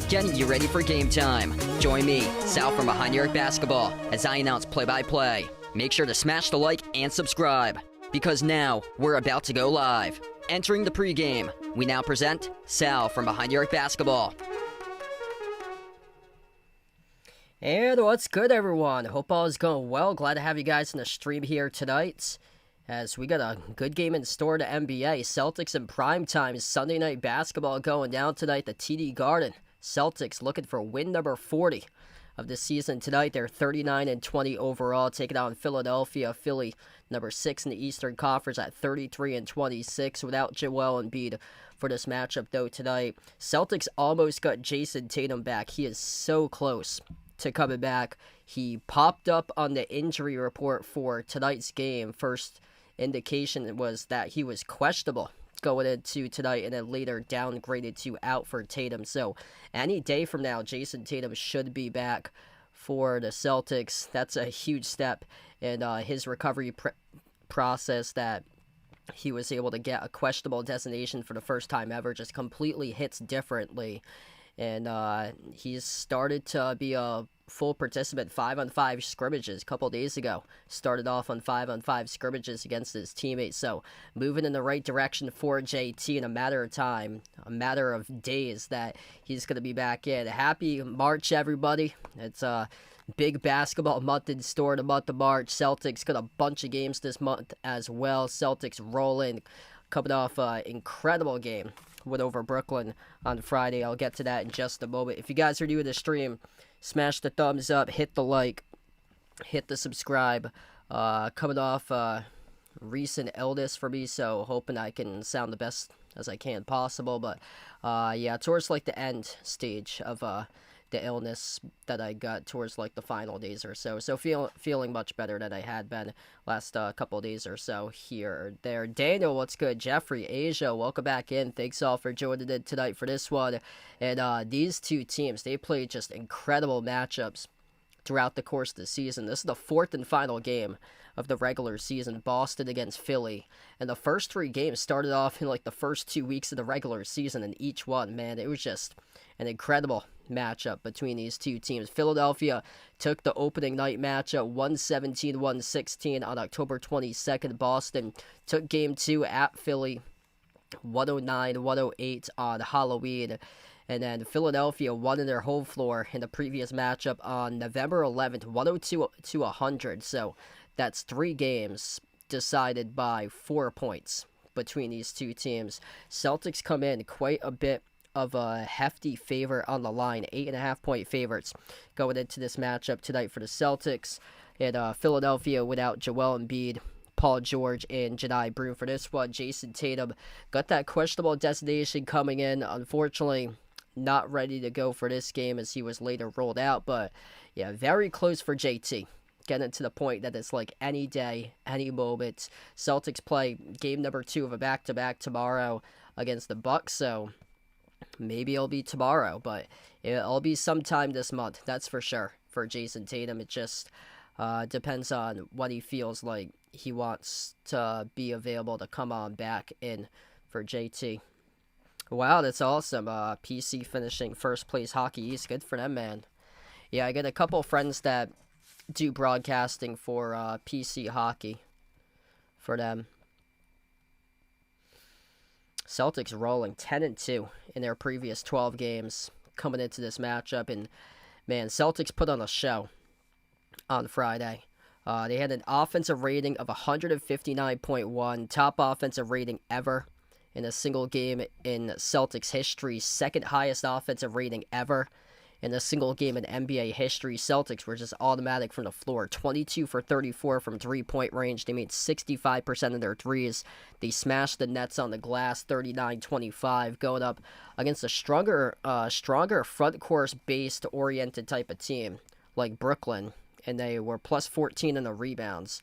Getting you ready for game time. Join me, Sal from Behind Your Basketball, as I announce play-by-play. Make sure to smash the like and subscribe, because now we're about to go live. Entering the pregame, we now present Sal from Behind Your Basketball. And what's good, everyone? Hope all is going well. Glad to have you guys in the stream here tonight, as we got a good game in store to NBA. Celtics in primetime Sunday night basketball going down tonight at the TD Garden. Celtics looking for win number 40 of the season tonight. They're 39-20 overall, taking on Philadelphia. Philly, number 6 in the Eastern Conference at 33-26 without Joel Embiid for this matchup, though, tonight. Celtics almost got Jason Tatum back. He is so close to coming back. He popped up on the injury report for tonight's game. First indication was that he was questionable going into tonight, and then later downgraded to out for Tatum. So any day from now, Jason Tatum should be back for the Celtics. That's a huge step in his recovery process, that he was able to get a questionable designation for the first time ever. Just completely hits differently. And he's started to be a full participant 5-on-5 scrimmages a couple days ago. Started off on 5-on-5 scrimmages against his teammates. So moving in the right direction for JT in a matter of time, a matter of days, that he's going to be back in. Happy March, everybody. It's a big basketball month in store, the month of March. Celtics got a bunch of games this month as well. Celtics rolling, coming off an incredible game win over Brooklyn on Friday. I'll get to that in just a moment. If you guys are new to the stream, smash the thumbs up, hit the like, hit the subscribe. Coming off recent illness for me, so hoping I can sound the best as I can possible. But yeah, towards like the end stage of the illness that I got towards like the final days or so. So feeling much better than I had been last couple days or so here or there. Daniel, what's good? Jeffrey, Asia, welcome back in. Thanks all for joining in tonight for this one. And these two teams, they played just incredible matchups throughout the course of the season. This is the fourth and final game of the regular season, Boston against Philly. And the first three games started off in like the first 2 weeks of the regular season, and each one, man, it was just an incredible matchup between these two teams. Philadelphia took the opening night matchup 117-116 on October 22nd. Boston took game 2 at Philly 109-108 on Halloween. And then Philadelphia won in their home floor in the previous matchup on November 11th, 102-100. So that's 3 games decided by 4 points between these two teams. Celtics come in quite a bit of a hefty favor on the line, 8.5-point favorites going into this matchup tonight for the Celtics. And Philadelphia without Joel Embiid, Paul George, and Jedi Broom for this one. Jason Tatum got that questionable designation coming in. Unfortunately, not ready to go for this game as he was later rolled out. But yeah, very close for JT. Getting to the point that it's like any day, any moment. Celtics play game number 2 of a back-to-back tomorrow against the Bucks, so maybe it'll be tomorrow, but it'll be sometime this month, that's for sure, for Jason Tatum. It just depends on what he feels like he wants to be available to come on back in for JT. Wow, that's awesome. PC finishing first place Hockey East. Good for them, man. Yeah, I get a couple friends that do broadcasting for PC hockey for them. Celtics rolling 10-2 in their previous 12 games coming into this matchup. And, man, Celtics put on a show on Friday. They had an offensive rating of 159.1, top offensive rating ever in a single game in Celtics history, second highest offensive rating ever in a single game in NBA history. Celtics were just automatic from the floor, 22 for 34 from three-point range. They made 65% of their threes. They smashed the Nets on the glass, 39-25, going up against a stronger front court-based oriented type of team like Brooklyn, and they were plus 14 in the rebounds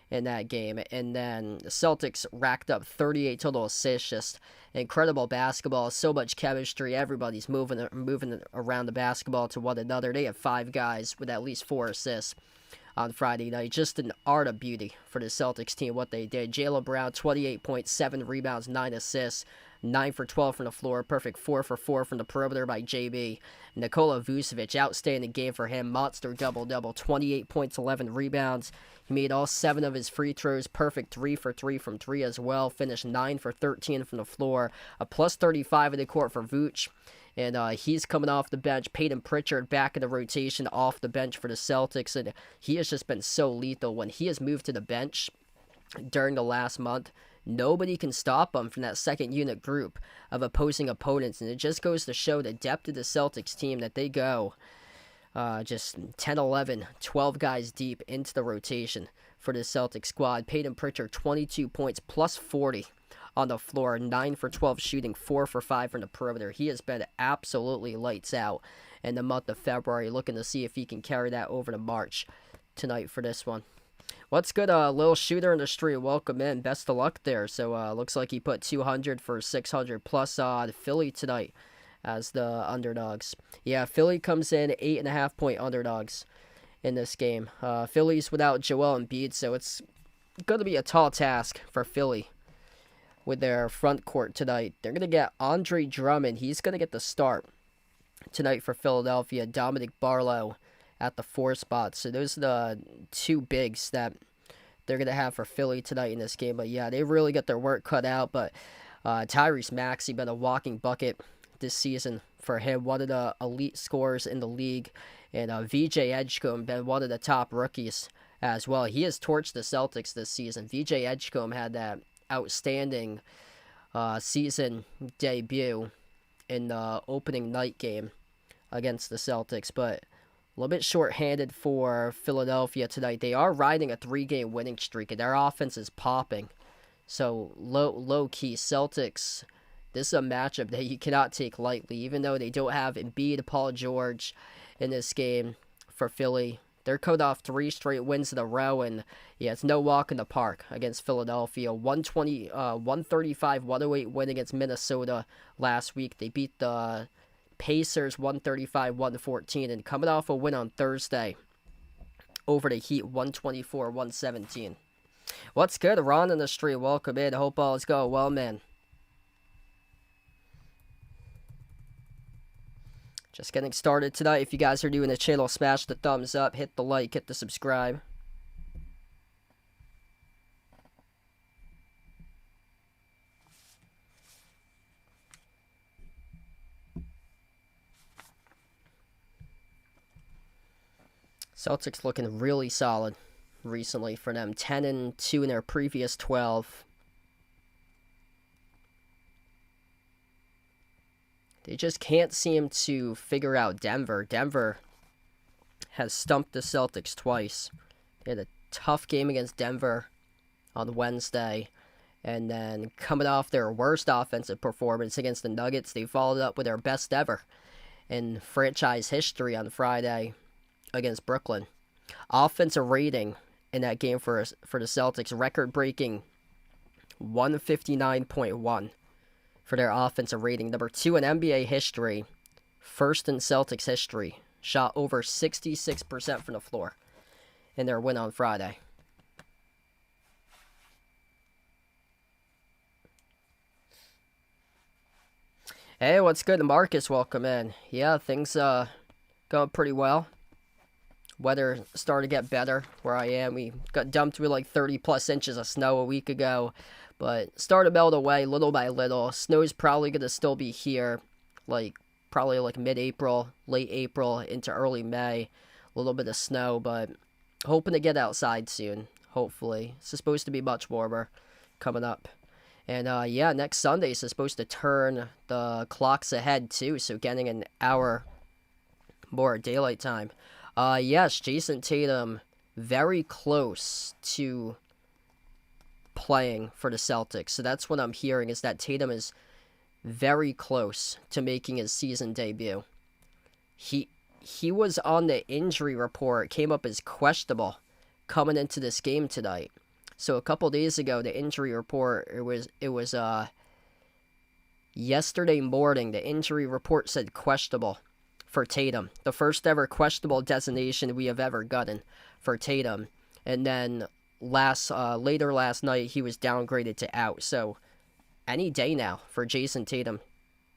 in that game. And then the Celtics racked up 38 total assists. Just incredible basketball, so much chemistry. Everybody's moving around the basketball to one another. They have 5 guys with at least 4 assists on Friday night. Just an art of beauty for the Celtics team, what they did. Jaylen Brown, 28.7 rebounds, 9 assists, 9 for 12 from the floor, perfect 4 for 4 from the perimeter by JB. Nikola Vucevic, outstanding game for him, monster double-double, 28 points, 11 rebounds. He made all 7 of his free throws, perfect 3 for 3 from 3 as well, finished 9 for 13 from the floor, a plus 35 in the court for Vooch. And he's coming off the bench. Peyton Pritchard back in the rotation off the bench for the Celtics, and he has just been so lethal. When he has moved to the bench during the last month, nobody can stop him from that second unit group of opposing opponents, and it just goes to show the depth of the Celtics team that they go just 10, 11, 12 guys deep into the rotation for the Celtics squad. Peyton Pritchard, 22 points, plus 40 on the floor, 9 for 12 shooting, 4 for 5 from the perimeter. He has been absolutely lights out in the month of February, looking to see if he can carry that over to March tonight for this one. What's good, little shooter in the street? Welcome in. Best of luck there. So, looks like he put 200 for 600 plus on Philly tonight as the underdogs. Yeah, Philly comes in 8.5 point underdogs in this game. Philly's without Joel Embiid, so it's going to be a tall task for Philly with their front court tonight. They're going to get Andre Drummond. He's going to get the start tonight for Philadelphia. Dominic Barlow at the 4 spot. So those are the 2 bigs that they're going to have for Philly tonight in this game. But yeah, they really got their work cut out. But Tyrese Maxey been a walking bucket this season for him. One of the elite scorers in the league. And VJ Edgecombe been one of the top rookies as well. He has torched the Celtics this season. VJ Edgecombe had that outstanding season debut in the opening night game against the Celtics, but a little bit short-handed for Philadelphia tonight. They are riding a 3-game winning streak, and their offense is popping. So low-key, Celtics, this is a matchup that you cannot take lightly, even though they don't have Embiid, Paul George in this game for Philly. They're coming off 3 straight wins in a row, and yeah, it's no walk in the park against Philadelphia. 135-108 win against Minnesota last week. They beat the Pacers 135-114, and coming off a win on Thursday over the Heat 124-117. What's good, Ron in the street? Welcome in. Hope all is going well, man. Just getting started tonight. If you guys are new in the channel, smash the thumbs up, hit the like, hit the subscribe. Celtics looking really solid recently for them. 10-2 in their previous 12. They just can't seem to figure out Denver. Denver has stumped the Celtics twice. They had a tough game against Denver on Wednesday, And then coming off their worst offensive performance against the Nuggets, they followed up with their best ever in franchise history on Friday against Brooklyn. Offensive rating in that game for the Celtics, record-breaking 159.1 for their offensive rating. Number 2 in NBA history, first in Celtics history. Shot over 66% from the floor in their win on Friday. Hey, what's good? Marcus, welcome in. Yeah, things going pretty well. Weather started to get better where I am. We got dumped with like 30-plus inches of snow a week ago, but started to melt away little by little. Snow's probably going to still be here, probably like mid-April, late April into early May. A little bit of snow, but hoping to get outside soon, hopefully. It's supposed to be much warmer coming up. And yeah, next Sunday is supposed to turn the clocks ahead too, so getting an hour more daylight time. Yes, Jason Tatum very close to playing for the Celtics. So that's what I'm hearing, is that Tatum is very close to making his season debut. He was on the injury report, came up as questionable coming into this game tonight. So a couple days ago, the injury report, it was yesterday morning, the injury report said questionable for Tatum. The first ever questionable designation we have ever gotten for Tatum. And then later last night, he was downgraded to out. So any day now for Jason Tatum,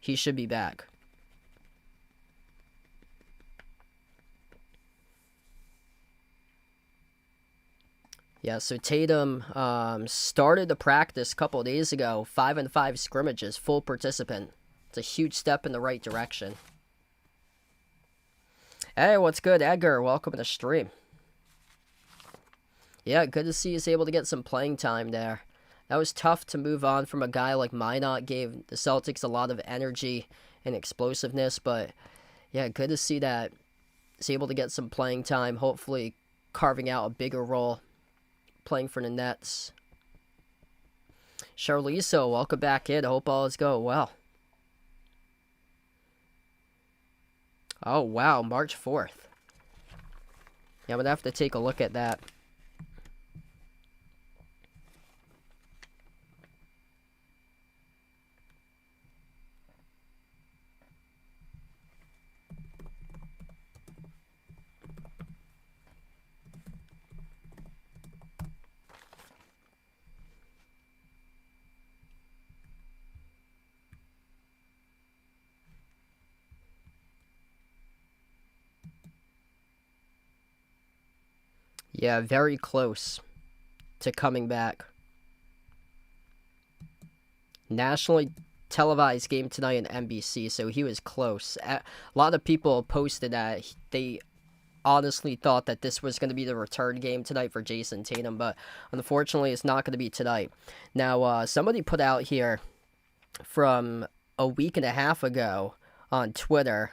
he should be back. Yeah, so Tatum started the practice a couple of days ago, 5-5 scrimmages, full participant. It's a huge step in the right direction. Hey, what's good, Edgar? Welcome to the stream. Yeah, good to see he's able to get some playing time there. That was tough to move on from a guy like Minot. Gave the Celtics a lot of energy and explosiveness, but yeah, good to see that he's able to get some playing time, hopefully carving out a bigger role playing for the Nets. Charliso, welcome back in. I hope all is going well. Oh, wow, March 4th. Yeah, I'm going to have to take a look at that. Yeah, very close to coming back. Nationally televised game tonight on NBC, so he was close. A lot of people posted that they honestly thought that this was going to be the return game tonight for Jason Tatum, but unfortunately it's not going to be tonight. Now, somebody put out here from a week and a half ago on Twitter,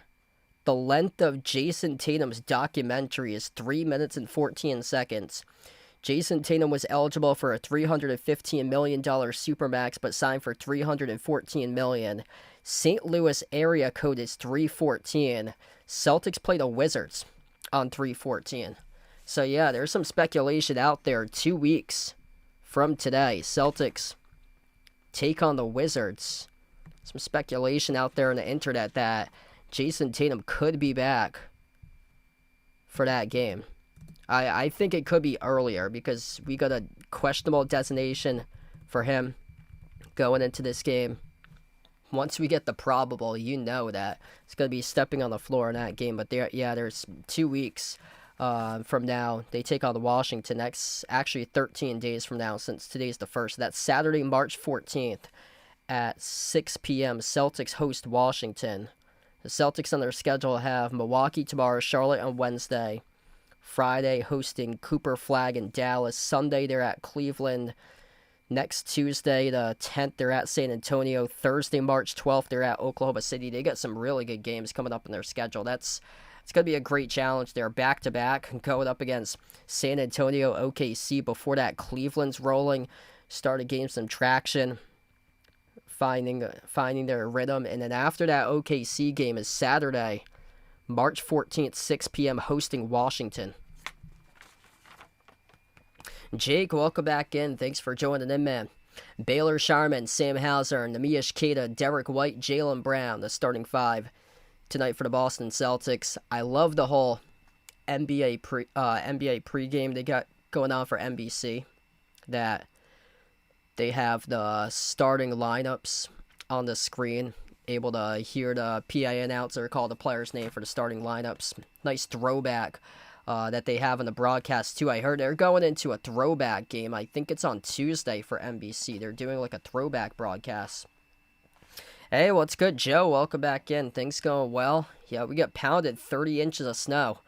the length of Jason Tatum's documentary is 3 minutes and 14 seconds. Jason Tatum was eligible for a $315 million Supermax, but signed for $314 million. St. Louis area code is 314. Celtics play the Wizards on 314. So yeah, there's some speculation out there. 2 weeks from today, Celtics take on the Wizards. Some speculation out there on the internet that Jason Tatum could be back for that game. I think it could be earlier because we got a questionable designation for him going into this game. Once we get the probable, you know that it's going to be stepping on the floor in that game. But there's 2 weeks from now. They take on the Washington. Next, actually 13 days from now since today's the 1st. That's Saturday, March 14th at 6 p.m. Celtics host Washington. The Celtics on their schedule have Milwaukee tomorrow, Charlotte on Wednesday, Friday hosting Cooper Flag in Dallas, Sunday they're at Cleveland, next Tuesday the 10th they're at San Antonio, Thursday March 12th they're at Oklahoma City. They got some really good games coming up in their schedule. It's going to be a great challenge. They're back-to-back going up against San Antonio, OKC. Before that, Cleveland's rolling. started gaining some traction, finding their rhythm. And then after that OKC game is Saturday, March 14th, 6 p.m., hosting Washington. Jake, welcome back in. Thanks for joining in, man. Baylor Sharman, Sam Hauser, Nemish Kada, Derek White, Jaylen Brown, the starting five tonight for the Boston Celtics. I love the whole NBA pregame they got going on for NBC, that they have the starting lineups on the screen, able to hear the PA announcer call the player's name for the starting lineups. Nice throwback that they have in the broadcast too. I heard they're going into a throwback game. I think it's on Tuesday for NBC. They're doing like a throwback broadcast. Hey, what's good, Joe? Welcome back in. Things going well? Yeah, we got pounded 30 inches of snow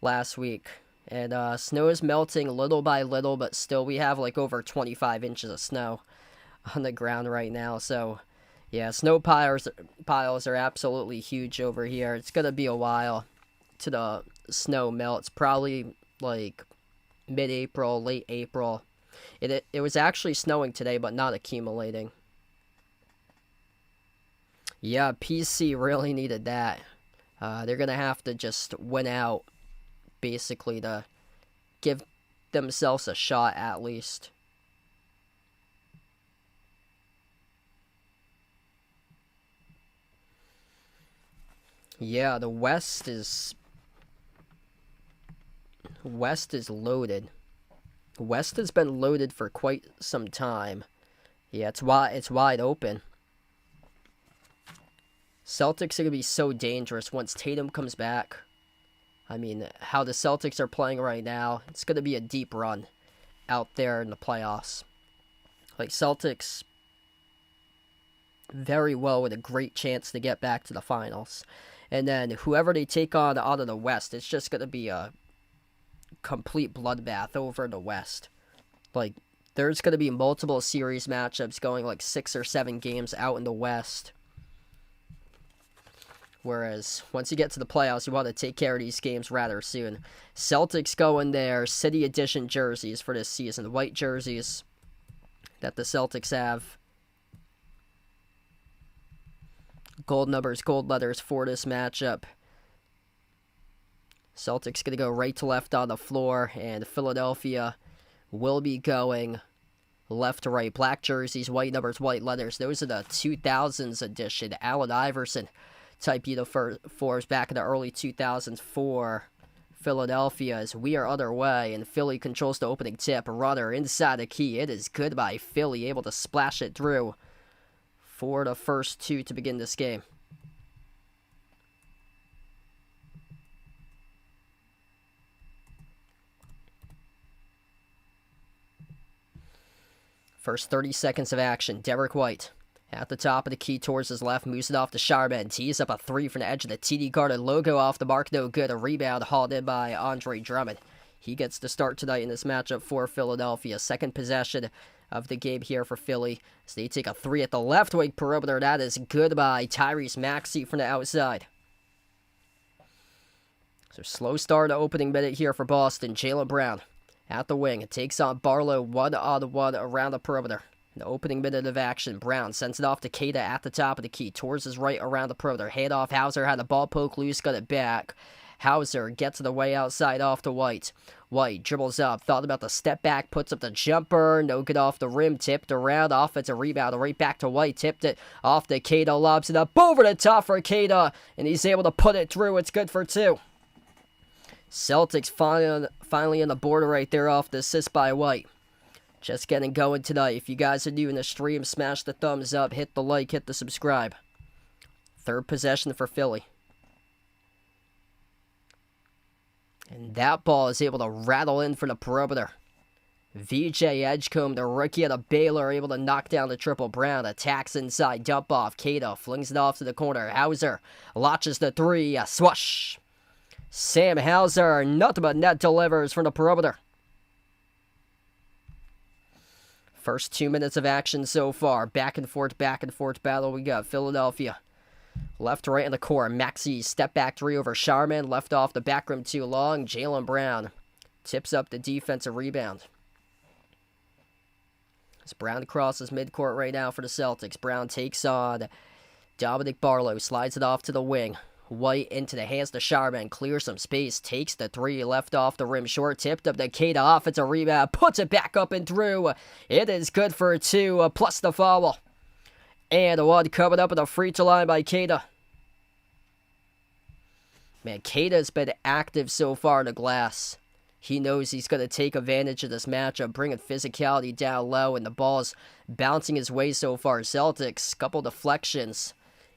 last week. And snow is melting little by little, but still we have like over 25 inches of snow on the ground right now. So, yeah, snow piles are absolutely huge over here. It's going to be a while to the snow melts, probably like mid-April, late April. It was actually snowing today, but not accumulating. Yeah, PC really needed that. They're going to have to just win out, basically, to give themselves a shot at least. Yeah, the West is loaded. West has been loaded for quite some time. Yeah, it's wide open. Celtics are going to be so dangerous once Tatum comes back. I mean, how the Celtics are playing right now, it's going to be a deep run out there in the playoffs. Like, Celtics very well with a great chance to get back to the finals. And then whoever they take on out of the West, it's just going to be a complete bloodbath over the West. Like, there's going to be multiple series matchups going like 6 or 7 games out in the West. Whereas, once you get to the playoffs, you want to take care of these games rather soon. Celtics go in their City Edition jerseys for this season. White jerseys that the Celtics have. Gold numbers, gold letters for this matchup. Celtics going to go right to left on the floor, and Philadelphia will be going left to right. Black jerseys, white numbers, white letters. Those are the 2000s edition Allen Iverson type uniforms back in the early 2000s for Philadelphia, as we are underway, and Philly controls the opening tip. Runner inside the key. It is good by Philly, able to splash it through for the first two to begin this game. First 30 seconds of action. Derek White at the top of the key towards his left, moves it off to Charbonnet. Tees up a three from the edge of the TD Garden logo, off the mark, no good. A rebound hauled in by Andre Drummond. He gets the start tonight in this matchup for Philadelphia. Second possession of the game here for Philly, as they take a three at the left wing perimeter. That is good by Tyrese Maxey from the outside. So slow start to opening minute here for Boston. Jaylen Brown at the wing. It takes on Barlow one-on-one around the perimeter. In the opening minute of action, Brown sends it off to Kada at the top of the key. Towards his right around the perimeter. Hand off Hauser, had the ball poke loose, got it back. Hauser gets the way outside off to White. White dribbles up, thought about the step back, puts up the jumper, no good off the rim, tipped around, offensive rebound, right back to White, tipped it off to Kada, lobs it up over the top for Kada, and he's able to put it through. It's good for two. Celtics finally on the border right there off the assist by White. Just getting going tonight. If you guys are new in the stream, smash the thumbs up, hit the like, hit the subscribe. Third possession for Philly. And that ball is able to rattle in for the perimeter. VJ Edgecombe, the rookie out of Baylor, able to knock down the triple. Brown attacks inside, dump off. Kada flings it off to the corner. Hauser launches the three, a swash. Sam Hauser, nothing but net delivers from the perimeter. First 2 minutes of action so far. Back and forth battle. We got Philadelphia. Left to right in the core. Maxey step back three over Sharman. Left off the back rim too long. Jaylen Brown tips up the defensive rebound. As Brown crosses midcourt right now for the Celtics. Brown takes on Dominic Barlow, slides it off to the wing. White into the hands to Sharman, clears some space, takes the three, left off the rim short, tipped up to Kada, offensive rebound, puts it back up and through. It is good for a 2, plus the foul. And one coming up at the free throw line by Kada. Man, Kada's been active so far in the glass. He knows he's going to take advantage of this matchup, bringing physicality down low, and the ball's bouncing his way so far. Celtics, couple deflections,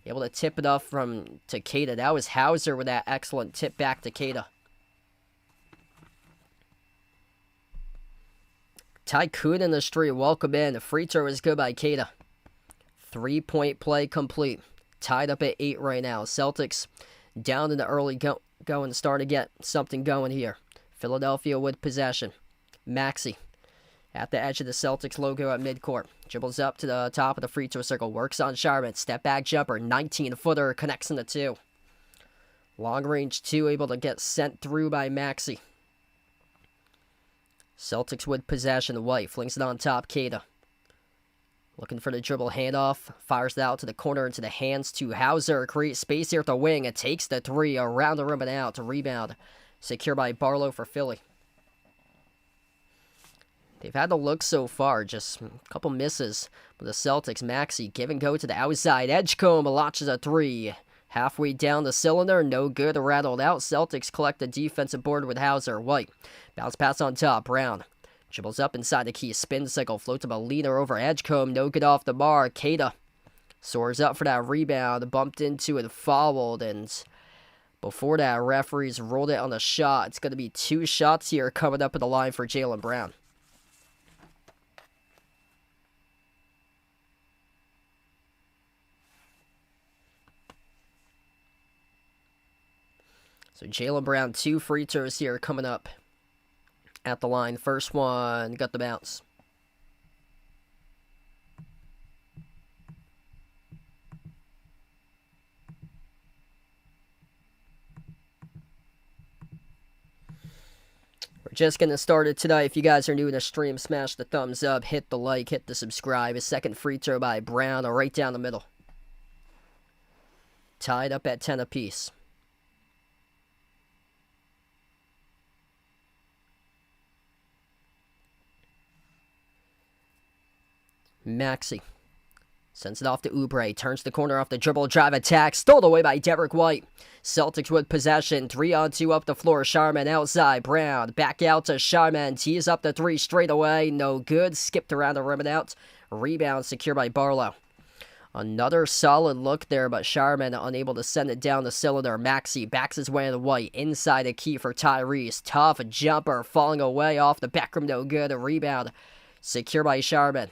able to tip it off to Kada. That was Hauser with that excellent tip back to Kada. Tycoon in the street, welcome in. The free throw is good by Kada. 3-point play complete. Tied up at 8 right now. Celtics down in the early going, starting to get something going here. Philadelphia with possession. Maxey at the edge of the Celtics logo at midcourt. Dribbles up to the top of the free throw circle. Works on Sharman. Step back jumper. 19-footer. Connects in the 2. Long range 2 able to get sent through by Maxey. Celtics with possession. White flings it on top. Kada. Looking for the dribble handoff. Fires it out to the corner into the hands to Hauser. Creates space here at the wing. It takes the 3 around the rim and out to rebound. Secure by Barlow for Philly. They've had the look so far, just a couple misses with the Celtics. Maxey give and go to the outside. Edgecombe launches a 3. Halfway down the cylinder, no good, rattled out. Celtics collect the defensive board with Hauser. White, bounce pass on top. Brown dribbles up inside the key, spin cycle, floats up a leaner over Edgecombe, no good off the bar. Kada soars up for that rebound, bumped into and fouled, and before that, referees rolled it on the shot. It's going to be 2 shots here coming up at the line for Jaylen Brown. So Jaylen Brown, 2 free throws here coming up at the line. First one got the bounce. Just getting started tonight. If you guys are new to the stream, smash the thumbs up, hit the like, hit the subscribe. A second free throw by Brown, right down the middle. Tied up at 10 apiece. Maxey sends it off to Oubre. Turns the corner off the dribble. Drive attack. Stole away by Derek White. Celtics with possession. 3-on-2 up the floor. Sharman outside. Brown back out to Sharman. Tees up the 3 straight away. No good. Skipped around the rim and out. Rebound secured by Barlow. Another solid look there, but Sharman unable to send it down the cylinder. Maxey backs his way to the White. Inside the key for Tyrese. Tough jumper. Falling away off the back rim. No good. A rebound secured by Sharman.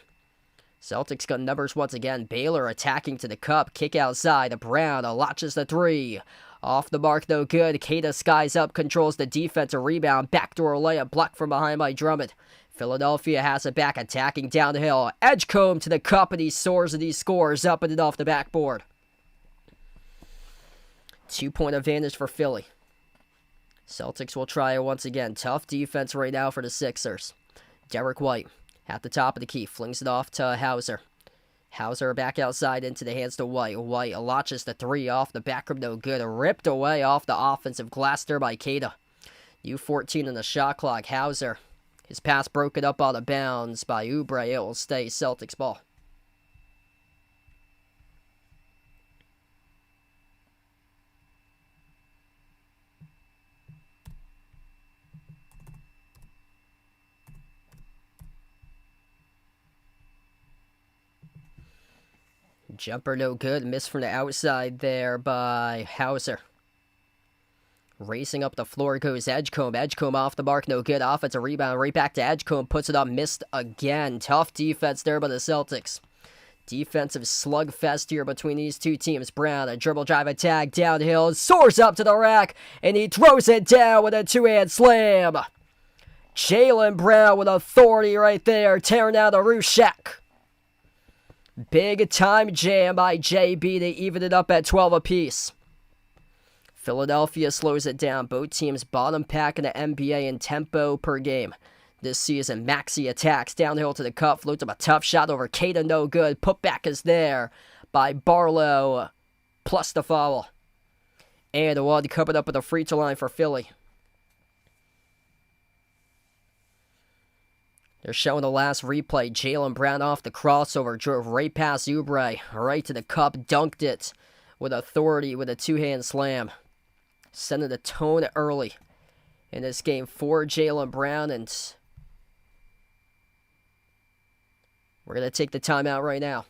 Celtics got numbers once again. Baylor attacking to the cup. Kick outside. Brown launches the 3. Off the mark, no good. Kada skies up, controls the defensive rebound. Backdoor layup blocked from behind by Drummond. Philadelphia has it back, attacking down the hill. Edgecombe to the cup, and he soars and he scores up and off the backboard. 2-point advantage for Philly. Celtics will try it once again. Tough defense right now for the Sixers. Derek White at the top of the key, flings it off to Hauser. Hauser back outside into the hands to White. White launches the 3 off the back rim, no good. Ripped away off the offensive glass there by Kada. U14 in the shot clock. Hauser, his pass broken up out of bounds by Oubre. It will stay Celtics ball. Jumper no good. Missed from the outside there by Hauser. Racing up the floor goes Edgecombe. Edgecombe off the mark, no good. Offensive rebound right back to Edgecombe. Puts it up, missed again. Tough defense there by the Celtics. Defensive slugfest here between these two teams. Brown, a dribble drive attack downhill. Soars up to the rack, and he throws it down with a 2-hand slam. Jaylen Brown with authority right there, tearing down the roof shack. Big time jam by JB to even it up at 12 apiece. Philadelphia slows it down. Both teams bottom pack in the NBA in tempo per game. this season. Maxey attacks downhill to the cup, floats up a tough shot over Kada, no good. Putback is there by Barlow, plus the foul. And one coming up at the free throw line for Philly. They're showing the last replay. Jaylen Brown off the crossover, drove right past Oubre, right to the cup, dunked it with authority with a two-hand slam. Setting the tone early in this game for Jaylen Brown, and we're going to take the timeout right now.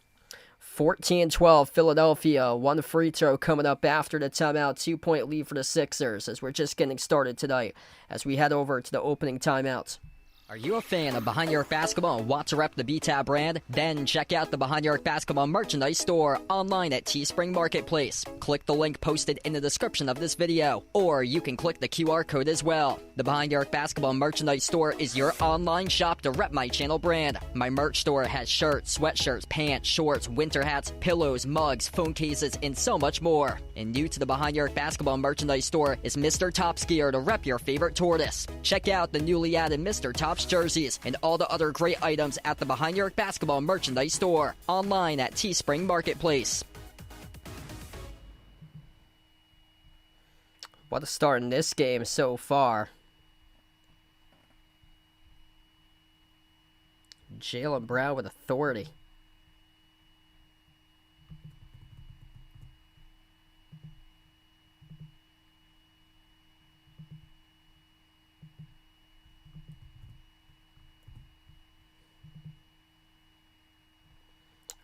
14-12, Philadelphia. One free throw coming up after the timeout. 2-point lead for the Sixers as we're just getting started tonight as we head over to the opening timeout. Are you a fan of Behind Your Arc Basketball and want to rep the BTAB brand? Then check out the Behind Your Arc Basketball merchandise store online at Teespring Marketplace. Click the link posted in the description of this video, or you can click the QR code as well. The Behind Your Arc Basketball merchandise store is your online shop to rep my channel brand. My merch store has shirts, sweatshirts, pants, shorts, winter hats, pillows, mugs, phone cases, and so much more. And new to the Behind Your Arc Basketball merchandise store is Mr. Top's gear to rep your favorite tortoise. Check out the newly added Mr. Top's jerseys and all the other great items at the Behind Your Arc Basketball merchandise store online at Teespring Marketplace. What a start in this game so far. Jaylen Brown with authority.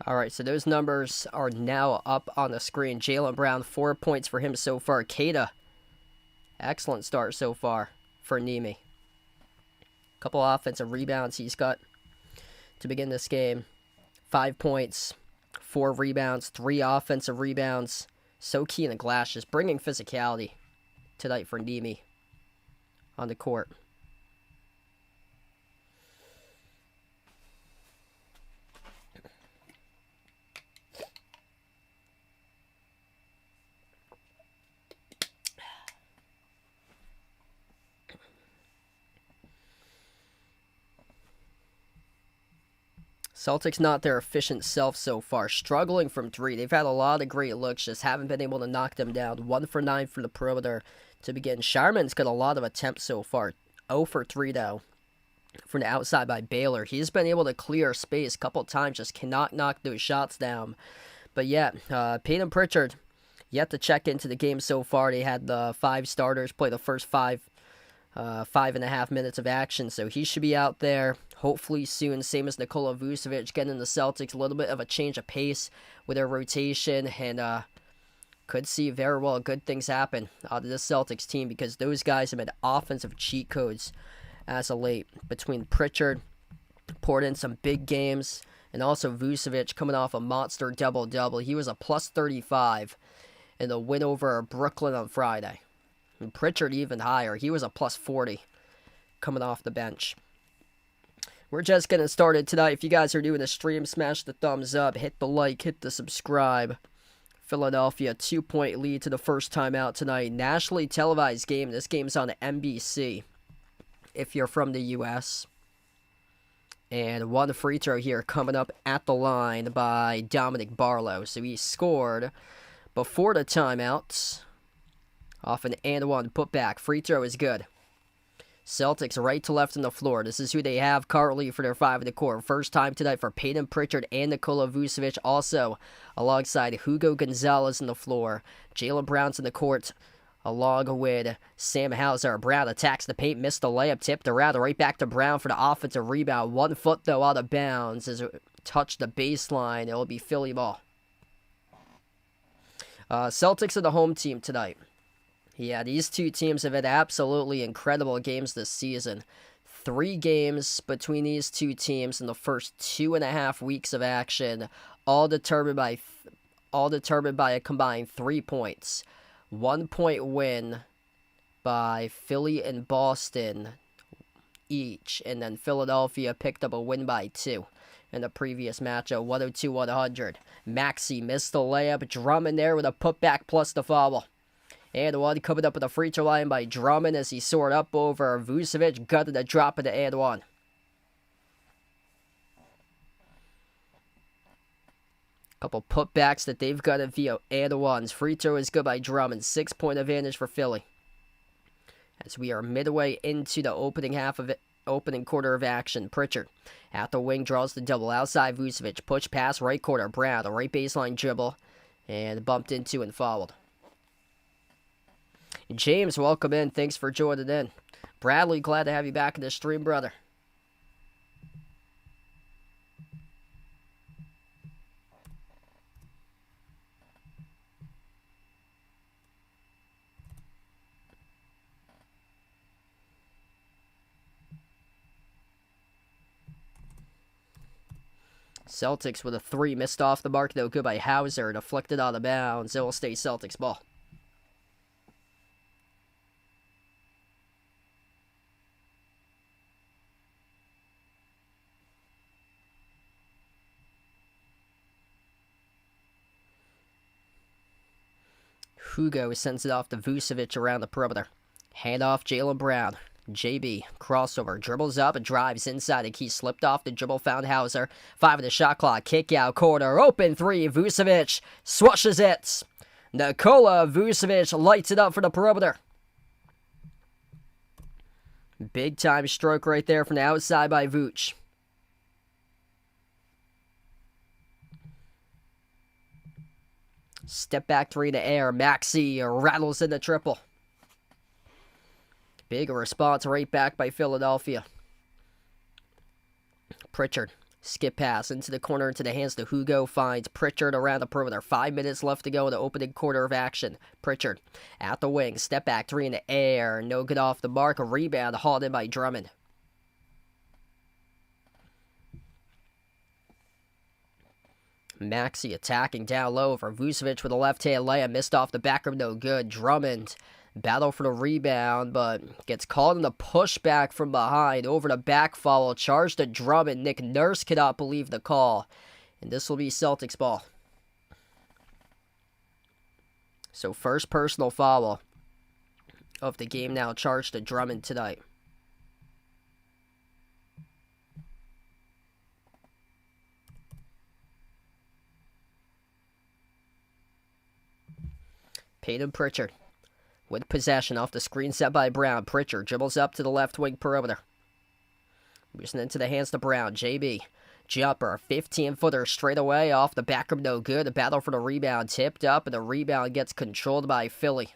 All right, so those numbers are now up on the screen. Jaylen Brown, 4 points for him so far. Kada, excellent start so far for Nimi. Couple offensive rebounds he's got to begin this game. 5 points, 4 rebounds, 3 offensive rebounds. So key in the glass, just bringing physicality tonight for Nimi on the court. Celtics not their efficient self so far. Struggling from 3. They've had a lot of great looks, just haven't been able to knock them down. 1 for 9 from the perimeter to begin. Sharman's got a lot of attempts so far. 0 for 3 though from the outside by Baylor. He's been able to clear space a couple times, just cannot knock those shots down. But yeah, Peyton Pritchard yet to check into the game so far. They had the 5 starters play the first 5.5 minutes of action, so he should be out there hopefully soon. Same as Nikola Vucevic, getting the Celtics a little bit of a change of pace with their rotation, and could see very well good things happen out of this Celtics team because those guys have been offensive cheat codes as of late. Between Pritchard, poured in some big games, and also Vucevic coming off a monster double-double. He was a plus 35 in the win over Brooklyn on Friday. And Pritchard even higher. He was a plus 40 coming off the bench. We're just getting started tonight. If you guys are new to the stream, smash the thumbs up, hit the like, hit the subscribe. Philadelphia, 2-point lead to the first time out tonight. Nationally televised game. This game's on NBC if you're from the U.S. And one free throw here coming up at the line by Dominic Barlow. So he scored before the timeout off an and one putback. Free throw is good. Celtics right to left on the floor. This is who they have currently for their 5 in the court. First time tonight for Peyton Pritchard and Nikola Vucevic. Also alongside Hugo Gonzalez on the floor. Jaylen Brown's in the court along with Sam Hauser. Brown attacks the paint, missed the layup, tipped around, right back to Brown for the offensive rebound. 1 foot though out of bounds as it touched the baseline. It will be Philly ball. Celtics are the home team tonight. Yeah, these two teams have had absolutely incredible games this season. 3 games between these two teams in the first 2.5 weeks of action, all determined by a combined 3 points. 1 point win by Philly and Boston each, and then Philadelphia picked up a win by 2 in the previous matchup, 102-100. Maxey missed the layup. Drummond there with a putback plus the foul. And one coming up with a free throw line by Drummond as he soared up over Vucevic, gutted a drop in the and one. Couple putbacks that they've got at Vio and ones. Free throw is good by Drummond. 6-point advantage for Philly. As we are midway into the opening quarter of action. Pritchard at the wing draws the double. Outside Vucevic. Push pass right corner. Brown. The right baseline dribble. And bumped into and fouled. James, welcome in. Thanks for joining in. Bradley, glad to have you back in the stream, brother. Celtics with a 3, missed off the mark, though, good by Hauser, deflected out of bounds. It will stay Celtics ball. Hugo sends it off to Vucevic around the perimeter. Hand off Jaylen Brown. JB, crossover, dribbles up and drives inside. The key slipped off the dribble, found Hauser. 5 of the shot clock, kick out corner, open 3. Vucevic swashes it. Nikola Vucevic lights it up for the perimeter. Big time stroke right there from the outside by Vooch. Step back 3 in the air. Maxey rattles in the triple. Big response right back by Philadelphia. Pritchard, skip pass into the corner, into the hands to Hugo, finds Pritchard around the perimeter. 5 minutes left to go in the opening quarter of action. Pritchard at the wing, step back 3 in the air, no good off the mark. A rebound hauled in by Drummond. Maxey attacking down low for Vucevic with a left-hand layup, missed off the back rim, no good. Drummond battle for the rebound, but gets called in the pushback from behind. Over the back foul, charged to Drummond. Nick Nurse cannot believe the call. And this will be Celtics ball. So first personal foul of the game now charged to Drummond tonight. Tatum Pritchard with possession off the screen set by Brown. Pritchard dribbles up to the left wing perimeter. Moves into the hands to Brown. JB. Jumper. 15-footer straight away off the back rim. No good. A battle for the rebound. Tipped up, and the rebound gets controlled by Philly.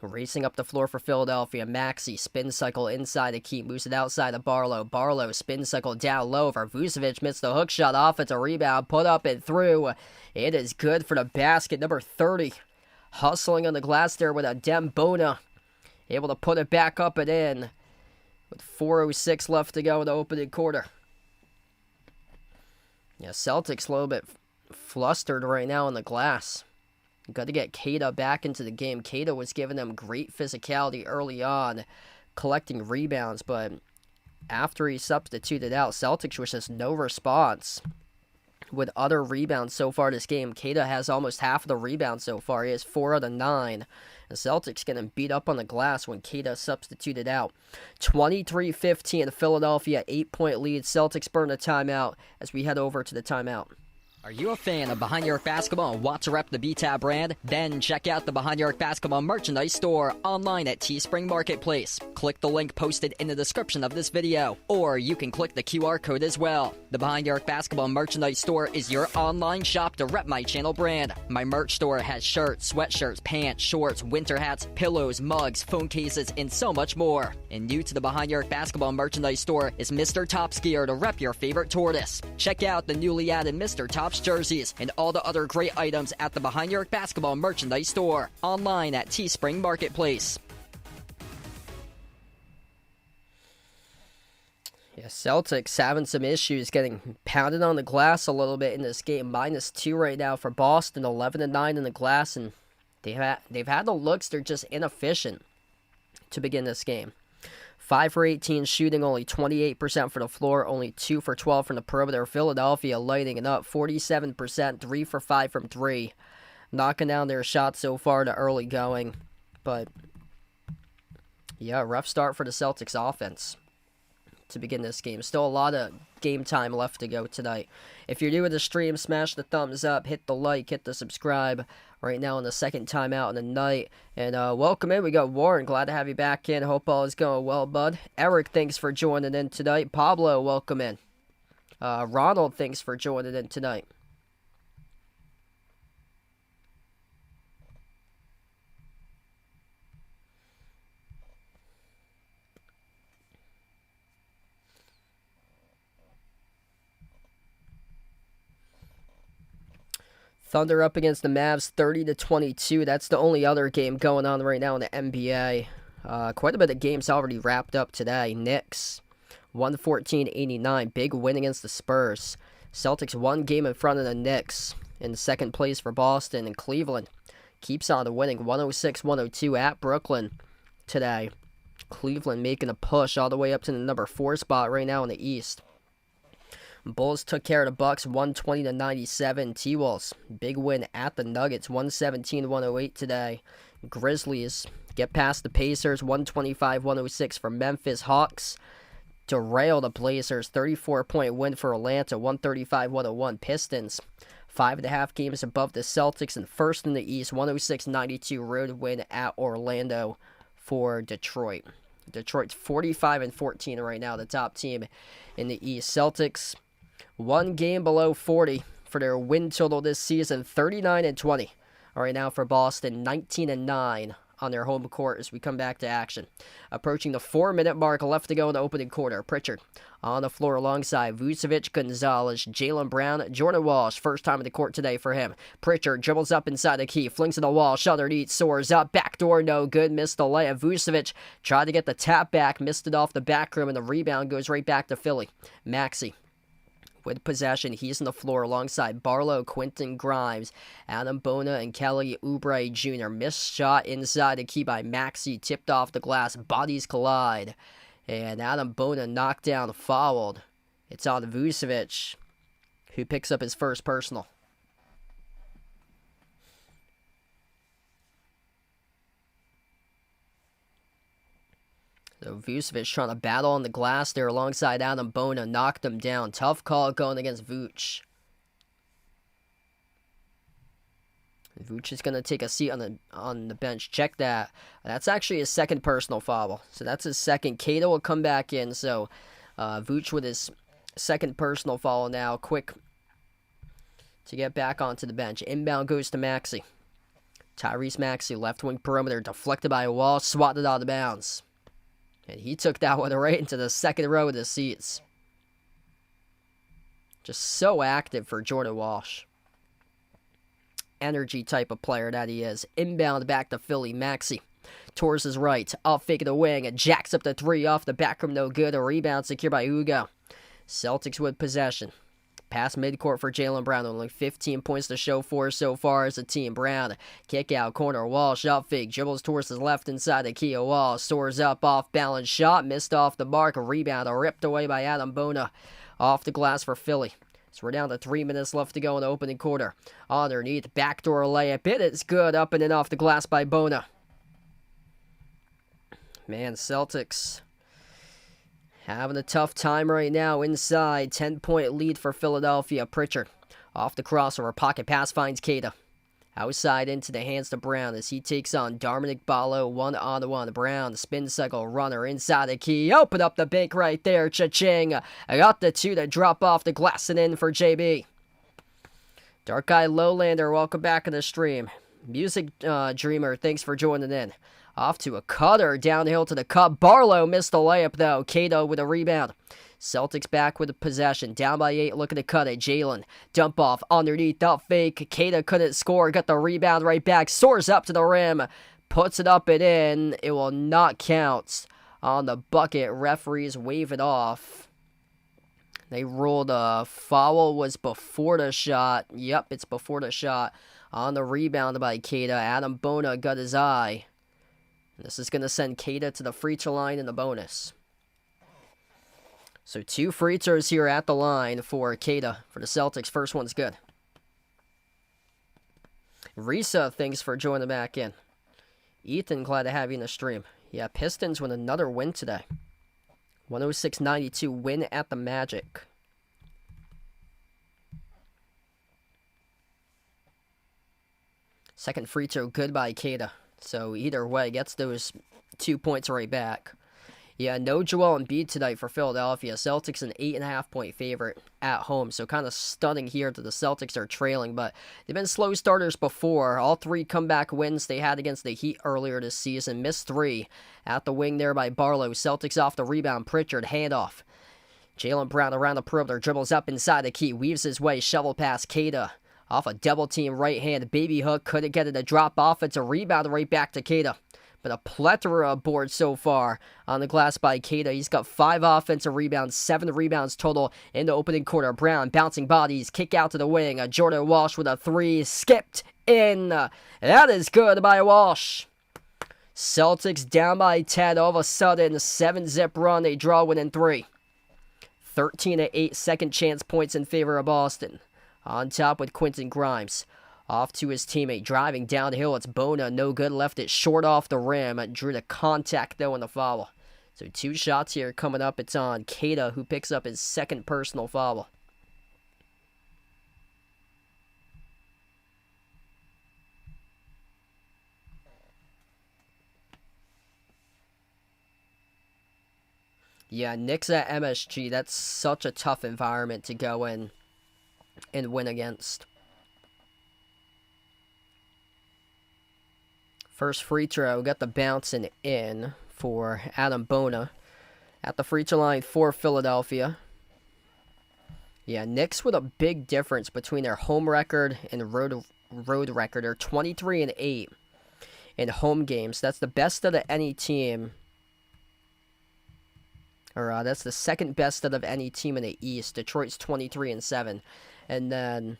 Racing up the floor for Philadelphia. Maxey. Spin cycle inside the key. Moves it outside to Barlow. Barlow spin cycle down low for Vucevic. Missed the hook shot off. It's a rebound. Put up and through. It is good for the basket. Number 30. Hustling on the glass there with a Dembona. Able to put it back up and in. With 4:06 left to go in the opening quarter. Yeah, Celtics a little bit flustered right now on the glass. Got to get Kada back into the game. Kada was giving them great physicality early on, collecting rebounds, but after he substituted out, Celtics was just no response. With other rebounds so far this game, Kada has almost half of the rebounds so far. He has 4 out of 9. The Celtics getting beat up on the glass when Kada substituted out. 23-15, Philadelphia 8-point lead. Celtics burn a timeout as we head over to the timeout. Are you a fan of Behind Your Arc Basketball and want to rep the BTAB brand? Then check out the Behind Your Arc Basketball merchandise store online at Teespring Marketplace. Click the link posted in the description of this video, or you can click the QR code as well. The Behind Your Arc Basketball merchandise store is your online shop to rep my channel brand. My merch store has shirts, sweatshirts, pants, shorts, winter hats, pillows, mugs, phone cases, and so much more. And new to the Behind Your Arc Basketball merchandise store is Mr. Top's gear to rep your favorite tortoise. Check out the newly added Mr. Top's jerseys and all the other great items at the Behind Your Arc Basketball merchandise store online at Teespring Marketplace. Yeah, Celtics having some issues getting pounded on the glass a little bit in this game. -2 right now for Boston, 11-9 in the glass, and they've had the looks. They're just inefficient to begin this game. 5 for 18 shooting, only 28% for the floor, only 2 for 12 from the perimeter. Philadelphia lighting it up, 47%, 3 for 5 from 3. Knocking down their shots so far in the early going. But, yeah, rough start for the Celtics offense to begin this game. Still a lot of game time left to go tonight. If you're new to the stream, smash the thumbs up, hit the like, hit the subscribe. Right now on the second timeout of the night. And welcome in. We got Warren. Glad to have you back in. Hope all is going well, bud. Eric, thanks for joining in tonight. Pablo, welcome in. Ronald, thanks for joining in tonight. Thunder up against the Mavs 30-22. That's the only other game going on right now in the NBA. Quite a bit of games already wrapped up today. Knicks 114-89. Big win against the Spurs. Celtics one game in front of the Knicks in second place for Boston. And Cleveland keeps on winning 106-102 at Brooklyn today. Cleveland making a push all the way up to the number 4 spot right now in the East. Bulls took care of the Bucks 120-97. T-Wolves, big win at the Nuggets 117-108 today. Grizzlies get past the Pacers 125-106 for Memphis. Hawks derail the Blazers 34-point win for Atlanta 135-101. Pistons 5.5 games above the Celtics and first in the East 106-92 road win at Orlando for Detroit. Detroit's 45-14 right now, the top team in the East. Celtics one game below 40 for their win total this season, 39-20. Right now for Boston, 19-9 on their home court as we come back to action. Approaching the 4-minute mark left to go in the opening quarter. Pritchard on the floor alongside Vucevic, Gonzalez, Jaylen Brown, Jordan Walsh. First time in the court today for him. Pritchard dribbles up inside the key, flings to the wall, shot underneath, soars up, backdoor, no good, missed the layup. Vucevic tried to get the tap back, missed it off the back rim, and the rebound goes right back to Philly. Maxey with possession, he's on the floor alongside Barlow, Quentin Grimes, Adam Bona, and Kelly Oubre Jr. Missed shot inside the key by Maxey, tipped off the glass, bodies collide, and Adam Bona knocked down, fouled. It's on Vucevic, who picks up his first personal. So Vucevic trying to battle on the glass there alongside Adam Bona, knocked him down. Tough call going against Vooch. Vooch is going to take a seat on the bench. Check that. That's actually his second personal foul. So that's his second. Kada will come back in. So Vooch with his second personal foul now. Quick to get back onto the bench. Inbound goes to Maxey. Tyrese Maxey, left wing perimeter, deflected by a wall, swatted out of bounds. And he took that one right into the second row of the seats. Just so active for Jordan Walsh. Energy type of player that he is. Inbound back to Philly. Maxey towards his right. Off fake of the wing. And jacks up the three off the back room. No good. A rebound secured by Hugo. Celtics with possession. Pass midcourt for Jaylen Brown. Only 15 points to show for so far as a team. Brown, kick out, corner, Walsh, up fake, dribbles towards his left inside the key of Wall. Soars up, off balance shot, missed off the mark. A rebound, ripped away by Adam Bona. Off the glass for Philly. So we're down to 3 minutes left to go in the opening quarter. Underneath, backdoor layup. It is good, up and in off the glass by Bona. Man, Celtics having a tough time right now inside. 10-point lead for Philadelphia. Pritchard off the crossover. Pocket pass finds Kada. Outside into the hands to Brown as he takes on Dominic Ballo 1-on-1. Brown, spin cycle runner inside the key. Open up the bank right there. Cha-ching. I got the two to drop off the glass and in for JB. Dark Eye Lowlander, welcome back in the stream. Music Dreamer, thanks for joining in. Off to a cutter, downhill to the cup. Barlow missed the layup, though. Kada with a rebound. Celtics back with the possession. Down by 8, looking to cut it. Jaylen, dump off, underneath, up fake. Kada couldn't score, got the rebound right back. Soars up to the rim, puts it up and in. It will not count on the bucket. Referees wave it off. They ruled a foul was before the shot. Yep, it's before the shot. On the rebound by Kada. Adam Bona got his eye. This is going to send Kada to the free throw line in the bonus. So 2 free throws here at the line for Kada for the Celtics. First one's good. Risa, thanks for joining back in. Ethan, glad to have you in the stream. Yeah, Pistons with another win today. 106-92 win at the Magic. Second free throw, good by Kada. So either way, gets those 2 points right back. Yeah, no Joel Embiid tonight for Philadelphia. Celtics an 8.5-point favorite at home. So kind of stunning here that the Celtics are trailing. But they've been slow starters before. All 3 comeback wins they had against the Heat earlier this season. Missed 3 at the wing there by Barlow. Celtics off the rebound. Pritchard, handoff. Jaylen Brown around the perimeter. Dribbles up inside the key. Weaves his way. Shovel pass. Kada off a double team right hand. Baby hook. Couldn't get it to drop off. It's a rebound right back to Kada. But a plethora of boards so far on the glass by Kada. He's got 5 offensive rebounds, 7 rebounds total in the opening quarter. Brown bouncing bodies, kick out to the wing. Jordan Walsh with a 3, skipped in. That is good by Walsh. Celtics down by 10. All of a sudden, 7-zip run. They draw within 3. 13-8 second chance points in favor of Boston. On top with Quentin Grimes. Off to his teammate, driving downhill. It's Bona, no good. Left it short off the rim. Drew the contact, though, in the foul. So 2 shots here coming up. It's on Kada, who picks up his second personal foul. Yeah, Knicks at MSG. That's such a tough environment to go in and win against. First free throw, got the bouncing in for Adam Bona. At the free throw line for Philadelphia. Yeah, Knicks with a big difference between their home record and road record. They're 23-8 in home games. That's the best out of any team. Or that's the second best out of any team in the East. Detroit's 23-7. And then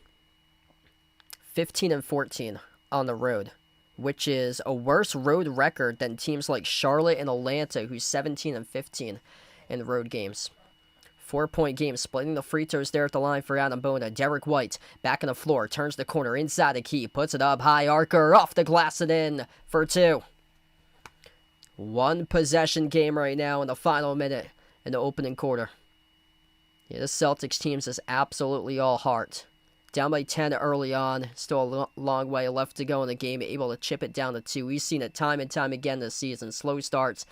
15-14 on the road, which is a worse road record than teams like Charlotte and Atlanta, who's 17-15 in road games. 4-point game, splitting the free throws there at the line for Adam Bona. Derek White, back on the floor, turns the corner, inside the key, puts it up high, Archer, off the glass and in for 2. 1 possession game right now in the final minute in the opening quarter. Yeah, this Celtics team is absolutely all heart. Down by 10 early on. Still a long way left to go in the game. Able to chip it down to 2. We've seen it time and time again this season. Slow starts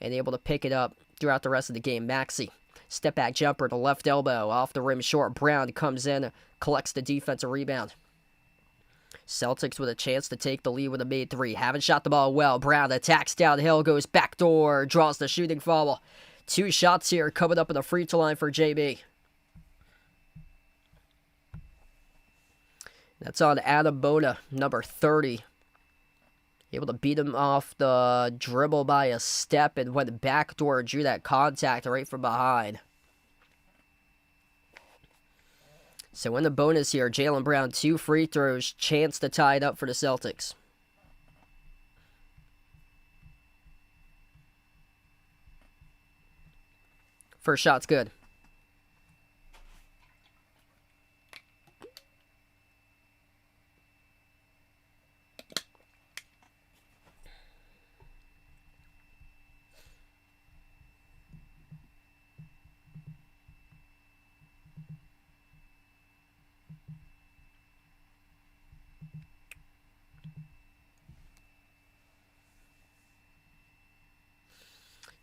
and able to pick it up throughout the rest of the game. Maxey, step back jumper to left elbow. Off the rim short. Brown comes in, collects the defensive rebound. Celtics with a chance to take the lead with a made 3. Haven't shot the ball well. Brown attacks downhill, goes backdoor, draws the shooting foul. 2 shots here coming up in the free throw line for JB. That's on Adam Bona, number 30. Able to beat him off the dribble by a step and went backdoor, drew that contact right from behind. So in the bonus here, Jaylen Brown, 2 free throws, chance to tie it up for the Celtics. First shot's good.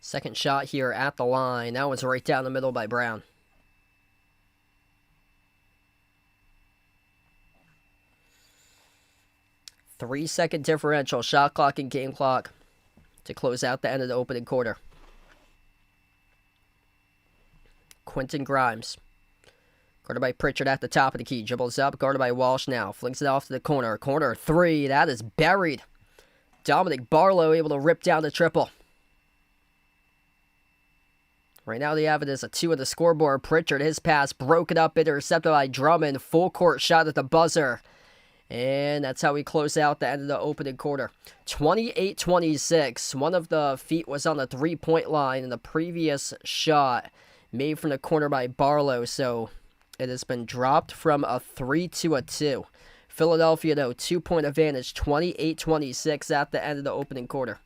Second shot here at the line. That one's right down the middle by Brown. Three-second differential, shot clock and game clock to close out the end of the opening quarter. Quentin Grimes, guarded by Pritchard at the top of the key. Dribbles up, guarded by Walsh now. Flings it off to the corner. Corner 3, that is buried. Dominic Barlow able to rip down the triple. Right now, the have it as a 2 at the scoreboard. Pritchard, his pass broken up, intercepted by Drummond. Full court shot at the buzzer. And that's how we close out the end of the opening quarter. 28-26. One of the feet was on the 3-point line in the previous shot made from the corner by Barlow. So it has been dropped from a 3 to a 2. Philadelphia, though, 2-point advantage, 28-26 at the end of the opening quarter.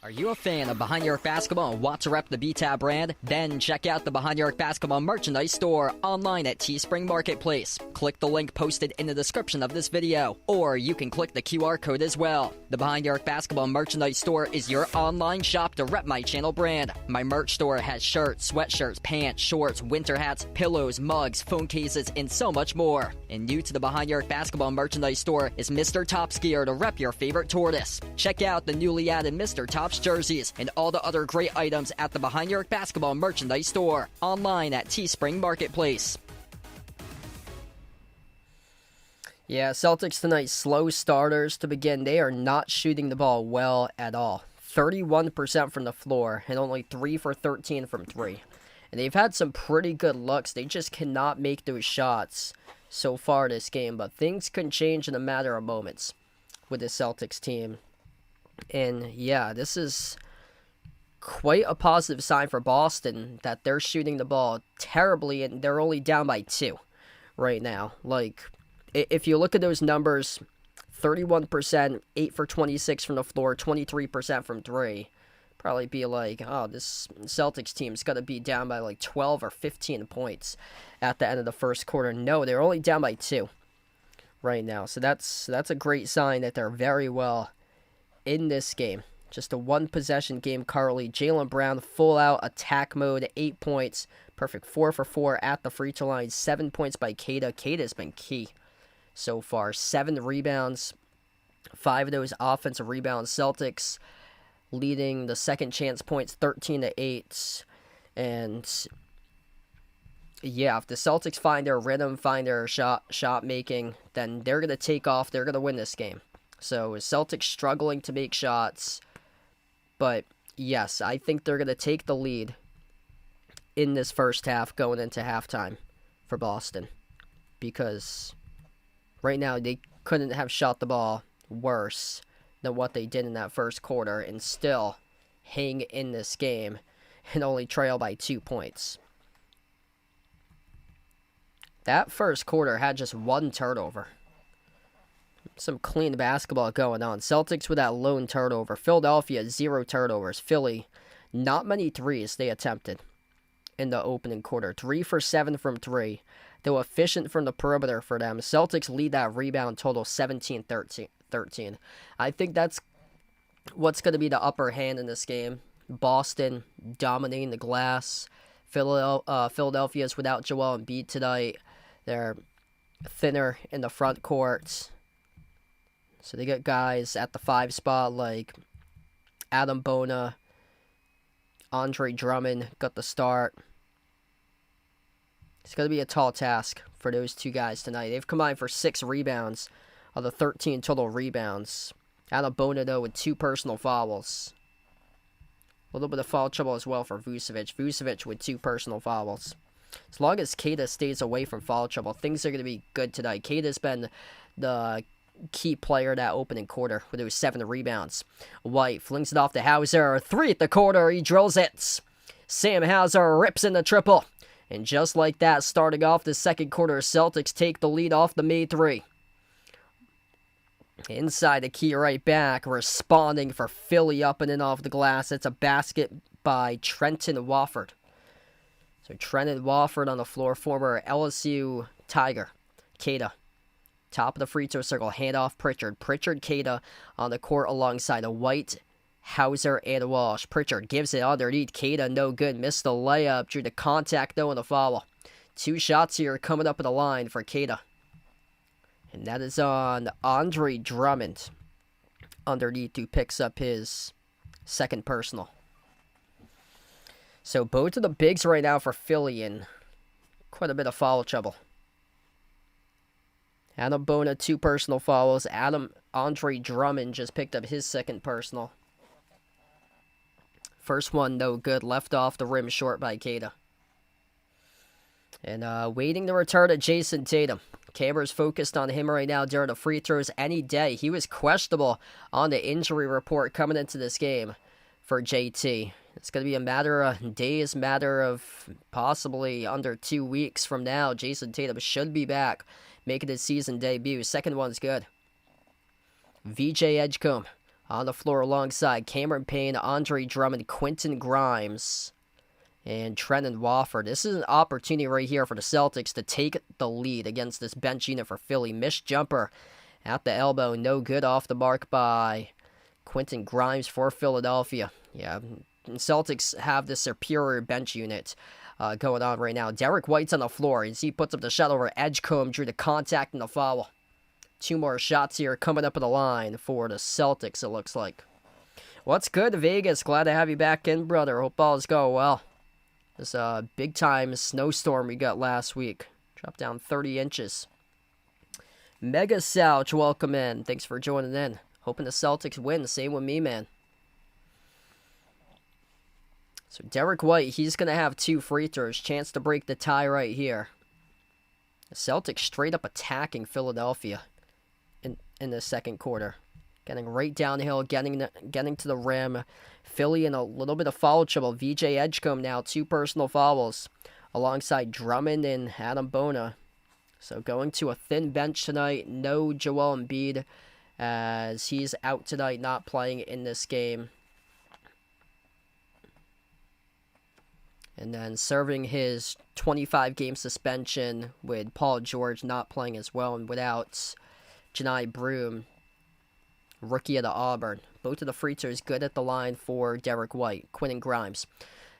Are you a fan of Behind Your Arc Basketball and want to rep the BTAB brand? Then check out the Behind Your Arc Basketball merchandise store online at Teespring Marketplace. Click the link posted in the description of this video, or you can click the QR code as well. The Behind Your Arc Basketball merchandise store is your online shop to rep my channel brand. My merch store has shirts, sweatshirts, pants, shorts, winter hats, pillows, mugs, phone cases, and so much more. And new to the Behind Your Arc Basketball merchandise store is Mr. Top's gear to rep your favorite tortoise. Check out the newly added Mr. Top's jerseys and all the other great items at the Behind Your Arc Basketball merchandise store online at Teespring Marketplace. Yeah, Celtics tonight, slow starters to begin. They are not shooting the ball well at all. 31% from the floor and only 3 for 13 from 3. And they've had some pretty good looks. They just cannot make those shots so far this game. But things can change in a matter of moments with the Celtics team. And yeah, this is quite a positive sign for Boston that they're shooting the ball terribly and they're only down by 2 right now. Like, if you look at those numbers, 31%, 8 for 26 from the floor, 23% from 3, probably be like, oh, this Celtics team's got to be down by like 12 or 15 points at the end of the first quarter. No, they're only down by 2 right now. So that's a great sign that they're very well in this game. Just a one-possession game currently. Jaylen Brown, full-out attack mode, 8 points. Perfect 4 for 4 at the free throw line. 7 points by Kada. Kada's been key so far. 7 rebounds. 5 of those offensive rebounds. Celtics leading the second chance points 13-8. And yeah, if the Celtics find their rhythm, find their shot making, then they're going to take off. They're going to win this game. So Celtics struggling to make shots. But yes, I think they're going to take the lead in this first half going into halftime for Boston. Because right now they couldn't have shot the ball worse than what they did in that first quarter and still hang in this game and only trail by 2 points. That first quarter had just 1 turnover. Some clean basketball going on. Celtics with that lone turnover. Philadelphia, 0 turnovers. Philly, not many threes they attempted in the opening quarter. 3 for 7 from 3. Though efficient from the perimeter for them. Celtics lead that rebound total 17-13. I think that's what's going to be the upper hand in this game. Boston dominating the glass. Philadelphia's without Joel Embiid tonight. They're thinner in the front court. So they got guys at the 5 spot like Adam Bona, Andre Drummond got the start. It's going to be a tall task for those 2 guys tonight. They've combined for 6 rebounds of the 13 total rebounds. Adam Bona, though, with 2 personal fouls. A little bit of foul trouble as well for Vucevic. Vucevic with 2 personal fouls. As long as Kada stays away from foul trouble, things are going to be good tonight. Kada's been the key player that opening quarter with those 7 rebounds. White flings it off to Hauser. 3 at the quarter. He drills it. Sam Hauser rips in the triple. And just like that, starting off the second quarter, Celtics take the lead off the made 3. Inside the key right back, responding for Philly up and in off the glass. It's a basket by Trenton Wofford. So Trenton Wofford on the floor, former LSU Tiger. Kada. Top of the free throw circle, handoff Pritchard. Pritchard, Kada on the court alongside a White, Hauser, and Walsh. Pritchard gives it underneath. Kada, no good. Missed the layup. Drew the contact, though, and the foul. 2 shots here coming up in the line for Kada. And that is on Andre Drummond. Underneath, who picks up his second personal. So both of the bigs right now for Philly in quite a bit of foul trouble. Adam Bona, 2 personal fouls. Andre Drummond just picked up his second personal. First one, no good. Left off the rim short by Kada. And waiting to return to Jason Tatum. Camera's focused on him right now during the free throws any day. He was questionable on the injury report coming into this game for JT. It's going to be a matter of days, matter of possibly under 2 weeks from now. Jason Tatum should be back, making his season debut. Second one's good. VJ Edgecombe On the floor alongside Cameron Payne, Andre Drummond, Quentin Grimes, and Trenton Wofford. This is an opportunity right here for the Celtics to take the lead against this bench unit for Philly. Missed jumper at the elbow. No good, off the mark by Quentin Grimes for Philadelphia. Yeah, Celtics have the superior bench unit going on right now. Derek White's on the floor as he puts up the shot over Edgecombe, drew the contact and the foul. 2 more shots here coming up in the line for the Celtics, it looks like. What's good, Vegas? Glad to have you back in, brother. Hope all is going well. This big-time snowstorm we got last week. Dropped down 30 inches. Mega Souch, welcome in. Thanks for joining in. Hoping the Celtics win. Same with me, man. So Derek White, he's going to have 2 free throws. Chance to break the tie right here. The Celtics straight up attacking Philadelphia in the second quarter. Getting right downhill, getting to the rim. Philly in a little bit of foul trouble. VJ Edgecombe now 2 personal fouls alongside Drummond and Adam Bona. So going to a thin bench tonight. No Joel Embiid as he's out tonight, not playing in this game. And then serving his 25-game suspension with Paul George not playing as well, and without Janai Broome, rookie of the Auburn. Both of the free throws good at the line for Derek White. Quentin Grimes.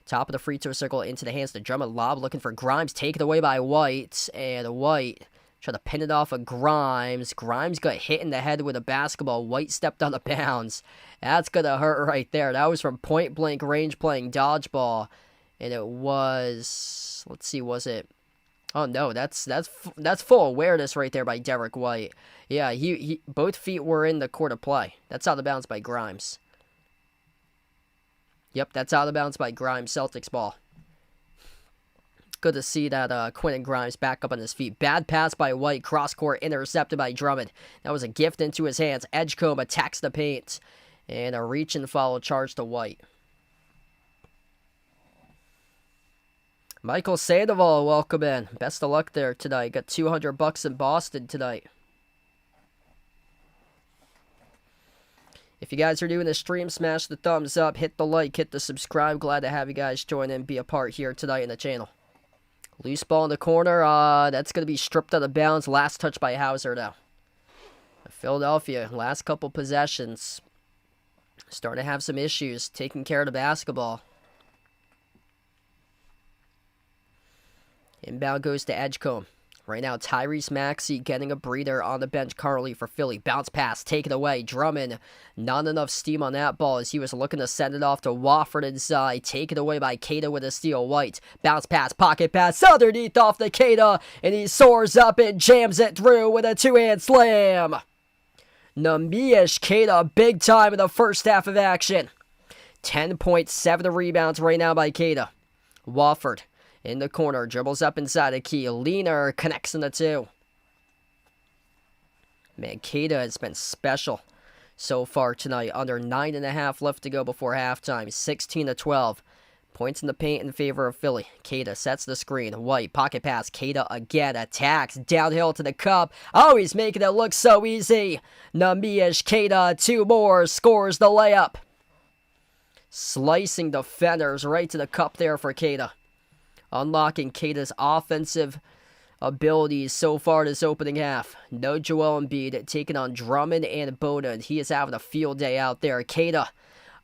Top of the free throw circle into the hands of Drummond. Lob looking for Grimes. Taken away by White. And White tried to pin it off of Grimes. Grimes got hit in the head with a basketball. White stepped out of bounds. That's going to hurt right there. That was from point-blank range playing dodgeball. And it was, let's see, was it? Oh no, that's full awareness right there by Derek White. Yeah, he both feet were in the court of play. That's out of bounds by Grimes. Yep, that's out of bounds by Grimes. Celtics ball. Good to see that Quentin Grimes back up on his feet. Bad pass by White. Cross court intercepted by Drummond. That was a gift into his hands. Edgecombe attacks the paint. And a reach and follow charge to White. Michael Sandoval, welcome in. Best of luck there tonight. Got $200 in Boston tonight. If you guys are doing the stream, smash the thumbs up, hit the like, hit the subscribe. Glad to have you guys join in, be a part here tonight in the channel. Loose ball in the corner. That's going to be stripped out of bounds. Last touch by Hauser, though. Philadelphia, last couple possessions. Starting to have some issues taking care of the basketball. Inbound goes to Edgecombe. Right now, Tyrese Maxey getting a breather on the bench currently for Philly. Bounce pass, taken away. Drummond, not enough steam on that ball as he was looking to send it off to Wofford inside. Taken away by Kada with a steal. White, bounce pass, pocket pass, underneath off the Kada, and he soars up and jams it through with a 2-hand slam. Namish Kada, big time in the first half of action. 10.7 rebounds right now by Kada. Wofford. In the corner, dribbles up inside the key. Leaner connects in the 2. Man, Kada has been special so far tonight. Under 9.5 left to go before halftime. 16-12. Points in the paint in favor of Philly. Kada sets the screen. White, pocket pass. Kada again attacks. Downhill to the cup. Oh, he's making it look so easy. Namish Kada, 2 more. Scores the layup. Slicing defenders right to the cup there for Kada. Unlocking Kada's offensive abilities so far this opening half. No Joel Embiid taking on Drummond and Bona. He is having a field day out there. Kada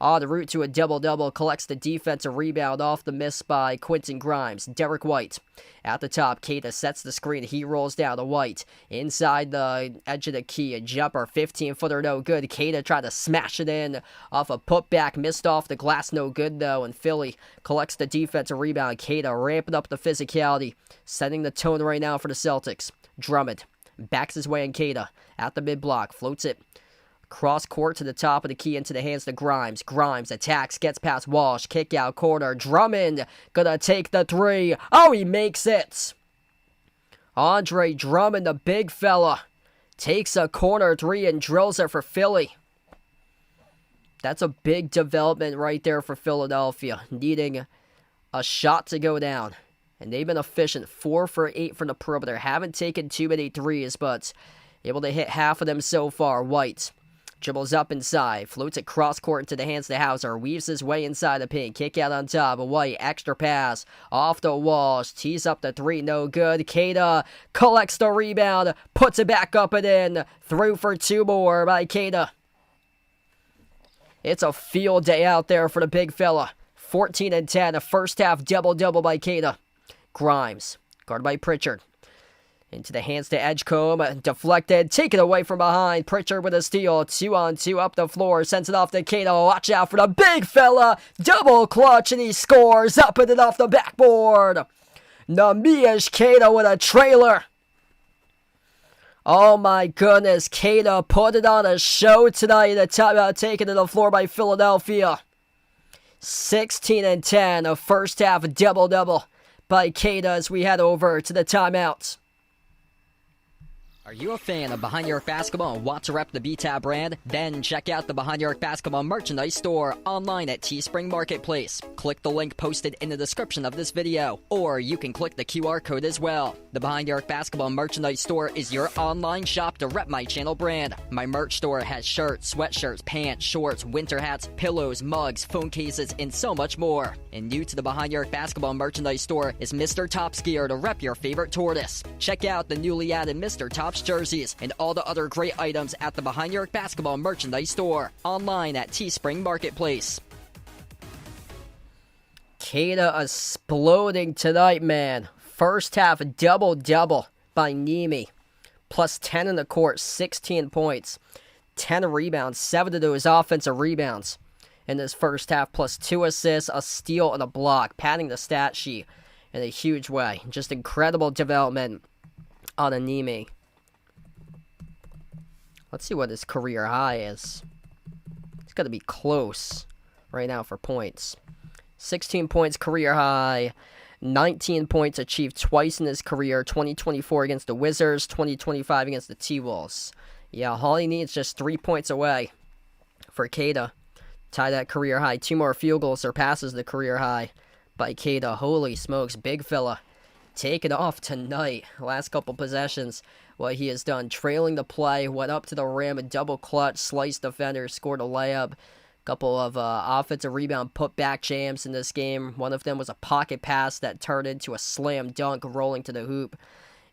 on the route to a double-double. Collects the defensive rebound off the miss by Quentin Grimes. Derek White at the top. Kada sets the screen. He rolls down to White. Inside the edge of the key. A jumper. 15-footer no good. Kada tried to smash it in off a putback. Missed off the glass. No good though. And Philly collects the defensive rebound. Kada ramping up the physicality. Setting the tone right now for the Celtics. Drummond backs his way in Kada. At the mid-block. Floats it. Cross court to the top of the key into the hands of Grimes. Grimes attacks, gets past Walsh. Kick out corner. Drummond gonna take the 3. Oh, he makes it. Andre Drummond, the big fella, takes a corner 3 and drills it for Philly. That's a big development right there for Philadelphia. Needing a shot to go down. And they've been efficient. 4 for 8 from the perimeter. Haven't taken too many threes, but able to hit half of them so far. White. Dribbles up inside, floats it cross-court into the hands to Hauser, weaves his way inside the paint, kick out on top, White, extra pass, off the walls, tees up the three, no good, Kada collects the rebound, puts it back up and in, through for two more by Kada. It's a field day out there for the big fella. 14 and 10, a first half double-double by Kada. Grimes, guarded by Pritchard. Into the hands to Edgecombe, deflected, taken away from behind. Pritchard with a steal, 2-on-2 up the floor, sends it off to Kada. Watch out for the big fella, double clutch, and he scores, up and off the backboard. Namish Kada with a trailer. Oh my goodness, Kada put it on a show tonight. The timeout taken to the floor by Philadelphia. 16 and 10, a first half double-double by Kada as we head over to the timeouts. Are you a fan of Behind Your Arc Basketball and want to rep the BTAB brand? Then check out the Behind Your Arc Basketball merchandise store online at Teespring Marketplace. Click the link posted in the description of this video, or you can click the QR code as well. The Behind Your Arc Basketball merchandise store is your online shop to rep my channel brand. My merch store has shirts, sweatshirts, pants, shorts, winter hats, pillows, mugs, phone cases, and so much more. And new to the Behind Your Arc Basketball merchandise store is Mr. Top's gear to rep your favorite tortoise. Check out the newly added Mr. Top's jerseys and all the other great items at the Behind Your Arc Basketball merchandise store online at Teespring Marketplace. Kada exploding tonight, man. First half double-double by Nimi. Plus 10 in the court, 16 points. 10 rebounds, 7 of those offensive rebounds in this first half. Plus 2 assists, a steal, and a block. Padding the stat sheet in a huge way. Just incredible development on Nimi. Let's see what his career high is. It's got to be close right now for points. 16 points career high. 19 points achieved twice in his career. 2024 against the Wizards. 2025 against the T-Wolves. Yeah, all he needs just 3 points away for Kada. Tie that career high. 2 more field goals surpasses the career high by Kada. Holy smokes, big fella. Take it off tonight. Last couple possessions, what he has done. Trailing the play, went up to the rim, a double clutch, sliced defender, scored a layup. Couple of offensive rebound putback jams in this game. One of them was a pocket pass that turned into a slam dunk rolling to the hoop.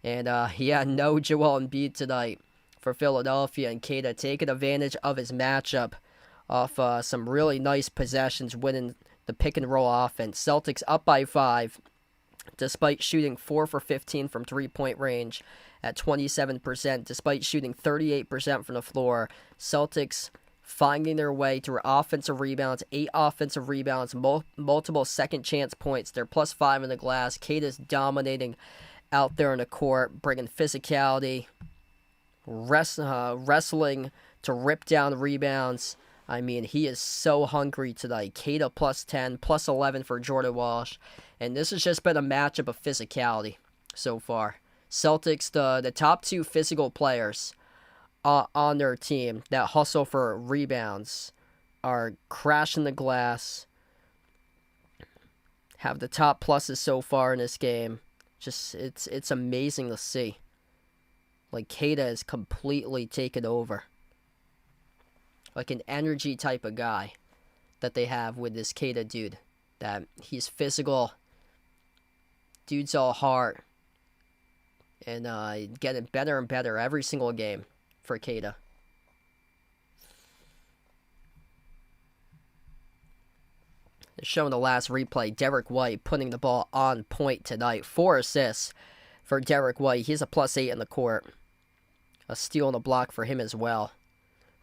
And no Joel Embiid tonight for Philadelphia. And Kada taking advantage of his matchup off some really nice possessions, winning the pick and roll offense. Celtics up by 5. Despite shooting 4 for 15 from three-point range at 27%, despite shooting 38% from the floor, Celtics finding their way through offensive rebounds, 8 offensive rebounds, multiple second-chance points. They're plus 5 in the glass. Kada's dominating out there in the court, bringing physicality, wrestling to rip down rebounds. I mean, he is so hungry tonight. Kada plus 10, plus 11 for Jordan Walsh. And this has just been a matchup of physicality so far. Celtics, the top 2 physical players on their team that hustle for rebounds are crashing the glass. Have the top pluses so far in this game. Just, it's amazing to see. Like, Kada is completely taken over. Like an energy type of guy that they have with this Kada dude. That he's physical. Dude's all heart. And getting better and better every single game for Kada. Showing the last replay, Derek White putting the ball on point tonight. 4 assists for Derek White. He's a plus 8 in the court. A steal and a block for him as well.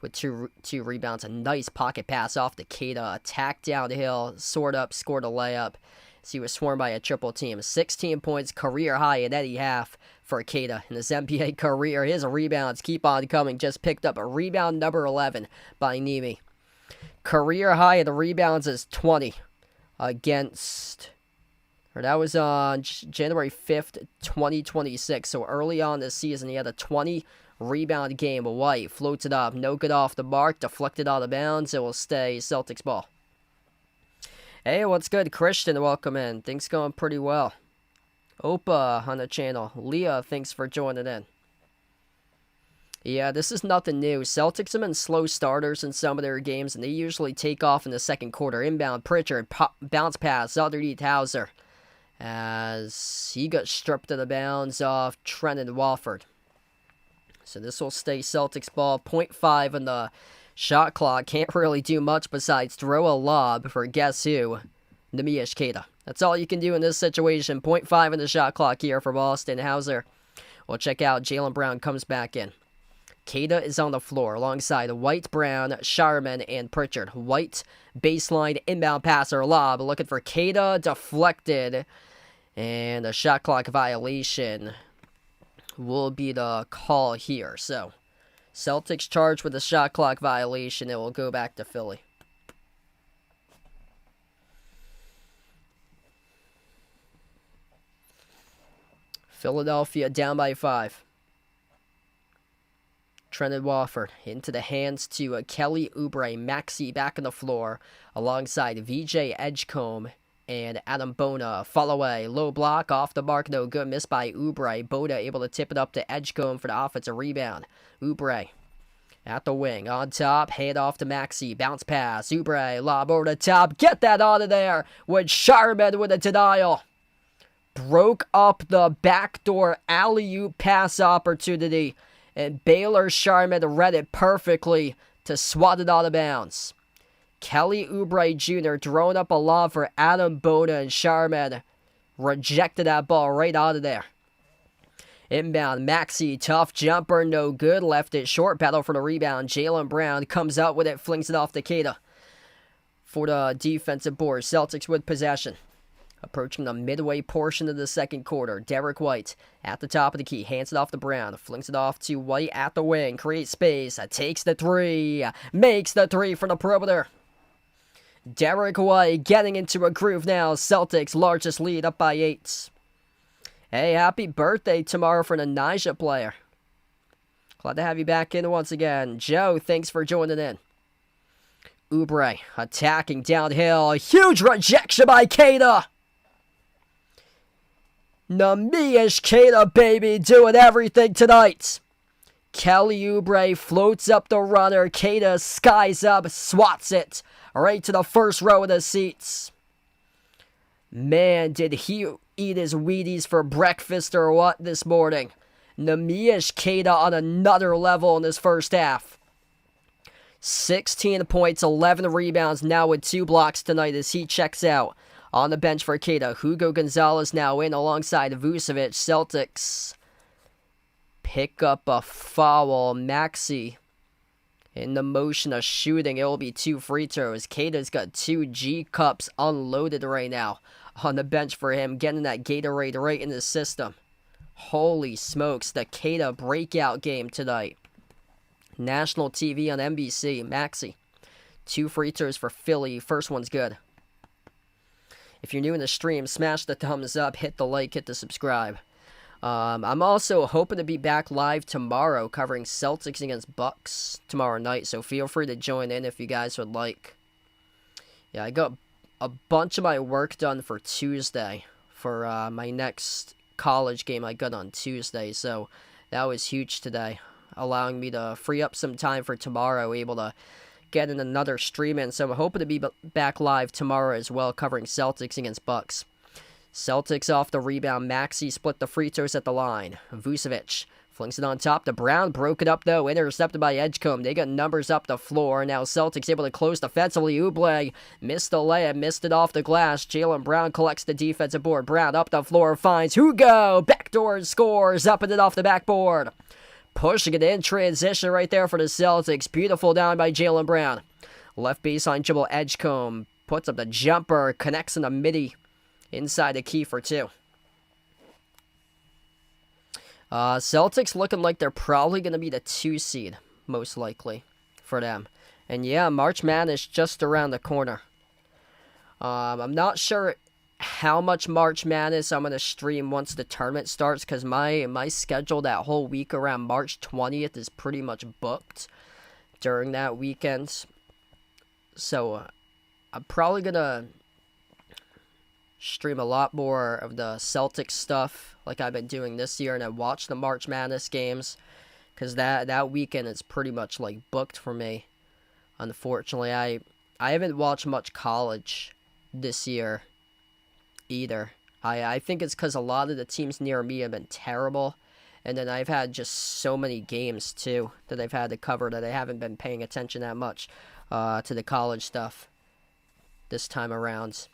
With two rebounds. A nice pocket pass off to Kada. Attack downhill. Soared up. Scored a layup. So he was swarmed by a triple team. 16 points. Career high at any half for Kada. In his NBA career, his rebounds keep on coming. Just picked up a rebound number 11 by Nimi. Career high of the rebounds is 20 against... Or that was on January 5th, 2026. So early on this season, he had a 20 rebound game. White floats it up. No good off the mark. Deflected out of bounds. It will stay Celtics ball. Hey, what's good? Christian, welcome in. Things going pretty well. Opa on the channel. Leah, thanks for joining in. Yeah, this is nothing new. Celtics have been slow starters in some of their games, and they usually take off in the second quarter. Inbound, Pritchard, bounce pass, underneath Hauser, as he got stripped of the bounds off Trenton Wofford. So this will stay Celtics ball. 0.5 on the shot clock. Can't really do much besides throw a lob for guess who? Nemish Kada. That's all you can do in this situation. 0.5 on the shot clock here for Boston. Hauser. We'll check out. Jaylen Brown comes back in. Kada is on the floor alongside White, Brown, Sharman, and Pritchard. White, baseline, inbound passer, lob. Looking for Kada, deflected. And a shot clock violation will be the call here. So, Celtics charged with a shot clock violation. It will go back to Philly. Philadelphia down by 5. Trenton Wofford into the hands to Kelly Oubre. Maxey back on the floor alongside VJ Edgecombe and Adam Bona. Fall away. Low block. Off the mark. No good. Missed by Oubre. Bona able to tip it up to Edgecombe for the offensive rebound. Oubre at the wing. On top. Hand off to Maxey. Bounce pass. Oubre. Lob over the top. Get that out of there with Sharman with a denial. Broke up the backdoor alley-oop pass opportunity. And Baylor Sharman read it perfectly to swat it out of bounds. Kelly Oubre Jr. throwing up a lob for Adam Bona, and Sharman rejected that ball right out of there. Inbound, Maxey, tough jumper, no good. Left it short, battle for the rebound. Jaylen Brown comes out with it, flings it off to Kada for the defensive board. Celtics with possession. Approaching the midway portion of the second quarter. Derek White at the top of the key. Hands it off to Brown. Flings it off to White at the wing. Creates space. Takes the three. Makes the three from the perimeter. Derek White getting into a groove now. Celtics largest lead up by 8. Hey, happy birthday tomorrow for the Nija player. Glad to have you back in once again. Joe, thanks for joining in. Oubre attacking downhill. Huge rejection by Kada. Nemish Kada, baby, doing everything tonight. Kelly Oubre floats up the runner. Kada skies up, swats it right to the first row of the seats. Man, did he eat his Wheaties for breakfast or what this morning? Nemish Kada on another level in this first half. 16 points, 11 rebounds, now with 2 blocks tonight as he checks out. On the bench for Kada, Hugo Gonzalez now in alongside Vucevic. Celtics pick up a foul. Maxey in the motion of shooting. It will be 2 free throws. Kada's got 2 G-cups unloaded right now on the bench for him, getting that Gatorade right in the system. Holy smokes, the Kada breakout game tonight. National TV on NBC. Maxey, 2 free throws for Philly. First one's good. If you're new in the stream, smash the thumbs up, hit the like, hit the subscribe. I'm also hoping to be back live tomorrow covering Celtics against Bucks tomorrow night, so feel free to join in if you guys would like. Yeah, I got a bunch of my work done for Tuesday for my next college game I got on Tuesday, so that was huge today, allowing me to free up some time for tomorrow, able to get in another stream in, so I'm hoping to be back live tomorrow as well, covering Celtics against Bucks. Celtics off the rebound. Maxey split the free throws at the line. Vucevic flings it on top to Brown. Broke it up though. Intercepted by Edgecombe. They got numbers up the floor. Now Celtics able to close defensively. Oubre missed the layup. Missed it off the glass. Jaylen Brown collects the defensive board. Brown up the floor. Finds Hugo. Backdoor scores. Up and it off the backboard. Pushing it in transition right there for the Celtics. Beautiful down by Jaylen Brown. Left baseline dribble. Edgecombe puts up the jumper. Connects in the midi. Inside the key for 2. Celtics looking like they're probably going to be the 2 seed. Most likely. For them. And yeah, March Madness just around the corner. I'm not sure how much March Madness I'm going to stream once the tournament starts, because my schedule that whole week around March 20th is pretty much booked during that weekend. So I'm probably going to stream a lot more of the Celtics stuff like I've been doing this year, and I watch the March Madness games because that weekend is pretty much like booked for me. Unfortunately, I haven't watched much college this year either. I think it's because a lot of the teams near me have been terrible, and then I've had just so many games too that I've had to cover that I haven't been paying attention that much to the college stuff this time around.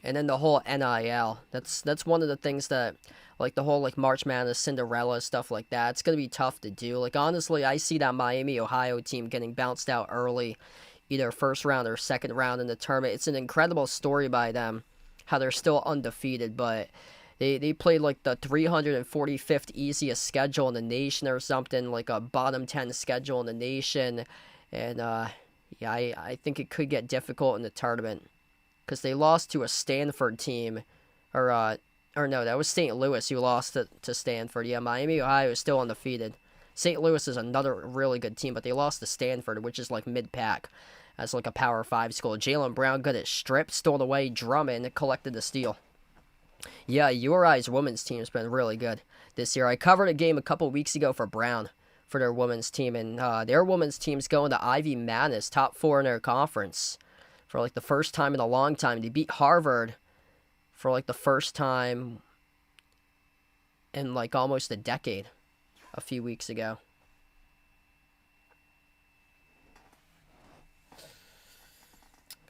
And then the whole NIL, that's one of the things that, like the whole like March Madness, Cinderella, stuff like that, it's going to be tough to do. Like honestly, I see that Miami, Ohio team getting bounced out early, either first round or second round in the tournament. It's an incredible story by them, how they're still undefeated, but they played like the 345th easiest schedule in the nation or something, like a bottom 10 schedule in the nation. And yeah, I think it could get difficult in the tournament because they lost to a Stanford team, or no, that was St. Louis who lost to Stanford. Yeah, Miami, Ohio is still undefeated. St. Louis is another really good team, but they lost to Stanford, which is like mid-pack. As like a Power 5 school. Jaylen Brown good at strip, stole away, Drummond collected the steal. Yeah, URI's women's team has been really good this year. I covered a game a couple weeks ago for Brown for their women's team, and their women's team's going to Ivy Madness, top 4 in their conference for like the first time in a long time. They beat Harvard for like the first time in like almost a decade a few weeks ago.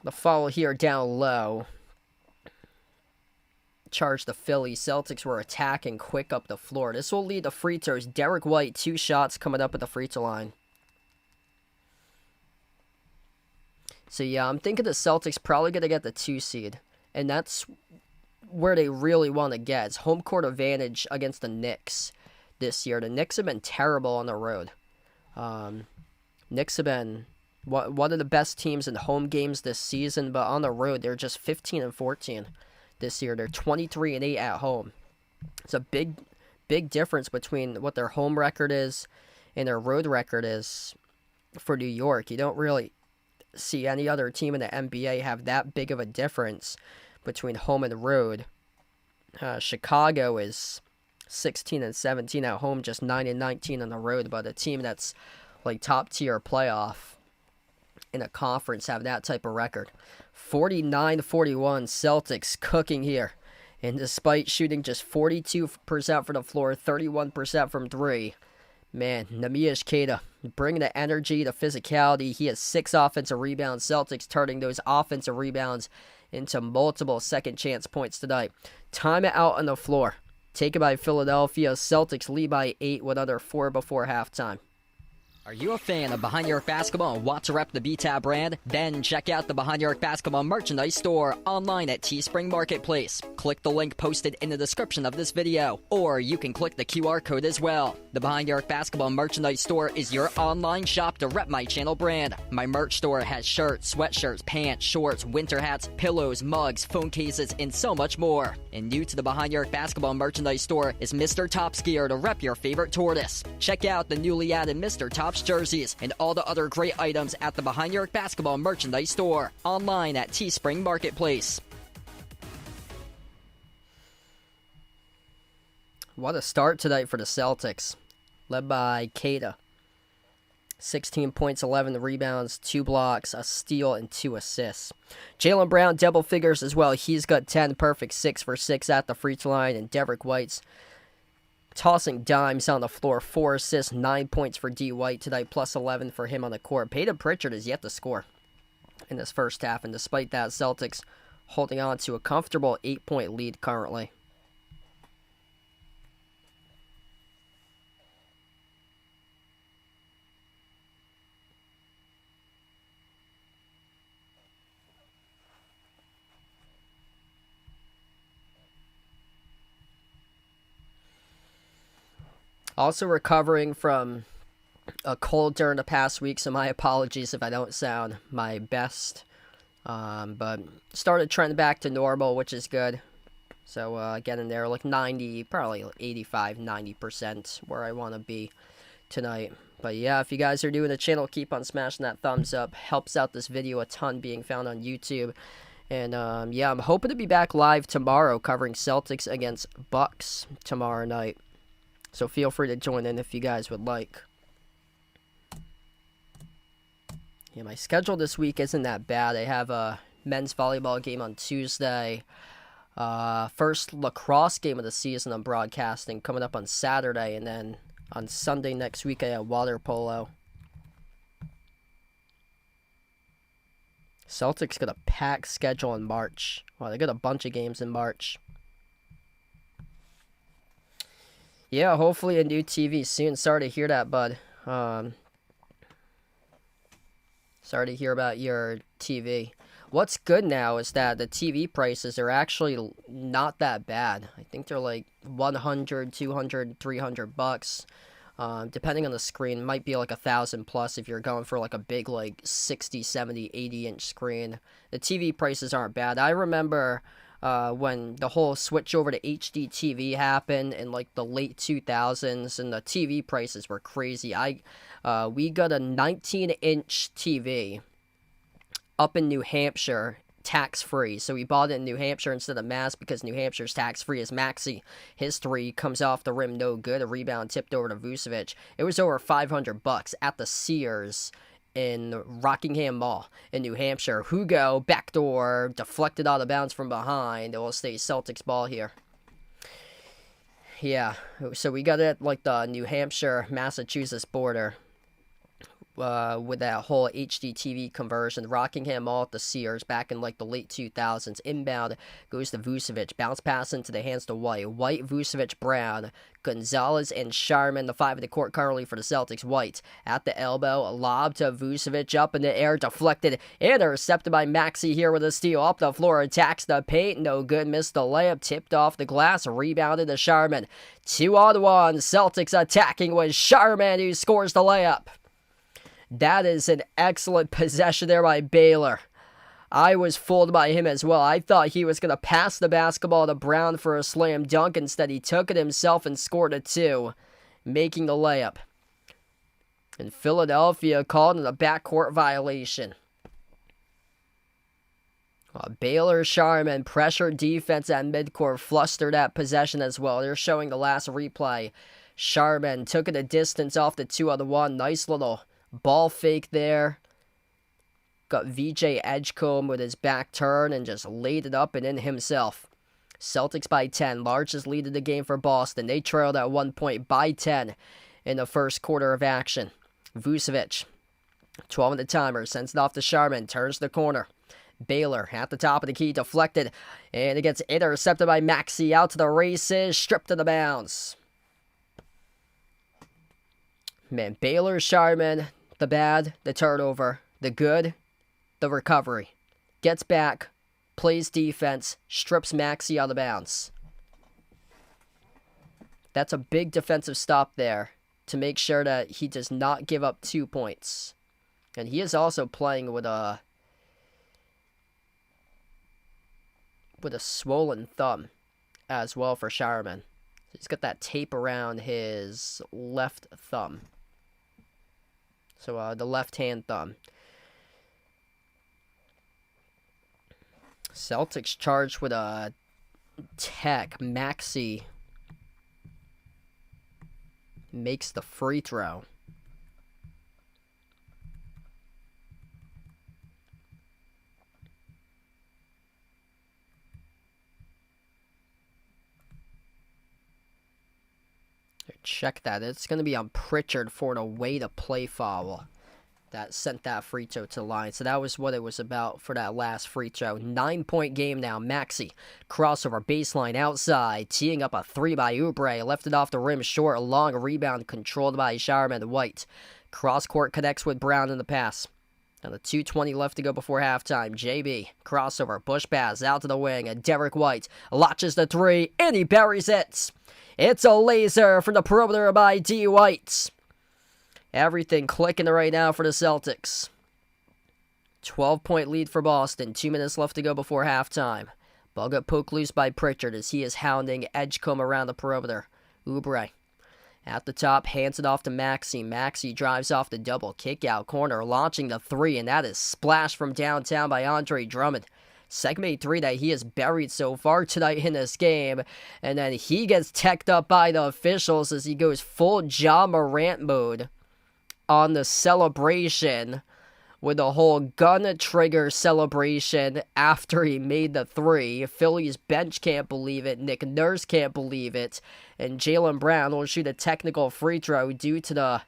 The follow here down low. Charge the Philly. Celtics were attacking quick up the floor. This will lead to free throws. Derek White, 2 shots coming up at the free throw line. So yeah, I'm thinking the Celtics probably going to get the 2 seed. And that's where they really want to get. It's home court advantage against the Knicks this year. The Knicks have been terrible on the road. Knicks have been one of the best teams in home games this season, but on the road, they're just 15-14 this year. They're 23-8 at home. It's a big difference between what their home record is and their road record is for New York. You don't really see any other team in the NBA have that big of a difference between home and road. Chicago is 16-17 at home, just 9-19 on the road, but a team that's like top tier playoff in a conference have that type of record. 49-41 Celtics cooking here, and despite shooting just 42% from the floor, 31% from 3, man, Kada bringing the energy, the physicality. He has 6 offensive rebounds. Celtics turning those offensive rebounds into multiple second chance points tonight. Timeout on the floor, taken by Philadelphia. Celtics lead by 8 with under 4 before halftime. Are you a fan of Behind Your Arc Basketball and want to rep the BTAB brand? Then check out the Behind Your Arc Basketball merchandise store online at Teespring Marketplace. Click the link posted in the description of this video, or you can click the QR code as well. The Behind Your Arc Basketball merchandise store is your online shop to rep my channel brand. My merch store has shirts, sweatshirts, pants, shorts, winter hats, pillows, mugs, phone cases, and so much more. And new to the Behind Your Arc Basketball merchandise store is Mr. Top's gear to rep your favorite tortoise. Check out the newly added Mr. Top's jerseys and all the other great items at the Behind Your Arc Basketball merchandise store online at Teespring Marketplace. What a start tonight for the Celtics, led by Kada. 16 points, 11 rebounds, 2 blocks, a steal, and 2 assists. Jaylen Brown, double figures as well. He's got 10, perfect 6 for 6 at the free throw line, and Derek White's tossing dimes on the floor. 4 assists, 9 points for D. White tonight, plus 11 for him on the court. Peyton Pritchard is yet to score in this first half, and despite that, Celtics holding on to a comfortable 8-point lead currently. Also recovering from a cold during the past week, so my apologies if I don't sound my best. But started trending back to normal, which is good. So getting there, like 90, probably 85, 90% where I want to be tonight. But yeah, if you guys are new to the channel, keep on smashing that thumbs up. Helps out this video a ton being found on YouTube. And yeah, I'm hoping to be back live tomorrow covering Celtics against Bucks tomorrow night. So feel free to join in if you guys would like. Yeah, my schedule this week isn't that bad. I have a men's volleyball game on Tuesday. First lacrosse game of the season I'm broadcasting coming up on Saturday. And then on Sunday next week I have water polo. Celtics got a packed schedule in March. Well, they got a bunch of games in March. Yeah, hopefully a new TV soon. Sorry to hear that, bud. Sorry to hear about your TV. What's good now is that the TV prices are actually not that bad. I think they're like $100, $200, $300. Depending on the screen, it might be like $1,000 plus if you're going for like a big like 60, 70, 80-inch screen. The TV prices aren't bad. I remember when the whole switch over to HD TV happened in like the late 2000s, and the TV prices were crazy. We got a 19-inch TV up in New Hampshire, tax-free. So we bought it in New Hampshire instead of Mass because New Hampshire's tax-free. As Maxey, his three comes off the rim, no good. A rebound tipped over to Vucevic. It was over $500 at the Sears in Rockingham Mall in New Hampshire. Hugo, backdoor, deflected out of bounds from behind. It will stay Celtics ball here. Yeah, so we got it at like the New Hampshire-Massachusetts border. With that whole HD TV conversion. Rockingham Mall at the Sears back in like the late 2000s. Inbound goes to Vucevic. Bounce pass into the hands to White. White, Vucevic, Brown, Gonzalez, and Sharman. The 5 of the court currently for the Celtics. White at the elbow. Lob to Vucevic up in the air. Deflected. Intercepted by Maxey here with a steal. Up the floor. Attacks the paint. No good. Missed the layup. Tipped off the glass. Rebounded to Sharman. 2-on-1. Celtics attacking with Sharman who scores the layup. That is an excellent possession there by Baylor. I was fooled by him as well. I thought he was going to pass the basketball to Brown for a slam dunk. Instead, he took it himself and scored a 2, making the layup. And Philadelphia called it a backcourt violation. Baylor Sharman pressured defense at midcourt, flustered that possession as well. They're showing the last replay. Sharman took it a distance off the 2-on-1. Nice little ball fake there. Got VJ Edgecombe with his back turn and just laid it up and in himself. Celtics by 10. Largest lead of the game for Boston. They trailed at 1 point by 10 in the first quarter of action. Vucevic, 12 on the timer, sends it off to Sharman. Turns the corner. Baylor at the top of the key. Deflected. And it gets intercepted by Maxey. Out to the races. Stripped to the bounds. Man, Baylor Sharman. The bad, the turnover. The good, the recovery. Gets back, plays defense, strips Maxey out of bounds. That's a big defensive stop there to make sure that he does not give up 2 points. And he is also playing with a swollen thumb as well for Sharman. He's got that tape around his left thumb. So the left-hand thumb. Celtics charged with a tech. Maxey makes the free throw. Check that. It's going to be on Pritchard for an away-to-play foul that sent that free throw to the line. So that was what it was about for that last free throw. 9-point game now. Maxey, crossover, baseline, outside. Teeing up a 3 by Oubre. Left it off the rim short. A long rebound controlled by Sharman. White. Cross-court connects with Brown in the pass. And the 2:20 left to go before halftime. JB, crossover, push pass, out to the wing. And Derek White launches the 3, and he buries it. It's a laser from the perimeter by D. White. Everything clicking right now for the Celtics. 12-point lead for Boston. 2 minutes left to go before halftime. Ball got poked loose by Pritchard as he is hounding Edgecombe around the perimeter. Oubre at the top, hands it off to Maxey. Maxey drives off the double kick out corner, launching the 3, and that is splashed from downtown by Andre Drummond. Segment 3 that he has buried so far tonight in this game. And then he gets teched up by the officials as he goes full Ja Morant mode on the celebration with a whole gun trigger celebration after he made the 3. Philly's bench can't believe it. Nick Nurse can't believe it. And Jaylen Brown will shoot a technical free throw due to the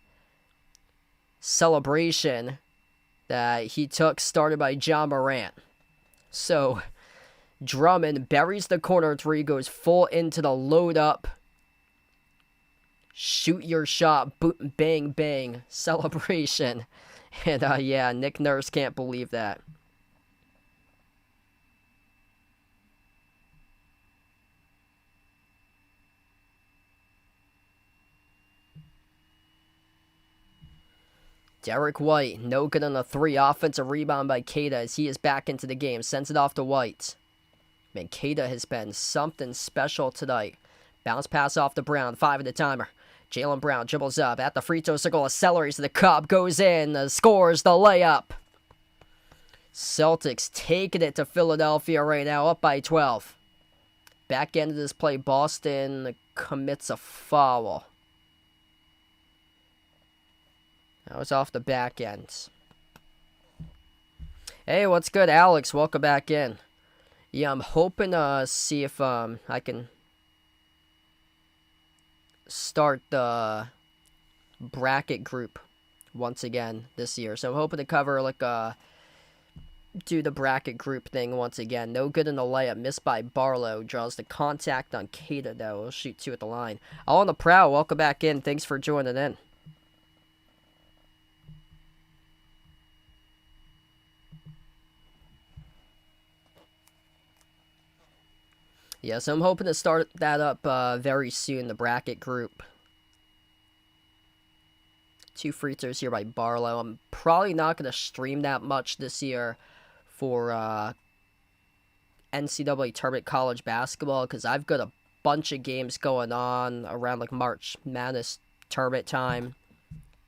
celebration that he took started by Ja Morant. So, Drummond buries the corner 3, goes full into the load up, shoot your shot, boom, bang, bang, celebration. And, yeah, Nick Nurse can't believe that. Derek White, no good on the 3. Offensive rebound by Kada as he is back into the game. Sends it off to White. Man, Kada has been something special tonight. Bounce pass off to Brown. 5 at the timer. Jaylen Brown dribbles up at the free throw circle. Accelerates to the cup. Goes in. Scores the layup. Celtics taking it to Philadelphia right now. Up by 12. Back end of this play. Boston commits a foul. That was off the back end. Hey, what's good, Alex? Welcome back in. Yeah, I'm hoping to see if I can start the bracket group once again this year. So I'm hoping to cover do the bracket group thing once again. No good in the layup. Missed by Barlow. Draws the contact on Kada though. We'll shoot 2 at the line. All on the prowl. Welcome back in. Thanks for joining in. Yeah, so I'm hoping to start that up very soon, the bracket group. 2 free throws here by Barlow. I'm probably not going to stream that much this year for NCAA Tournament College Basketball because I've got a bunch of games going on around like March Madness tournament time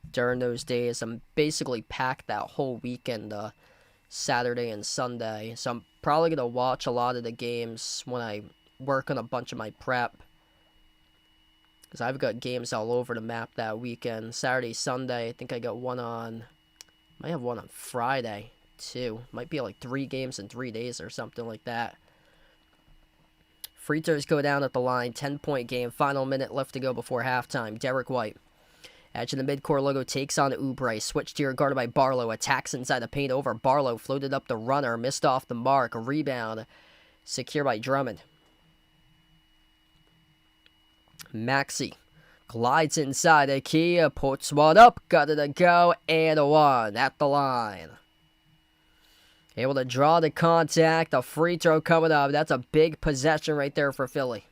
during those days. I'm basically packed that whole weekend, Saturday and Sunday. So I'm probably going to watch a lot of the games when I work on a bunch of my prep. Because I've got games all over the map that weekend. Saturday, Sunday, I think I got one on... might have one on Friday, too. Might be like 3 games in 3 days or something like that. Free throws go down at the line. 10-point game. Final minute left to go before halftime. Derek White. Edge of the midcourt logo takes on Oubre. Switch to your guarded by Barlow. Attacks inside the paint over Barlow. Floated up the runner. Missed off the mark. A rebound. Secure by Drummond. Maxey glides inside the key, puts one up, got it to go, and a 1 at the line. Able to draw the contact, a free throw coming up. That's a big possession right there for Philly.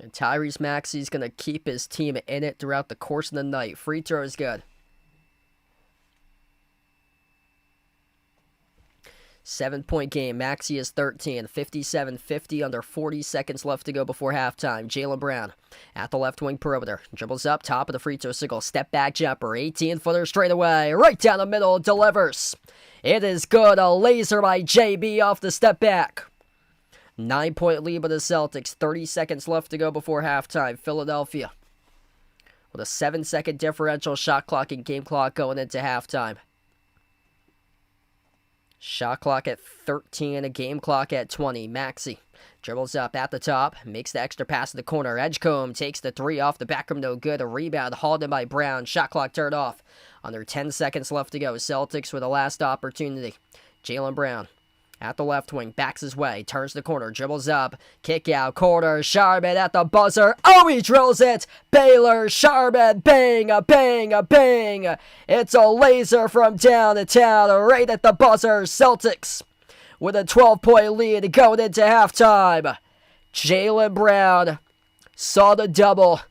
And Tyrese Maxey's going to keep his team in it throughout the course of the night. Free throw is good. 7-point game. Maxey is 13. 57-50 under 40 seconds left to go before halftime. Jaylen Brown at the left wing perimeter. Dribbles up, top of the free throw circle. Step back jumper. 18-footer straight away. Right down the middle. Delivers. It is good. A laser by JB off the step back. 9-point lead by the Celtics. 30 seconds left to go before halftime. Philadelphia with a 7-second differential, shot clock and game clock going into halftime. Shot clock at 13, a game clock at 20. Maxey dribbles up at the top, makes the extra pass to the corner. Edgecombe takes the 3 off the back rim, no good. A rebound hauled in by Brown. Shot clock turned off. Under 10 seconds left to go. Celtics with a last opportunity. Jaylen Brown at the left wing, backs his way, turns the corner, dribbles up, kick out, corner, Sharman at the buzzer, oh, he drills it, Baylor, Sharman, bang, a bang, a bang, it's a laser from downtown, right at the buzzer, Celtics with a 12-point lead going into halftime. Jaylen Brown saw the double,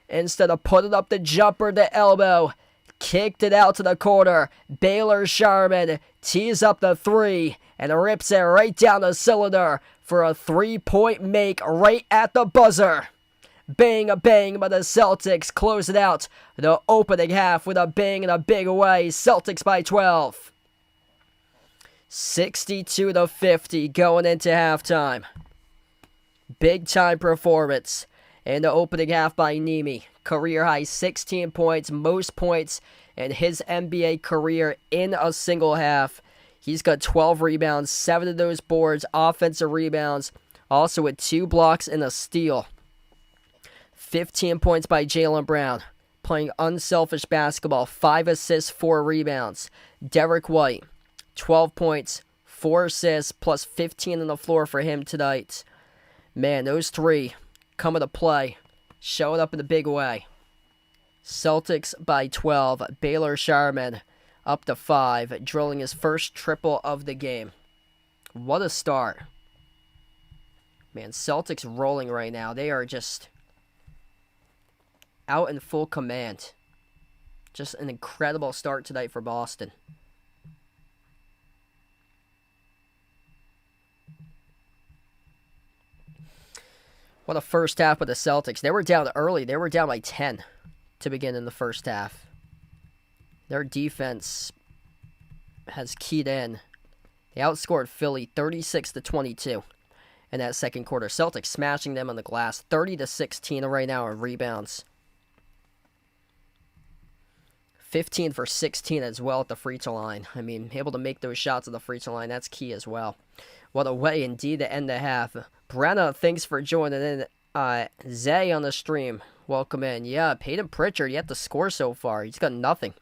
instead of putting up the jumper to elbow, kicked it out to the corner. Baylor Sharman tees up the 3 and rips it right down the cylinder for a 3-point make right at the buzzer. Bang a bang, but the Celtics close it out. The opening half with a bang and a big way. Celtics by 12. 62-50 going into halftime. Big time performance in the opening half by Nimi. Career high 16 points, most points in his NBA career in a single half. He's got 12 rebounds, 7 of those boards, offensive rebounds, also with 2 blocks and a steal. 15 points by Jaylen Brown, playing unselfish basketball, 5 assists, 4 rebounds. Derek White, 12 points, 4 assists, plus 15 on the floor for him tonight. Man, those 3 coming to play, showing up in a big way. Celtics by 12. Baylor Sharman up to 5, drilling his first triple of the game. What a start. Man, Celtics rolling right now. They are just out in full command. Just an incredible start tonight for Boston. What a first half with the Celtics. They were down early. They were down by 10 to begin in the first half. Their defense has keyed in. They outscored Philly 36-22 in that second quarter. Celtics smashing them on the glass 30-16 right now in rebounds. 15 for 16 as well at the free throw line. I mean, able to make those shots at the free throw line, that's key as well. What a way indeed to end the half. Brenna, thanks for joining in. Zay on the stream, welcome in. Yeah, Peyton Pritchard, yet to score so far. He's got nothing.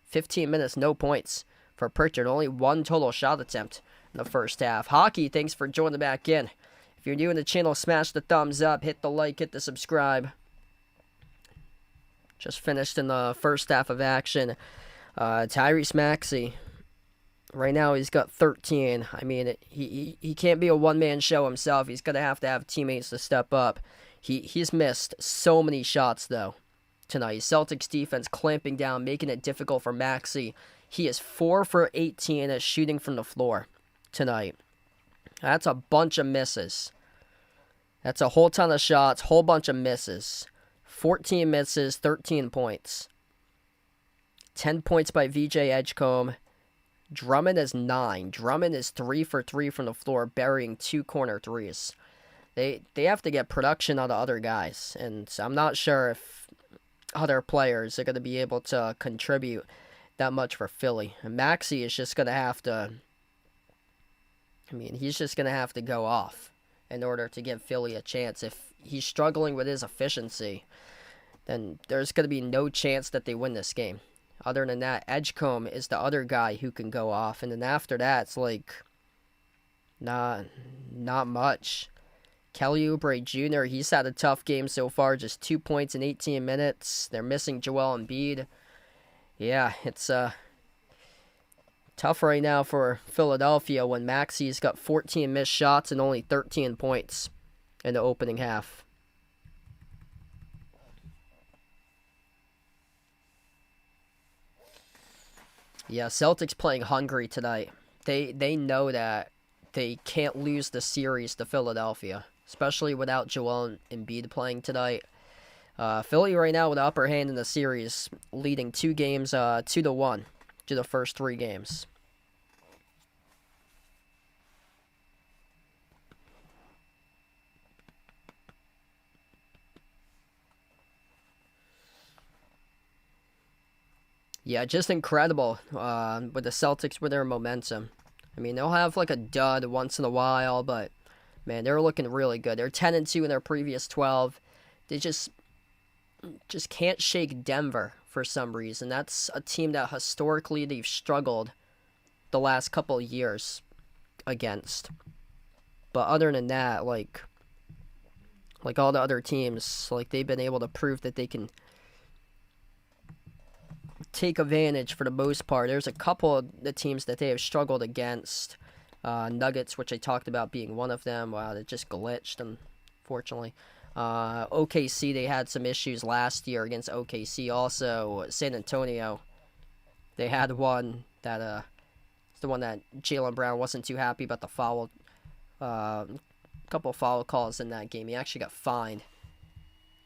15 minutes, no points for Pritchard. Only 1 total shot attempt in the first half. Hockey, thanks for joining back in. If you're new in the channel, smash the thumbs up, hit the like, hit the subscribe. Just finished in the first half of action. Tyrese Maxey, right now he's got 13. I mean, he can't be a one-man show himself. He's going to have teammates to step up. He's missed so many shots, though, tonight. Celtics defense clamping down, making it difficult for Maxey. He is 4 for 18 at shooting from the floor tonight. That's a bunch of misses. That's a whole ton of shots, whole bunch of misses. 14 misses, 13 points. 10 points by VJ Edgecombe. Drummond is 9. Drummond is 3 for 3 from the floor, burying 2 corner threes. They have to get production out of other guys, and I'm not sure if other players are going to be able to contribute that much for Philly. And Maxey is just going to have to, he's just going to have to go off in order to give Philly a chance. If he's struggling with his efficiency, then there's going to be no chance that they win this game. Other than that, Edgecombe is the other guy who can go off. And then after that, it's like, not much. Kelly Oubre Jr., he's had a tough game so far. Just 2 points in 18 minutes. They're missing Joel Embiid. Yeah, it's tough right now for Philadelphia when Maxey's got 14 missed shots and only 13 points in the opening half. Yeah, Celtics playing hungry tonight. They know that they can't lose the series to Philadelphia, especially without Joel Embiid playing tonight. Philly right now with the upper hand in the series, leading 2 games 2-1 to the first 3 games. Yeah, just incredible with the Celtics with their momentum. I mean, they'll have like a dud once in a while, but man, they're looking really good. They're 10-2 in their previous 12. They just can't shake Denver for some reason. That's a team that historically they've struggled the last couple of years against. But other than that, like all the other teams, like they've been able to prove that they can take advantage for the most part. There's a couple of the teams that they have struggled against. Nuggets, which I talked about being one of them. Wow, they just glitched, unfortunately. OKC, they had some issues last year against OKC. Also, San Antonio, they had one that it's the one that Jaylen Brown wasn't too happy about the foul. Couple of foul calls in that game. He actually got fined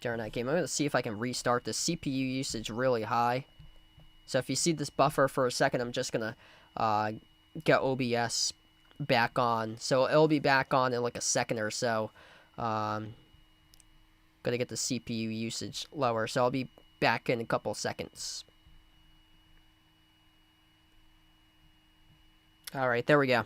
during that game. I'm going to see if I can restart the CPU usage really high. So if you see this buffer for a second, I'm just going to get OBS back on. So it'll be back on in like a second or so. Got to get the CPU usage lower. So I'll be back in a couple seconds. Alright, there we go.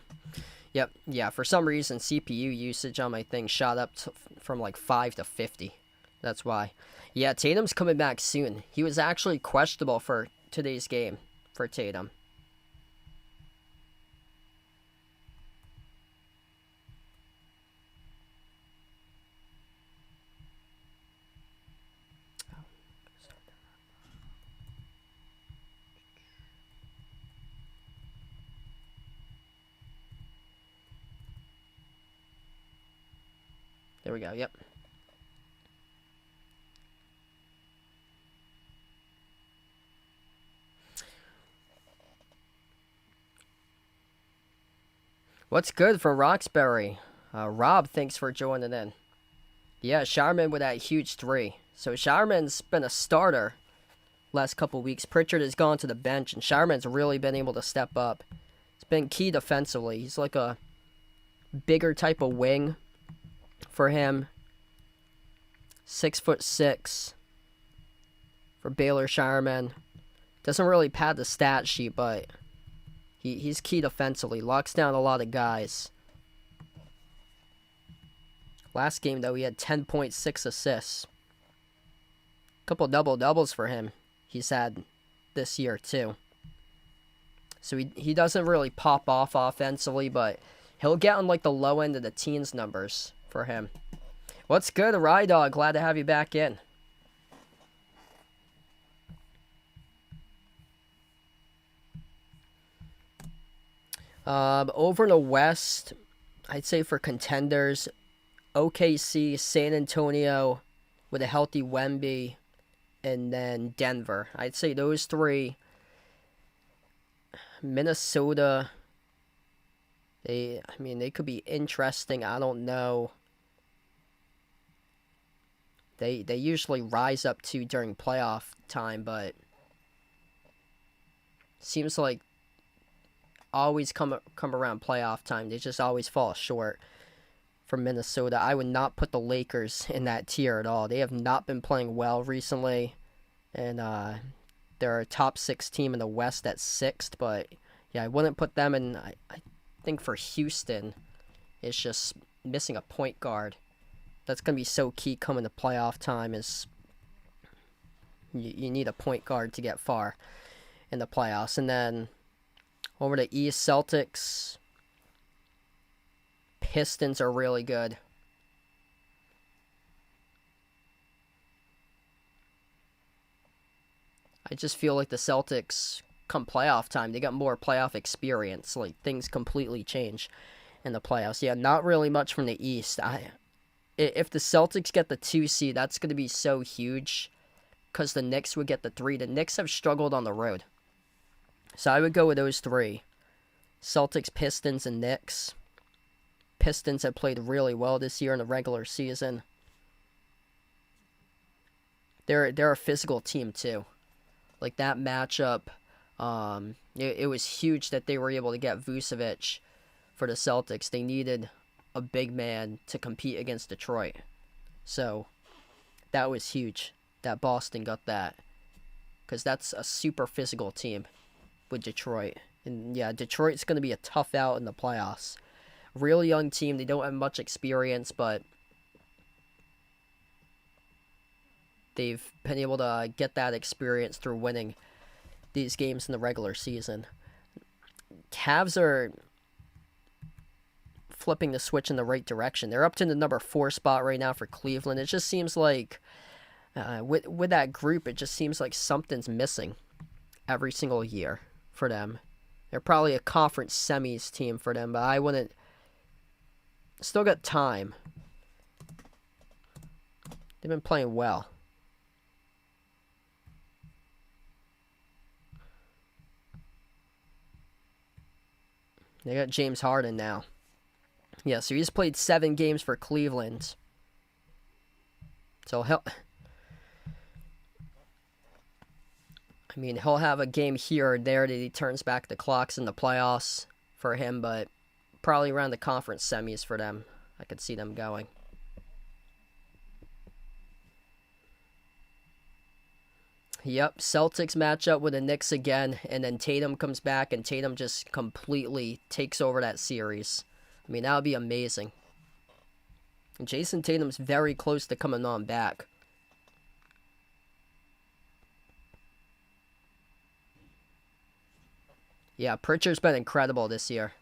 Yep, yeah, for some reason CPU usage on my thing shot up from like 5 to 50. That's why. Yeah, Tatum's coming back soon. He was actually questionable for today's game for Tatum. There we go, yep. What's good for Roxbury? Rob, thanks for joining in. Yeah, Showerman with that huge 3. So Showerman's been a starter last couple weeks. Pritchard has gone to the bench, and Showerman's really been able to step up. It's been key defensively. He's like a bigger type of wing for him. 6'6" for Baylor Showerman. Doesn't really pad the stat sheet, but he's key defensively. Locks down a lot of guys. Last game, though, he had 10.6 assists. Couple double-doubles for him he's had this year, too. So he doesn't really pop off offensively, but he'll get on, like, the low end of the teens numbers for him. What's good, Rye Dog? Glad to have you back in. Over in the West, I'd say for contenders, OKC, San Antonio with a healthy Wemby, and then Denver. I'd say those 3. Minnesota, they could be interesting. I don't know. They usually rise up to during playoff time, but seems like always come around playoff time, they just always fall short from Minnesota. I would not put the Lakers in that tier at all. They have not been playing well recently, and they're a top 6 team in the West at 6th, but yeah, I wouldn't put them in. I think for Houston, it's just missing a point guard. That's going to be so key coming to playoff time, is you need a point guard to get far in the playoffs. And then over to East, Celtics, Pistons are really good. I just feel like the Celtics, come playoff time, they got more playoff experience. Like, things completely change in the playoffs. Yeah, not really much from the East. If the Celtics get the 2 seed, that's going to be so huge, because the Knicks would get the 3. The Knicks have struggled on the road. So I would go with those 3. Celtics, Pistons, and Knicks. Pistons have played really well this year in the regular season. They're a physical team, too. Like, that matchup, it was huge that they were able to get Vucevic for the Celtics. They needed a big man to compete against Detroit. So, that was huge that Boston got that. Because that's a super physical team with Detroit. And yeah, Detroit's going to be a tough out in the playoffs. Real young team. They don't have much experience, but they've been able to get that experience through winning these games in the regular season. Cavs are flipping the switch in the right direction. They're up to the number 4 spot right now for Cleveland. It just seems like with that group, it just seems like something's missing every single year for them. They're probably a conference semis team for them, but I wouldn't. Still got time. They've been playing well. They got James Harden now. Yeah, so he's played 7 games for Cleveland. So I mean, he'll have a game here or there that he turns back the clocks in the playoffs for him, but probably around the conference semis for them. I could see them going. Yep, Celtics match up with the Knicks again, and then Tatum comes back, and Tatum just completely takes over that series. I mean, that would be amazing. And Jason Tatum's very close to coming on back. Yeah, Pritchard's been incredible this year.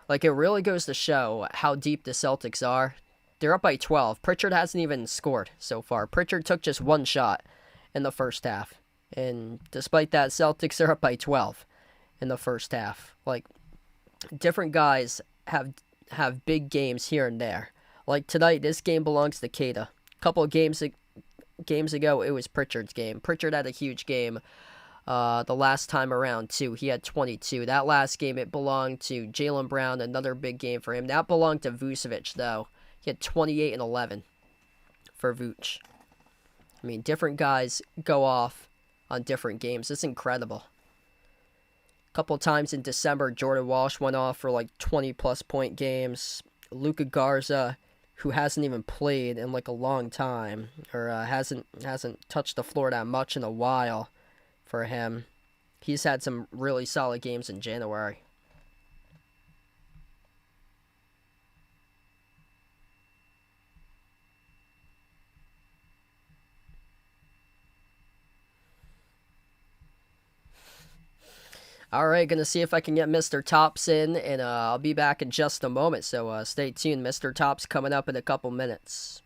Like, it really goes to show how deep the Celtics are. They're up by 12. Pritchard hasn't even scored so far. Pritchard took just one shot in the first half. And despite that, Celtics are up by 12 in the first half. Like, different guys have big games here and there. Like tonight, this game belongs to Kada. A couple of games ago, it was Pritchard's game. Pritchard had a huge game the last time around, too. He had 22. That last game, it belonged to Jaylen Brown, another big game for him. That belonged to Vucevic, though. He had 28 and 11 for Vuce. I mean, different guys go off on different games. It's incredible. A couple times in December, Jordan Walsh went off for like 20-plus point games. Luka Garza, who hasn't even played in like a long time, or hasn't touched the floor that much in a while for him. He's had some really solid games in January. All right, going to see if I can get Mr. Tops in, and I'll be back in just a moment, so stay tuned. Mr. Tops coming up in a couple minutes.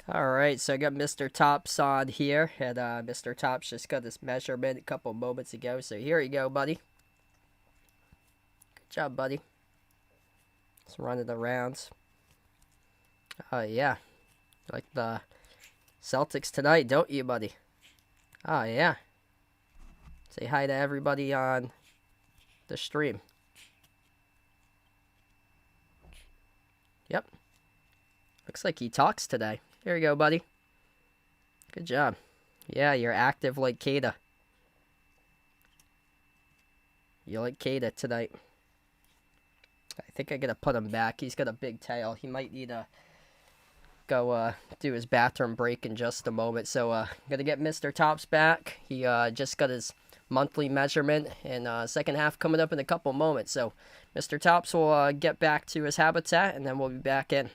Alright, so I got Mr. Tops on here, and Mr. Tops just got this measurement a couple moments ago, so here you go, buddy. Good job, buddy. Just running the rounds. Yeah. Like the Celtics tonight, don't you, buddy? Oh, yeah. Say hi to everybody on the stream. Yep. Looks like he talks today. Here you go, buddy. Good job. Yeah, you're active like Kada. You like Kada tonight. I think I gotta put him back. He's got a big tail. He might need a go do his bathroom break in just a moment. So gonna get Mr. Tops back. He just got his monthly measurement, and second half coming up in a couple moments. So Mr. Tops will get back to his habitat, and then we'll be back in.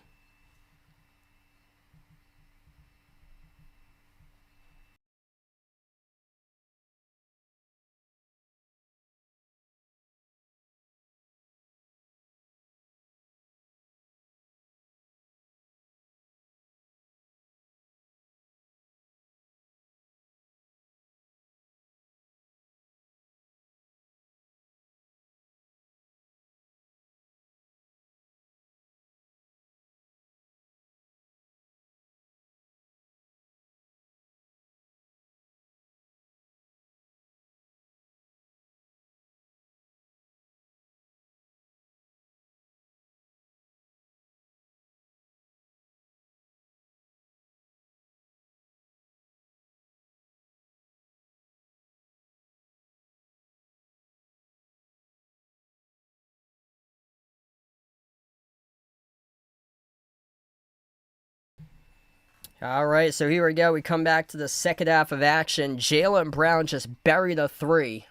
All right, so here we go. We come back to the second half of action. Jaylen Brown just buried a three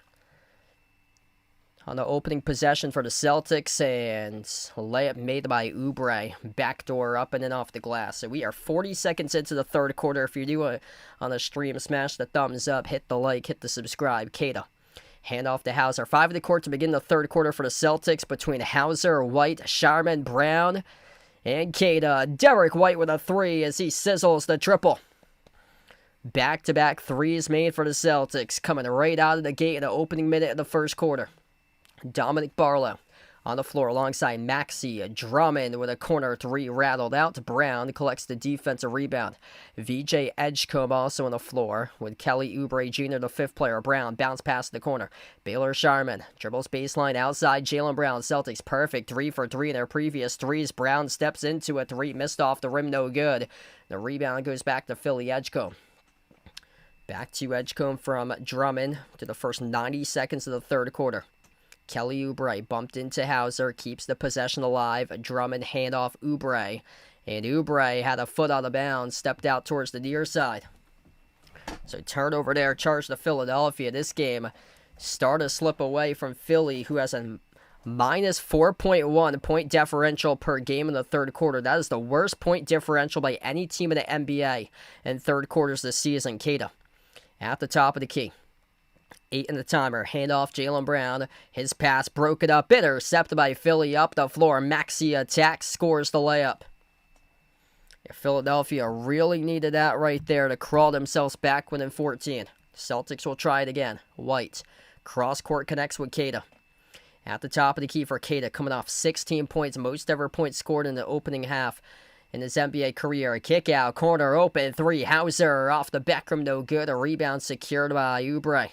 on the opening possession for the Celtics, and a layup made by Oubre. Backdoor up and in off the glass. So we are 40 seconds into the third quarter. If you're new on the stream, smash the thumbs up, hit the like, hit the subscribe. Kada. Hand off to Hauser. 5 of the court to begin the third quarter for the Celtics between Hauser, White, Sharman, Brown, and Kada. Derek White with a three as he sizzles the triple. Back-to-back threes made for the Celtics, coming right out of the gate in the opening minute of the first quarter. Dominic Barlow on the floor alongside Maxey. Drummond with a corner three rattled out. Brown collects the defensive rebound. VJ Edgecombe also on the floor with Kelly Oubre Jr., the fifth player. Brown bounce past the corner. Baylor Sharman dribbles baseline outside. Jaylen Brown. Celtics perfect 3 for 3 in their previous threes. Brown steps into a three, missed off the rim, no good. The rebound goes back to Philly Edgecombe. Back to Edgecombe from Drummond to the first 90 seconds of the third quarter. Kelly Oubre bumped into Hauser, keeps the possession alive. Drummond handoff Oubre. And Oubre had a foot on the bounds, stepped out towards the near side. So turnover there, charge to Philadelphia. This game started to slip away from Philly, who has a minus 4.1 point differential per game in the third quarter. That is the worst point differential by any team in the NBA in third quarters this season. Kada at the top of the key. 8 in the timer. Handoff Jaylen Brown. His pass broken up. Intercepted by Philly up the floor. Maxey attacks. Scores the layup. Yeah, Philadelphia really needed that right there to crawl themselves back within 14. Celtics will try it again. White. Cross court connects with Kada. At the top of the key for Kada. Coming off 16 points. Most ever points scored in the opening half in his NBA career. A kick out. Corner open. 3. Hauser off the Beckham. No good. A rebound secured by Oubre.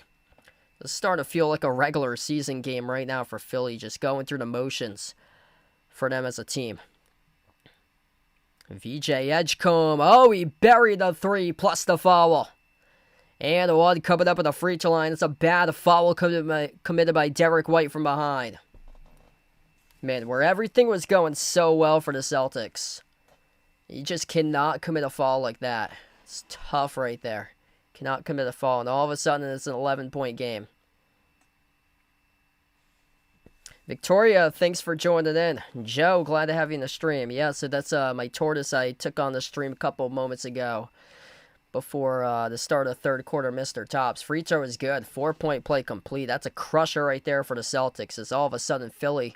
It's starting to feel like a regular season game right now for Philly, just going through the motions for them as a team. VJ Edgecombe, oh, he buried the three plus the foul. And one coming up at the free throw line. It's a bad foul committed by Derek White from behind. Man, where everything was going so well for the Celtics, you just cannot commit a foul like that. It's tough right there. Cannot commit a foul, and all of a sudden it's an 11-point game. Victoria, thanks for joining in. Joe, glad to have you in the stream. Yeah, so that's my tortoise I took on the stream a couple moments ago before the start of the third quarter. Mr. Tops. Free throw is good. 4-point play complete. That's a crusher right there for the Celtics, as all of a sudden Philly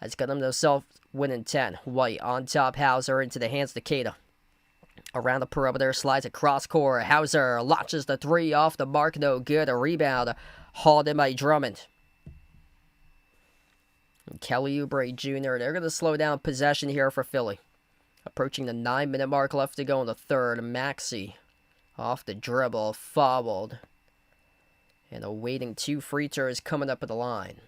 has got themselves winning 10. White on top, Hauser into the hands of Kada. Around the perimeter, slides across court. Hauser launches the three off the mark, no good. A rebound hauled in by Drummond. And Kelly Oubre Jr., they're going to slow down possession here for Philly. Approaching the 9-minute mark left to go in the third. Maxey off the dribble, fouled. And awaiting 2 free throws coming up at the line.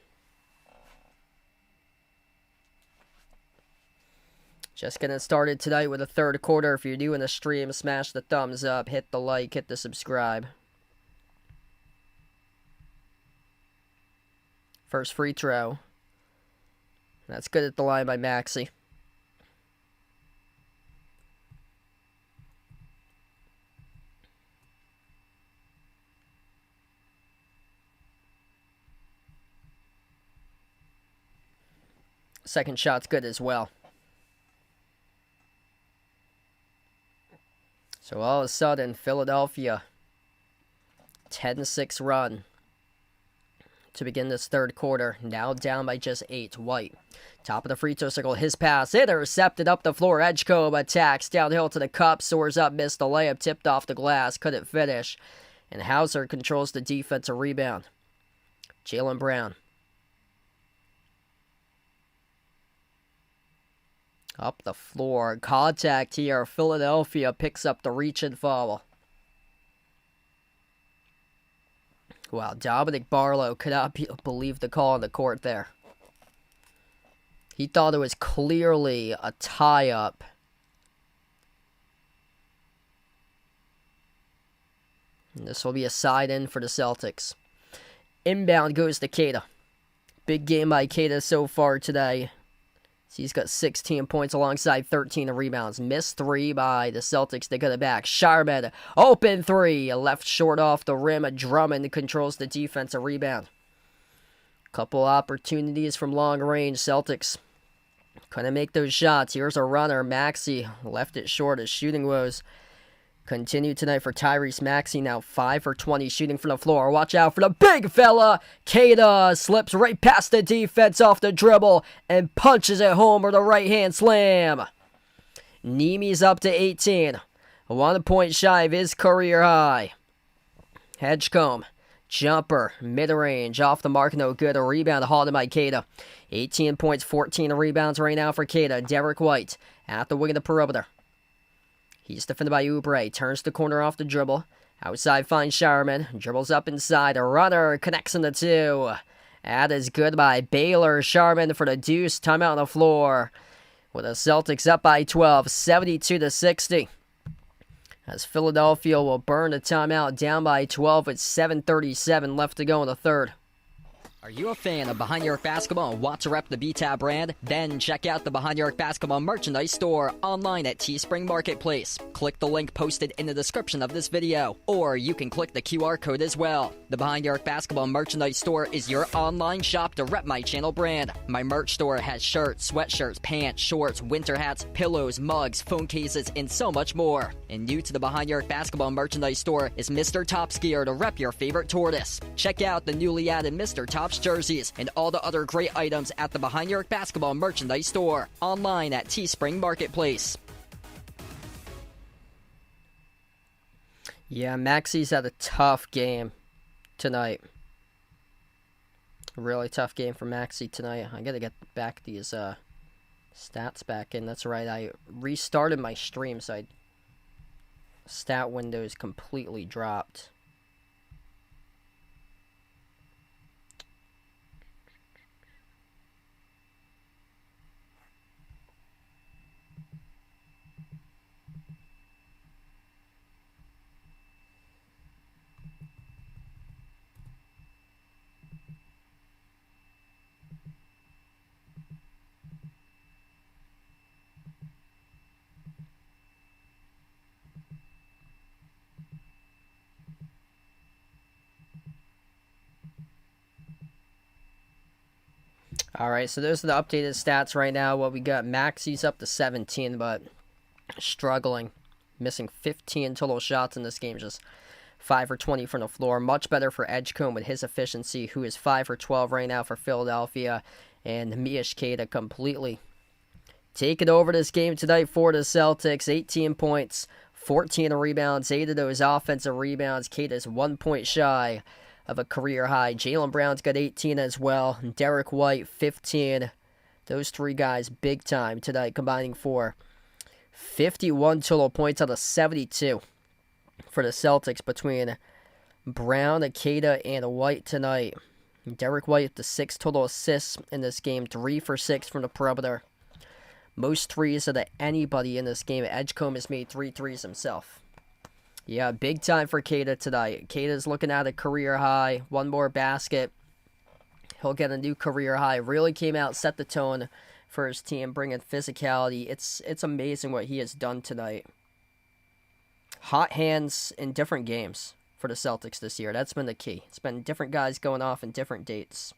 Just getting started tonight with the third quarter. If you're new in the stream, smash the thumbs up, hit the like, hit the subscribe. First free throw. That's good at the line by Maxey. Second shot's good as well. So all of a sudden, Philadelphia, 10-6 run to begin this third quarter. Now down by just 8. White, top of the free throw circle. His pass intercepted up the floor. Edgecombe attacks downhill to the cup. Soars up, missed the layup. Tipped off the glass. Couldn't finish. And Hauser controls the defensive rebound. Jaylen Brown. Up the floor. Contact here. Philadelphia picks up the reach and foul. Wow, Dominic Barlow could not believe the call on the court there. He thought it was clearly a tie-up. And this will be a side-in for the Celtics. Inbound goes to Kada. Big game by Kada so far today. He's got 16 points alongside 13 rebounds. Missed 3 by the Celtics. They got it back. Sharman, open 3. Left short off the rim. Drummond controls the defensive rebound. Couple opportunities from long range. Celtics couldn't make those shots. Here's a runner. Maxey left it short. His shooting woes continue tonight for Tyrese Maxey. Now 5 for 20 shooting from the floor. Watch out for the big fella. Kada slips right past the defense off the dribble and punches it home with a right-hand slam. Nemi's up to 18. 1 point shy of his career high. Edgecombe, jumper, mid-range, off the mark, no good. A rebound hauled by Kada. 18 points, 14 rebounds right now for Kada. Derek White at the wing of the perimeter. He's defended by Oubre. Turns the corner off the dribble. Outside finds Sharman. Dribbles up inside. A runner connects in the 2. That is good by Baylor. Sharman for the deuce. Timeout on the floor. With the Celtics up by 12. 72-60. As Philadelphia will burn the timeout down by 12 with 7:37 left to go in the third. Are you a fan of Behind Your Arc Basketball and want to rep the BTAB brand? Then check out the Behind Your Arc Basketball merchandise store online at Teespring Marketplace. Click the link posted in the description of this video, or you can click the QR code as well. The Behind Your Arc Basketball merchandise store is your online shop to rep my channel brand. My merch store has shirts, sweatshirts, pants, shorts, winter hats, pillows, mugs, phone cases, and so much more. And new to the Behind Your Arc Basketball merchandise store is Mr. Top's gear to rep your favorite tortoise. Check out the newly added Mr. Top's jerseys and all the other great items at the Behind Your Arc Basketball merchandise store online at Teespring Marketplace. Yeah, Maxey's had a tough game tonight. Really tough game for Maxey tonight. I gotta get back these stats back in. That's right, I restarted my stream, so stat windows completely dropped. All right, so those are the updated stats right now. What we got, Maxey's up to 17, but struggling. Missing 15 total shots in this game, just 5 for 20 from the floor. Much better for Edgecombe with his efficiency, who is 5 for 12 right now for Philadelphia. And Mish Kada completely taking over this game tonight for the Celtics. 18 points, 14 rebounds, 8 of those offensive rebounds. Kada's 1 point shy of a career high. Jaylen Brown's got 18 as well. Derek White, 15. Those 3 guys big time tonight, combining for 51 total points out of 72 for the Celtics between Brown, Kada, and White tonight. Derek White with the 6 total assists in this game, 3 for 6 from the perimeter. Most threes of anybody in this game. Edgecombe has made 3 threes himself. Yeah, big time for Kada tonight. Kada's looking at a career high. 1 more basket. He'll get a new career high. Really came out, set the tone for his team, bringing physicality. It's amazing what he has done tonight. Hot hands in different games for the Celtics this year. That's been the key. It's been different guys going off in different dates.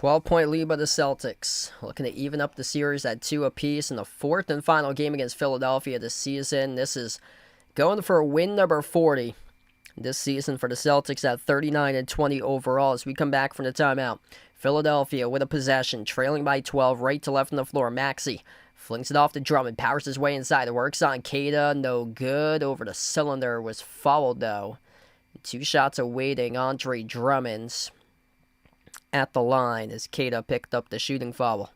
12-point lead by the Celtics. Looking to even up the series at 2 apiece in the fourth and final game against Philadelphia this season. This is going for win number 40 this season for the Celtics at 39-20 overall as we come back from the timeout. Philadelphia with a possession, trailing by 12, right to left on the floor. Maxey flings it off to Drummond, powers his way inside. It works on Kada, no good. Over the cylinder, was fouled though. 2 shots awaiting Andre Drummond at the line as Kada picked up the shooting foul.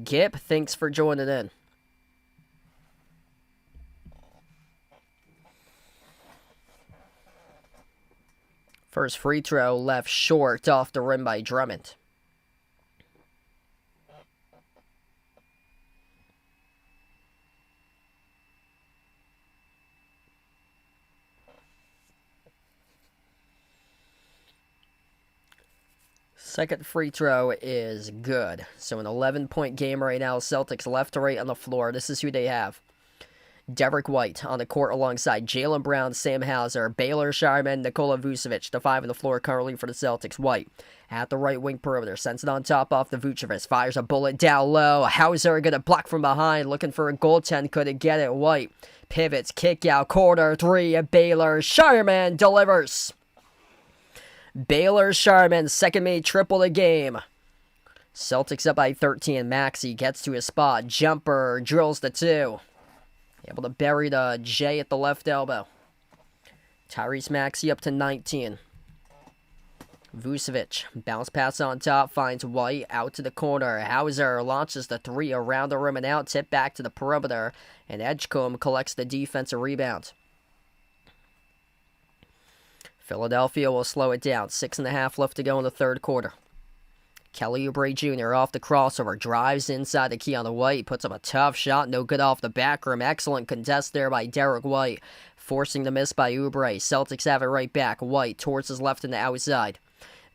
Gip, thanks for joining in. First free throw left short off the rim by Drummond. Second free throw is good. So an 11-point game right now. Celtics left to right on the floor. This is who they have. Derek White on the court alongside Jaylen Brown, Sam Hauser, Baylor Sharman, Nikola Vucevic, the 5 on the floor currently for the Celtics. White at the right wing perimeter, sends it on top off the Vucevic, fires a bullet down low. Hauser gonna block from behind, looking for a goaltend, couldn't get it. White pivots, kick out, corner 3, Baylor Sharman delivers. Baylor Sharman, second made triple the game. Celtics up by 13. Maxey gets to his spot. Jumper, drills the 2. Able to bury the J at the left elbow. Tyrese Maxey up to 19. Vucevic, bounce pass on top, finds White out to the corner. Hauser launches the 3 around the rim and out, tip back to the perimeter, and Edgecombe collects the defensive rebound. Philadelphia will slow it down. 6.5 left to go in the third quarter. Kelly Oubre Jr. off the crossover, drives inside the key on the White, puts up a tough shot, no good off the back rim. Excellent contest there by Derek White, forcing the miss by Oubre. Celtics have it right back. White towards his left and the outside.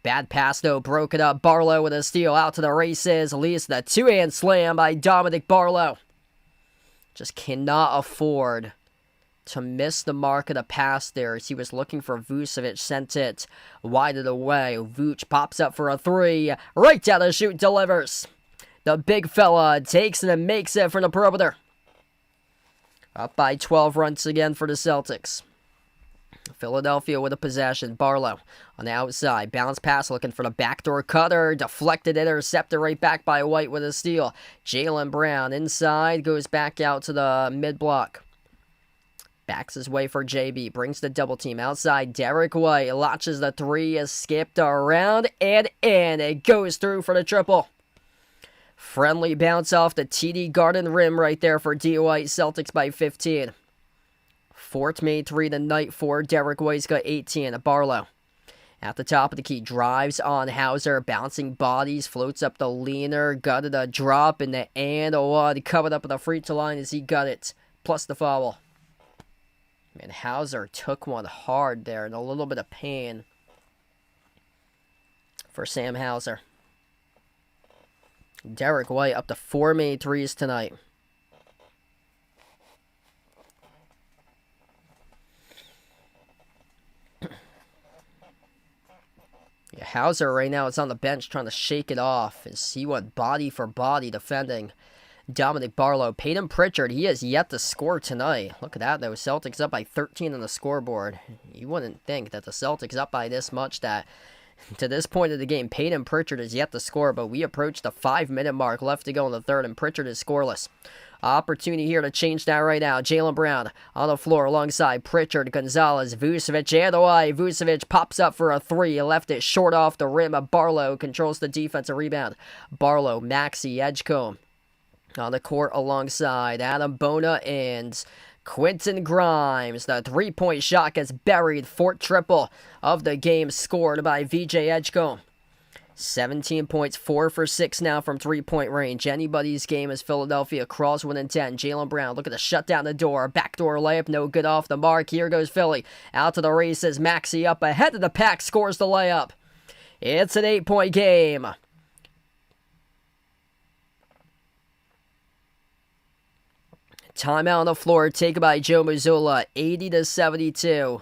Bad pass though, broke it up. Barlow with a steal, out to the races, leads the 2-hand slam by Dominic Barlow. Just cannot afford to miss the mark of the pass there as he was looking for Vucevic, sent it wide of the way. Vuce pops up for a 3, right down the chute, delivers. The big fella takes it and makes it from the perimeter. Up by 12 runs again for the Celtics. Philadelphia with a possession. Barlow on the outside, bounce pass looking for the backdoor cutter, deflected, intercepted right back by White with a steal. Jaylen Brown inside, goes back out to the mid-block. Backs his way for JB, brings the double team outside. Derek White launches the 3, is skipped around and in. It goes through for the triple. Friendly bounce off the TD Garden rim right there for D. White. Celtics by 15. Fourth made 3 tonight for Derek White's got 18. Barlow at the top of the key, drives on Hauser, bouncing bodies, floats up the leaner, gutted a drop in the and a 1. Covered up at the free throw line as he got it, plus the foul. Man, Hauser took one hard there and a little bit of pain for Sam Hauser. Derek White up to 4 made 3s tonight. Yeah, Hauser right now is on the bench trying to shake it off as he went body for body defending Dominic Barlow. Tatum Pritchard, he has yet to score tonight. Look at that, though. Celtics up by 13 on the scoreboard. You wouldn't think that the Celtics up by this much that to this point of the game, Tatum Pritchard is yet to score, but we approach the 5-minute mark left to go in the third, and Pritchard is scoreless. Opportunity here to change that right now. Jaylen Brown on the floor alongside Pritchard, Gonzalez, Vucevic, and away. Vucevic pops up for a 3, left it short off the rim. Barlow controls the defensive rebound. Barlow, Maxey, Edgecombe on the court alongside Adam Bona and Quentin Grimes. The 3-point shot gets buried. Fourth triple of the game scored by VJ Edgecombe. 17 points, 4 for 6 now from 3-point range. Anybody's game as Philadelphia crawls 1-10. Jaylen Brown looking to shut down the door. Backdoor layup, no good off the mark. Here goes Philly. Out to the races. Maxey up ahead of the pack, scores the layup. It's an 8-point game. Timeout on the floor, taken by Joe Mazzulla, 80-72.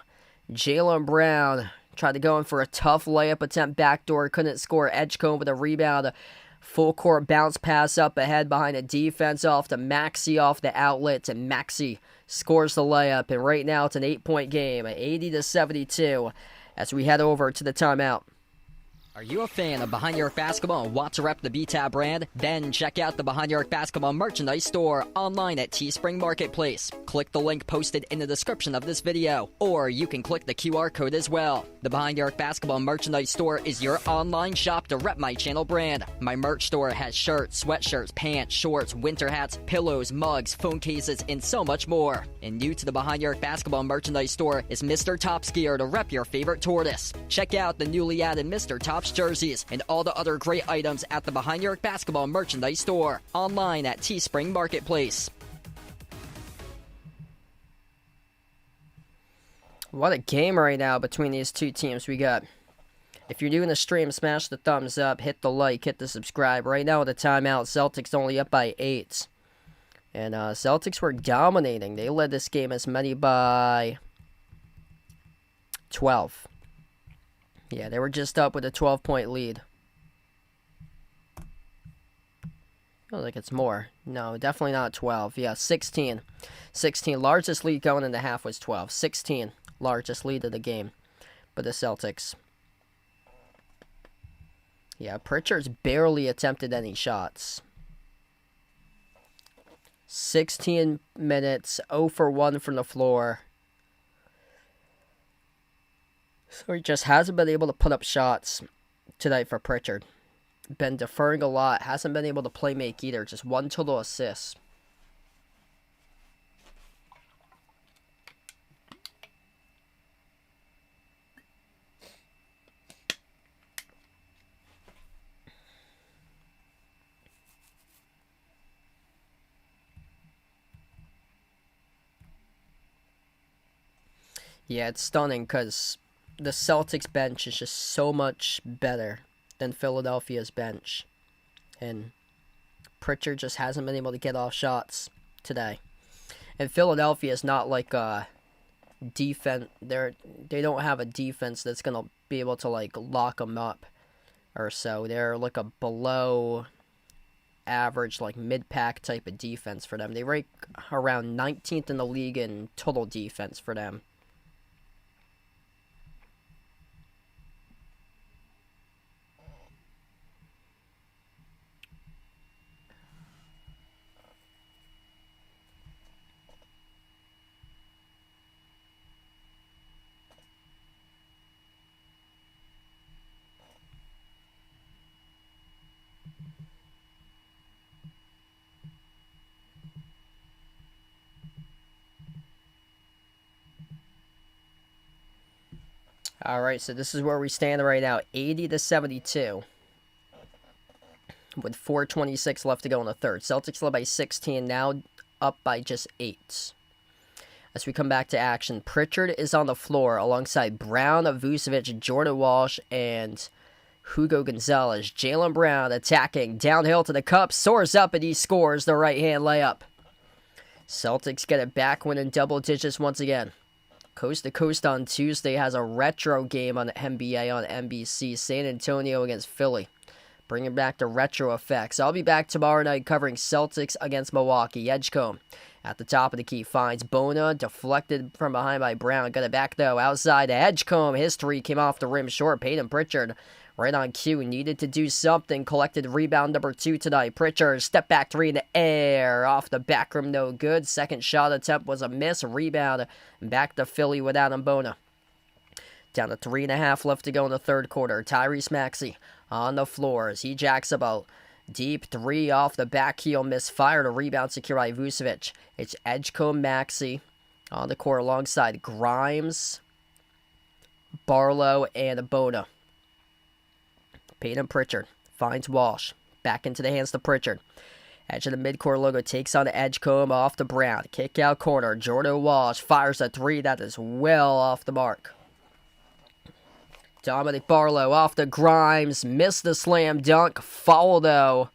Jaylen Brown Tried to go in for a tough layup attempt backdoor. Couldn't score. Edgecombe with a rebound. Full court bounce pass up ahead behind the defense off to Maxey off the outlet. And Maxey scores the layup. And right now it's an 8-point game. 80-72 as we head over to the timeout. Are you a fan of Behind Your Arc Basketball and want to rep the BTAB brand? Then check out the Behind Your Arc Basketball merchandise store online at Teespring Marketplace. Click the link posted in the description of this video, or you can click the QR code as well. The Behind Your Arc Basketball merchandise store is your online shop to rep my channel brand. My merch store has shirts, sweatshirts, pants, shorts, winter hats, pillows, mugs, phone cases, and so much more. And new to the Behind Your Arc Basketball merchandise store is Mr. Top's gear to rep your favorite tortoise. Check out the newly added Mr. Top's jerseys and all the other great items at the Behind Your Arc Basketball merchandise store online at Teespring Marketplace. What a game right now between these two teams we got. If you're doing the stream, smash the thumbs up, hit the like, hit the subscribe. Right now with the timeout, Celtics only up by 8. And Celtics were dominating. They led this game as many by 12. Yeah, they were just up with a 12-point lead. Feels like it's more. No, definitely not 12. Yeah, 16. 16. Largest lead going into half was 12. 16. Largest lead of the game. But the Celtics. Yeah, Pritchard's barely attempted any shots. 16 minutes, 0 for 1 from the floor. So he just hasn't been able to put up shots tonight for Pritchard. Been deferring a lot. Hasn't been able to play make either. Just 1 total assist. Yeah, it's stunning because the Celtics bench is just so much better than Philadelphia's bench. And Pritchard just hasn't been able to get off shots today. And Philadelphia is not like a defense. They don't have a defense that's going to be able to like lock them up or so. They're like a below average, like mid-pack type of defense for them. They rank around 19th in the league in total defense for them. Alright, so this is where we stand right now, 80-72. With 4:26 left to go in the third. Celtics led by 16, now up by just 8. As we come back to action, Pritchard is on the floor alongside Brown, Vucevic, Jordan Walsh, and Hugo Gonzalez. Jaylen Brown attacking, downhill to the cup, soars up, and he scores the right-hand layup. Celtics get it back, winning double digits once again. Coast to Coast on Tuesday has a retro game on the NBA on NBC. San Antonio against Philly. Bringing back the retro effects. I'll be back tomorrow night covering Celtics against Milwaukee. Edgecombe at the top of the key finds Bona. Deflected from behind by Brown. Got it back though. Outside to Edgecombe. His three came off the rim short. Peyton Pritchard right on cue. Needed to do something. Collected rebound number 2 tonight. Pritchard step back 3 in the air. Off the back rim, no good. Second shot attempt was a miss. Rebound back to Philly with Adam Bona. Down to 3.5 left to go in the third quarter. Tyrese Maxey on the floor as he jacks up a deep 3 off the back heel. Misfired. A rebound secured by Vucevic. It's Edgecombe Maxey on the court alongside Grimes, Barlow, and Bona. Peyton Pritchard finds Walsh. Back into the hands to Pritchard. Edge of the midcourt logo takes on the Edgecombe off to Brown. Kick out corner. Jordan Walsh fires a 3 that is well off the mark. Dominic Barlow off to Grimes. Missed the slam dunk. Foul though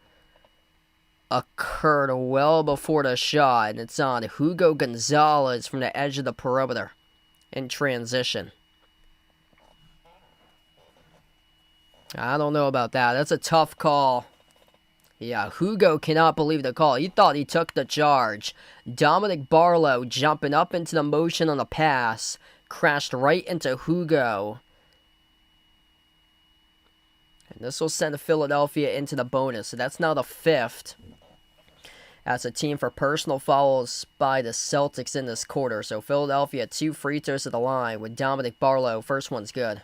occurred well before the shot. And it's on Hugo Gonzalez from the edge of the perimeter in transition. I don't know about that. That's a tough call. Yeah, Hugo cannot believe the call. He thought he took the charge. Dominic Barlow jumping up into the motion on the pass. Crashed right into Hugo. And this will send Philadelphia into the bonus. So that's now the 5th as a team for personal fouls by the Celtics in this quarter. So Philadelphia 2 free throws at the line with Dominic Barlow. First one's good.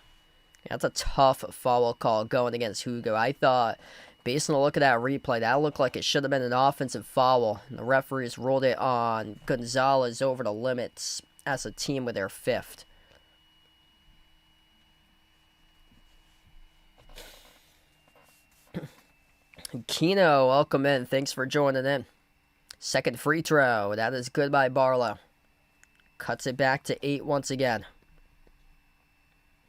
That's a tough foul call going against Hugo. I thought, based on the look of that replay, that looked like it should have been an offensive foul. And the referees ruled it on Gonzalez over the limits as a team with their 5th. Keno, welcome in. Thanks for joining in. Second free throw. That is good by Barlow. Cuts it back to 8 once again.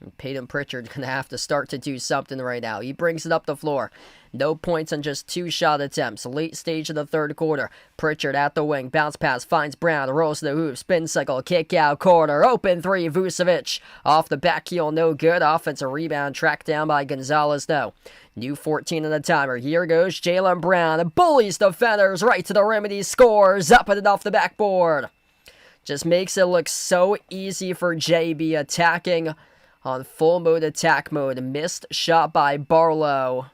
And Peyton Pritchard's going to have to start to do something right now. He brings it up the floor. No points on just 2 shot attempts. Late stage of the third quarter. Pritchard at the wing. Bounce pass. Finds Brown. Rolls to the hoop. Spin cycle. Kick out corner. Open 3. Vucevic. Off the back heel. No good. Offensive rebound. Tracked down by Gonzalez though. New 14 on the timer. Here goes Jaylen Brown. Bullies defenders right to the rim and he scores. Up and off the backboard. Just makes it look so easy for JB attacking on full mode attack mode. Missed shot by Barlow.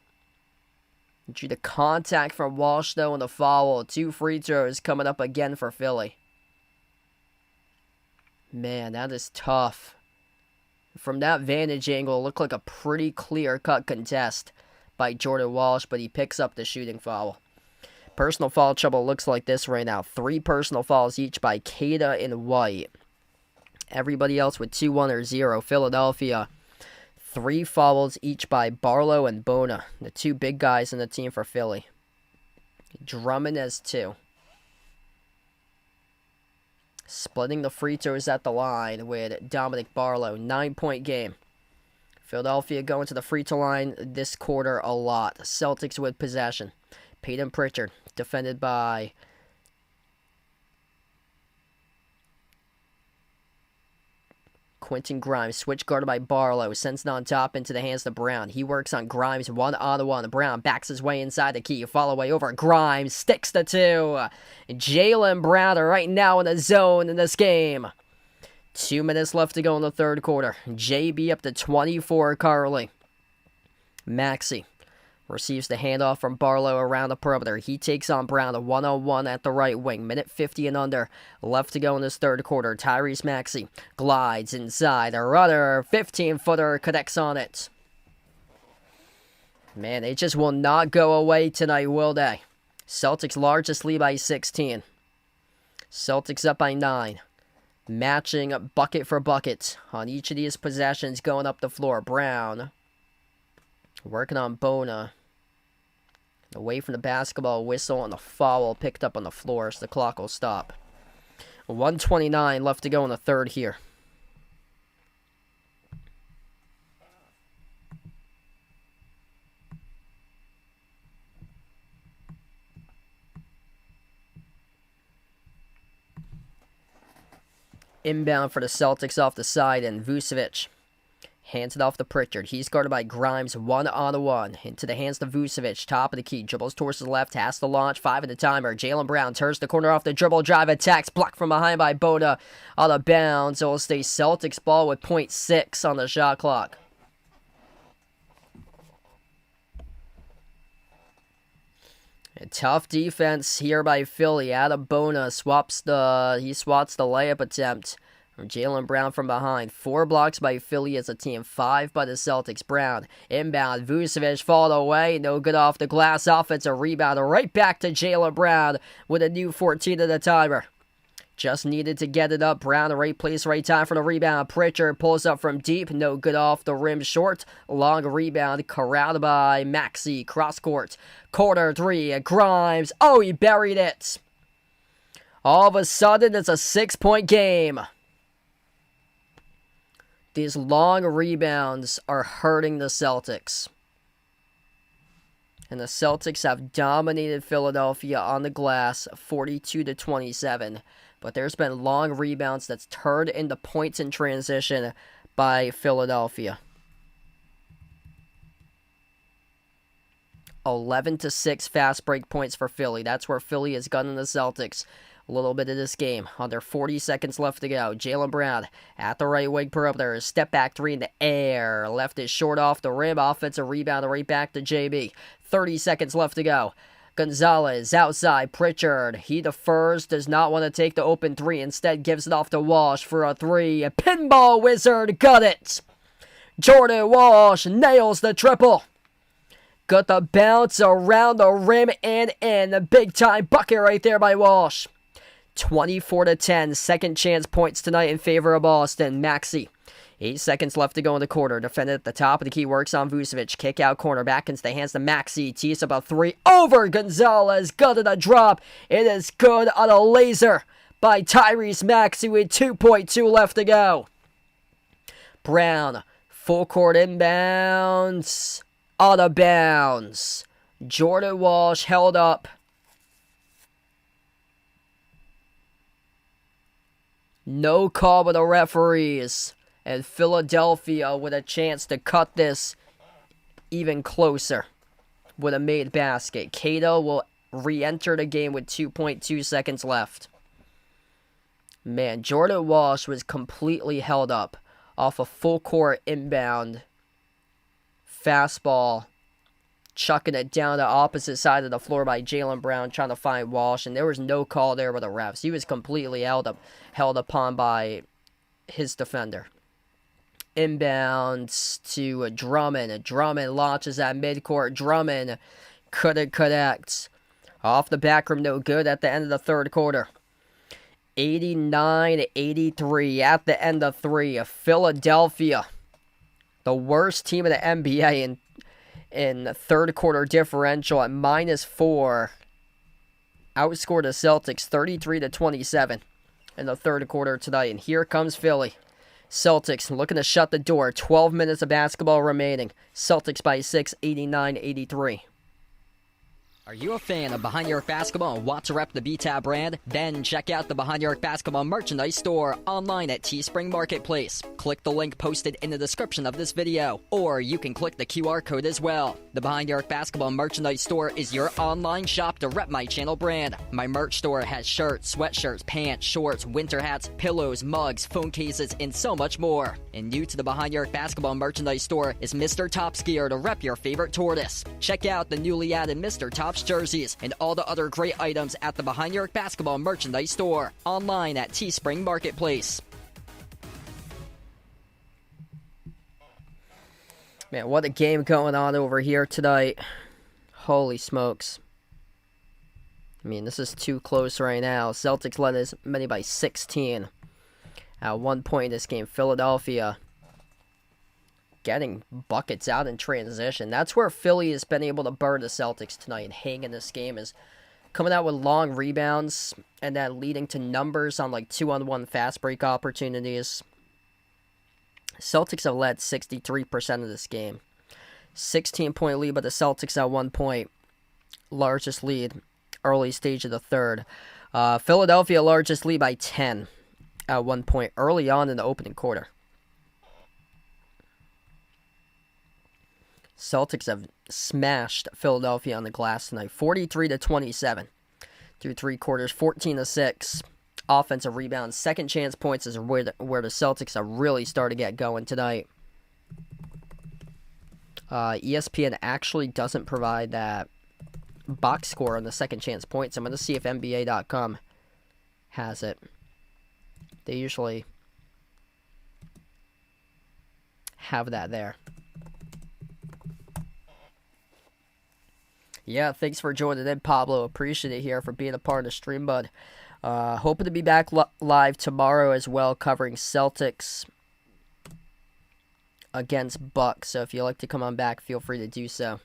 Due to contact from Walsh though in the foul. 2 free throws coming up again for Philly. Man, that is tough. From that vantage angle, it looked like a pretty clear-cut contest by Jordan Walsh, but he picks up the shooting foul. Personal foul trouble looks like this right now. 3 personal fouls each by Kada and White. Everybody else with 2-1 or 0. Philadelphia, 3 fouls each by Barlow and Bona, the 2 big guys in the team for Philly. Drummond has 2. Splitting the free throws at the line with Dominic Barlow. 9-point game. Philadelphia going to the free throw line this quarter a lot. Celtics with possession. Peyton Pritchard defended by Quentin Grimes. Switch guarded by Barlow. Sends it on top into the hands of Brown. He works on Grimes 1-on-1. Brown backs his way inside the key. Follow away over Grimes. Sticks the 2. Jaylen Brown are right now in the zone in this game. 2 minutes left to go in the third quarter. JB up to 24 currently. Maxey receives the handoff from Barlow around the perimeter. He takes on Brown, a 1-on-1 at the right wing. Minute 50 and under left to go in this third quarter. Tyrese Maxey glides inside. A runner, 15-footer, connects on it. Man, they just will not go away tonight, will they? Celtics largest lead by 16. Celtics up by 9. Matching bucket for bucket on each of these possessions going up the floor. Brown working on Bona. Away from the basketball, whistle and the foul picked up on the floor, so the clock will stop. 1:29 left to go in the third here. Inbound for the Celtics off the side, and Vucevic hands it off to Pritchard. He's guarded by Grimes 1-on-1. Into the hands to Vucevic. Top of the key. Dribbles towards the left. Has to launch. 5 at the timer. Jaylen Brown turns the corner off the dribble. Drive attacks. Blocked from behind by Boda. Out of bounds. It will stay Celtics ball with .6 on the shot clock. A tough defense here by Philly. Adam Bona swats the layup attempt. Jaylen Brown from behind. 4 blocks by Philly as a team. 5 by the Celtics. Brown inbound. Vucevic fouled away. No good off the glass. Offensive rebound. Right back to Jaylen Brown with a new 14 at the timer. Just needed to get it up. Brown, the right place, right time for the rebound. Pritchard pulls up from deep. No good off the rim. Short. Long rebound. Corralled by Maxey. Cross court. Corner 3. Grimes. Oh, he buried it. All of a sudden, it's a 6-point game. These long rebounds are hurting the Celtics. And the Celtics have dominated Philadelphia on the glass 42-27. But there's been long rebounds that's turned into points in transition by Philadelphia. 11-6 fast break points for Philly. That's where Philly is gunning the Celtics a little bit of this game. Under 40 seconds left to go. Jaylen Brown at the right wing perimeter. Step back three in the air. Left is short off the rim. Offensive rebound right back to JB. 30 seconds left to go. Gonzalez outside. Pritchard. He defers. Does not want to take the open three. Instead gives it off to Walsh for a three. A pinball wizard. Got it. Jordan Walsh nails the triple. Got the bounce around the rim and in. A big-time bucket right there by Walsh. 24-10. Second chance points tonight in favor of Boston. Maxey. 8 seconds left to go in the quarter. Defended at the top of the key. Works on Vucevic. Kick out corner. Back into the hands to Maxey. Tees up a three. Over Gonzalez. Got it a drop. It is good on a laser by Tyrese Maxey with 2.2 left to go. Brown. Full court inbounds. Out of bounds. Jordan Walsh held up. No call by the referees. And Philadelphia with a chance to cut this even closer with a made basket. Kada will re-enter the game with 2.2 seconds left. Man, Jordan Walsh was completely held up off a full court inbound. Fastball, chucking it down the opposite side of the floor by Jaylen Brown, trying to find Walsh, and there was no call there by the refs. He was completely held upon by his defender. Inbounds to Drummond. Drummond launches at midcourt. Drummond couldn't connect. Off the back rim, no good at the end of the third quarter. 89-83 at the end of three. Philadelphia, the worst team in the NBA in third quarter differential at -4, outscored the Celtics 33-27 in the third quarter tonight. And here comes Philly. Celtics looking to shut the door. 12 minutes of basketball remaining. Celtics by 6, 89-83. Are you a fan of Behind Your Arc Basketball and want to rep the BTAB brand? Then check out the Behind Your Arc Basketball merchandise store online at Teespring Marketplace. Click the link posted in the description of this video, or you can click the QR code as well. The Behind Your Arc Basketball merchandise store is your online shop to rep my channel brand. My merch store has shirts, sweatshirts, pants, shorts, winter hats, pillows, mugs, phone cases, and so much more. And new to the Behind Your Arc Basketball merchandise store is Mr. Top Skier to rep your favorite tortoise. Check out the newly added Mr. Top jerseys and all the other great items at the Behind Your Arc Basketball merchandise store online at Teespring Marketplace. Man, what a game going on over here tonight. Holy smokes. I mean, this is too close right now. Celtics led as many by 16. At one point in this game, Philadelphia getting buckets out in transition. That's where Philly has been able to burn the Celtics tonight and hang in this game, is coming out with long rebounds and then leading to numbers on like 2-on-1 fast break opportunities. Celtics have led 63% of this game. 16-point lead by the Celtics at one point. Largest lead early stage of the third. Philadelphia largest lead by 10 at one point early on in the opening quarter. Celtics have smashed Philadelphia on the glass tonight, 43-27 through three quarters, 14-6. Offensive rebounds, second chance points is where the Celtics are really starting to get going tonight. ESPN actually doesn't provide that box score on the second chance points. I'm going to see if NBA.com has it. They usually have that there. Yeah, thanks for joining in, Pablo. Appreciate it here for being a part of the stream, bud. Hoping to be back live tomorrow as well, covering Celtics against Bucks. So if you'd like to come on back, feel free to do so.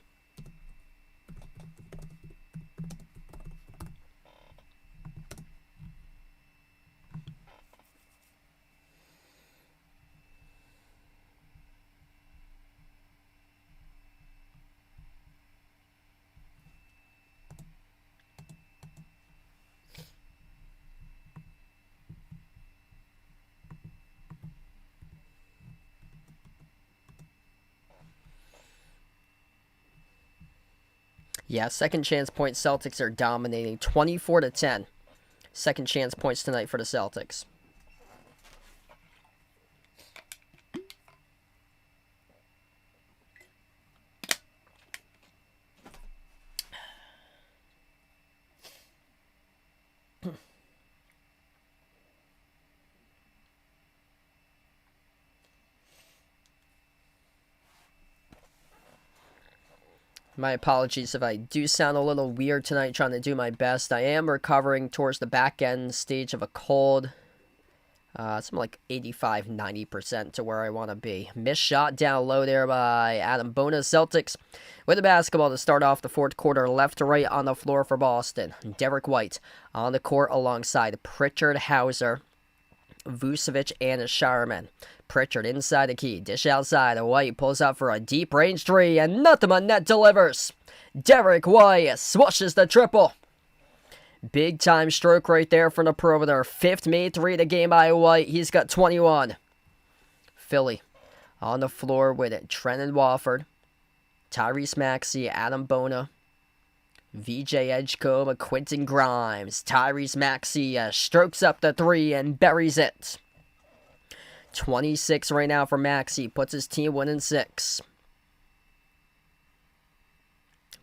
Yeah, second chance points, Celtics are dominating 24-10. Second chance points tonight for the Celtics. My apologies if I do sound a little weird tonight, trying to do my best. I am recovering towards the back end stage of a cold. Something like 85-90% to where I want to be. Missed shot down low there by Adam Bona. Celtics with the basketball to start off the fourth quarter. Left to right on the floor for Boston. Derek White on the court alongside Pritchard, Hauser, Vucevic, and Sharman. Pritchard inside the key. Dish outside. White pulls out for a deep range three, and nothing but net delivers. Derek White swashes the triple. Big time stroke right there from the perimeter. Fifth made three of the game by White. He's got 21. Philly on the floor with it. Trenton Wofford, Tyrese Maxey, Adam Bona, VJ Edgecombe, Quentin Grimes. Tyrese Maxey strokes up the three and buries it. 26 right now for Maxey. Puts his team winning 6.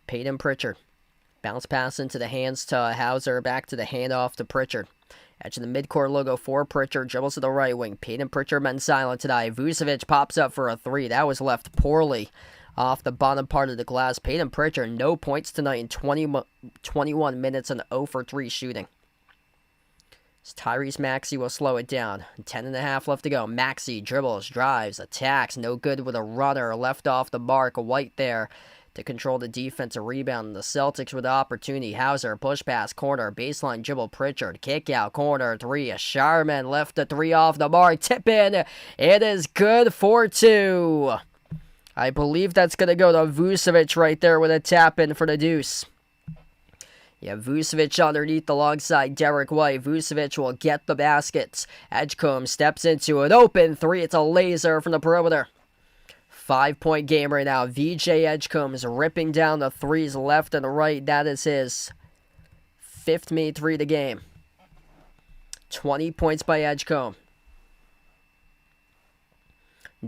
Peyton Pritchard. Bounce pass into the hands to Hauser. Back to the handoff to Pritchard. Edge of the midcourt logo for Pritchard. Dribbles to the right wing. Peyton Pritchard men silent tonight. Vucevic pops up for a three. That was left poorly off the bottom part of the glass. Peyton Pritchard, no points tonight in 21 minutes and 0 for 3 shooting. Tyrese Maxey will slow it down. 10.5 left to go. Maxey dribbles, drives, attacks. No good with a runner. Left off the mark. White there to control the defensive rebound. The Celtics with the opportunity. Hauser, push pass, corner, baseline dribble, Pritchard, kick out, corner, three. Sharman left the three off the mark. Tip in. It is good for 2. I believe that's going to go to Vucevic right there with a tap in for the deuce. Yeah, Vucevic underneath alongside Derek White. Vucevic will get the baskets. Edgecombe steps into an open three. It's a laser from the perimeter. 5-point game right now. VJ Edgecombe is ripping down the threes left and right. That is his 5th made three of the game. 20 points by Edgecombe.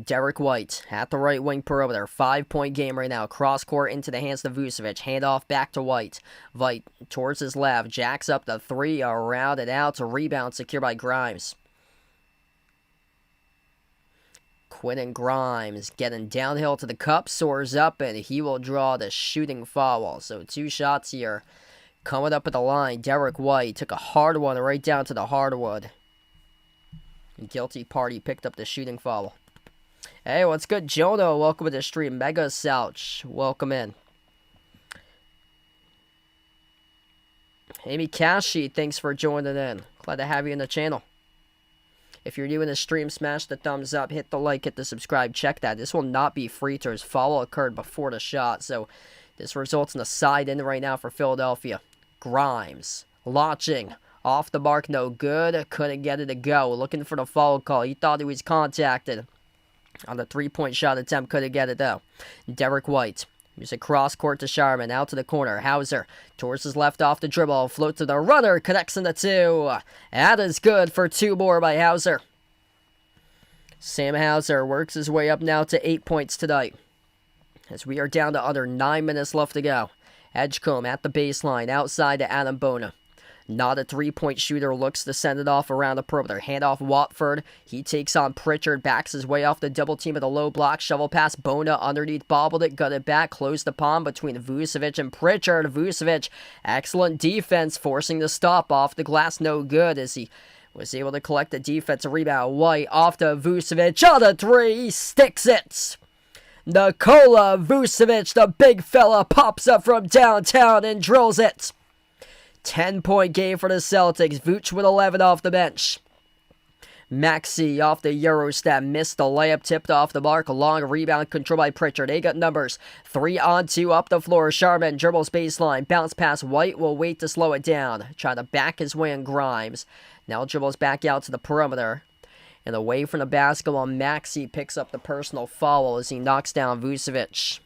Derek White at the right wing perimeter. 5-point game right now. Cross court into the hands of Vucevic. Handoff back to White. White towards his left. Jacks up the three. Around and out to rebound. Secured by Grimes. Quentin Grimes getting downhill to the cup. Soars up and he will draw the shooting foul. So 2 shots here. Coming up at the line. Derek White took a hard one right down to the hardwood. Guilty party picked up the shooting foul. Hey, what's good, Jonah? Welcome to the stream. Mega Souch, welcome in. Amy Kashi, thanks for joining in. Glad to have you in the channel. If you're new in the stream, smash the thumbs up, hit the like, hit the subscribe. Check that. This will not be free to his foul occurred before the shot. So this results in a side in right now for Philadelphia. Grimes launching. Off the mark, no good. Couldn't get it to go. Looking for the foul call. He thought he was contacted on the 3-point shot attempt. Couldn't get it though. Derek White. Here's a cross court to Sharman. Out to the corner. Hauser towards his left off the dribble. Float to the runner. Connects in the 2. That is good for 2 more by Hauser. Sam Hauser works his way up now to 8 points tonight. As we are down to under 9 minutes left to go. Edgecombe at the baseline. Outside to Adam Bona. Not a 3-point shooter, looks to send it off around the perimeter. Handoff Watford. He takes on Pritchard, backs his way off the double team at the low block. Shovel pass, Bona underneath, bobbled it, got it back, closed the palm between Vucevic and Pritchard. Vucevic, excellent defense, forcing the stop off the glass, no good as he was able to collect the defensive rebound. White off to Vucevic, on the 3, he sticks it. Nikola Vucevic, the big fella, pops up from downtown and drills it. 10-point game for the Celtics. Vooch with 11 off the bench. Maxey off the Eurostep. Missed the layup. Tipped off the mark. Long rebound controlled by Pritchard. They got numbers. 3-on-2 up the floor. Sharman dribbles baseline. Bounce pass. White will wait to slow it down. Try to back his way in Grimes. Now dribbles back out to the perimeter. And away from the basketball, Maxey picks up the personal foul as he knocks down Vucevic.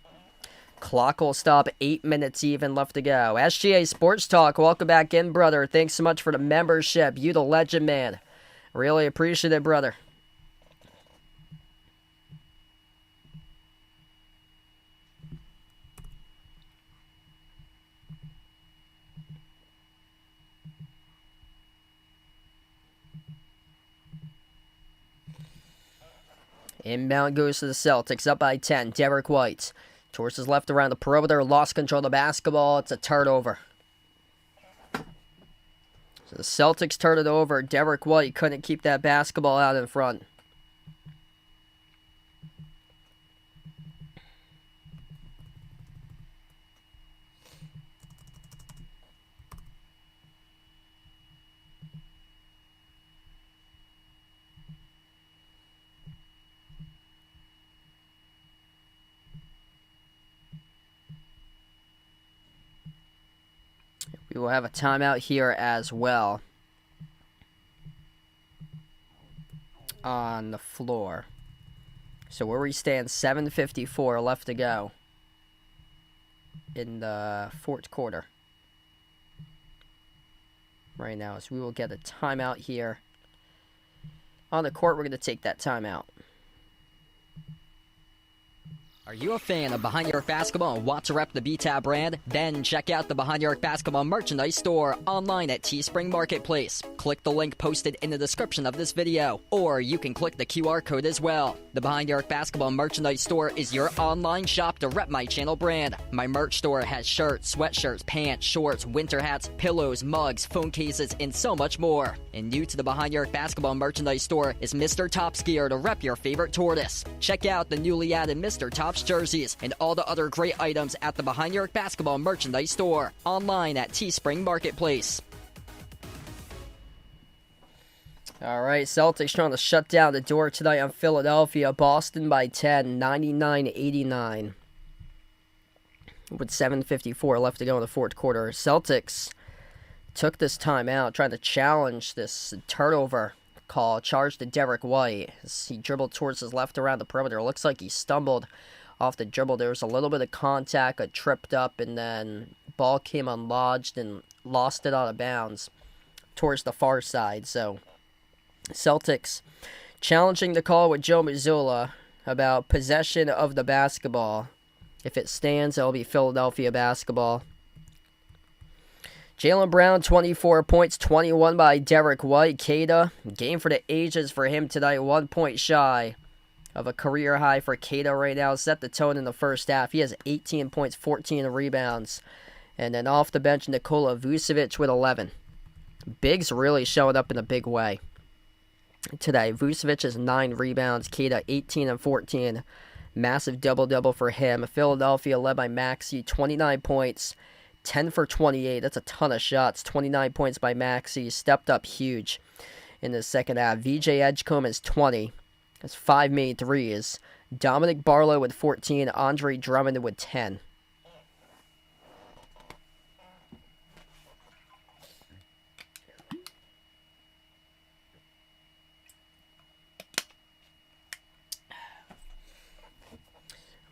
Clock will stop, 8 minutes even left to go. SGA Sports Talk, welcome back in, brother. Thanks so much for the membership. You the legend, man. Really appreciate it, brother. Inbound goes to the Celtics, up by 10. Derek White towards his left around the perimeter, lost control of the basketball. It's a turnover. So the Celtics turn it over. Derek White couldn't keep that basketball out in front. We will have a timeout here as well on the floor. So where we stand, 7:54 left to go in the fourth quarter right now. So we will get a timeout here on the court. We're going to take that timeout. Are you a fan of Behind Your Arc Basketball and want to rep the BTAB brand? Then check out the Behind Your Arc Basketball merchandise store online at Teespring Marketplace. Click the link posted in the description of this video, or you can click the QR code as well. The Behind Your Arc Basketball merchandise store is your online shop to rep my channel brand. My merch store has shirts, sweatshirts, pants, shorts, winter hats, pillows, mugs, phone cases, and so much more. And new to the Behind Your Arc Basketball merchandise store is Mr. Top's gear to rep your favorite tortoise. Check out the newly added Mr. Top's jerseys and all the other great items at the Behind Your Arc Basketball merchandise store online at Teespring Marketplace. All right, Celtics trying to shut down the door tonight on Philadelphia. Boston by 10, 99-89. With 7:54 left to go in the fourth quarter. Celtics took this timeout, trying to challenge this turnover call, charged to Derek White as he dribbled towards his left around the perimeter. It looks like he stumbled off the dribble. There was a little bit of contact, got tripped up, and then ball came unlodged and lost it out of bounds towards the far side. So Celtics challenging the call with Joe Mazzulla about possession of the basketball. If it stands, it'll be Philadelphia basketball. Jaylen Brown, 24 points, 21 by Derek White. Kada, game for the ages for him tonight, 1 point shy of a career high for Kada right now. Set the tone in the first half. He has 18 points, 14 rebounds. And then off the bench, Nikola Vucevic with 11. Bigs really showing up in a big way today. Vucevic has 9 rebounds. Kada, 18 and 14. Massive double-double for him. Philadelphia led by Maxey, 29 points. 10 for 28. That's a ton of shots. 29 points by Maxey. Stepped up huge in the second half. VJ Edgecombe is 20. That's 5 made threes. Dominic Barlow with 14. Andre Drummond with 10.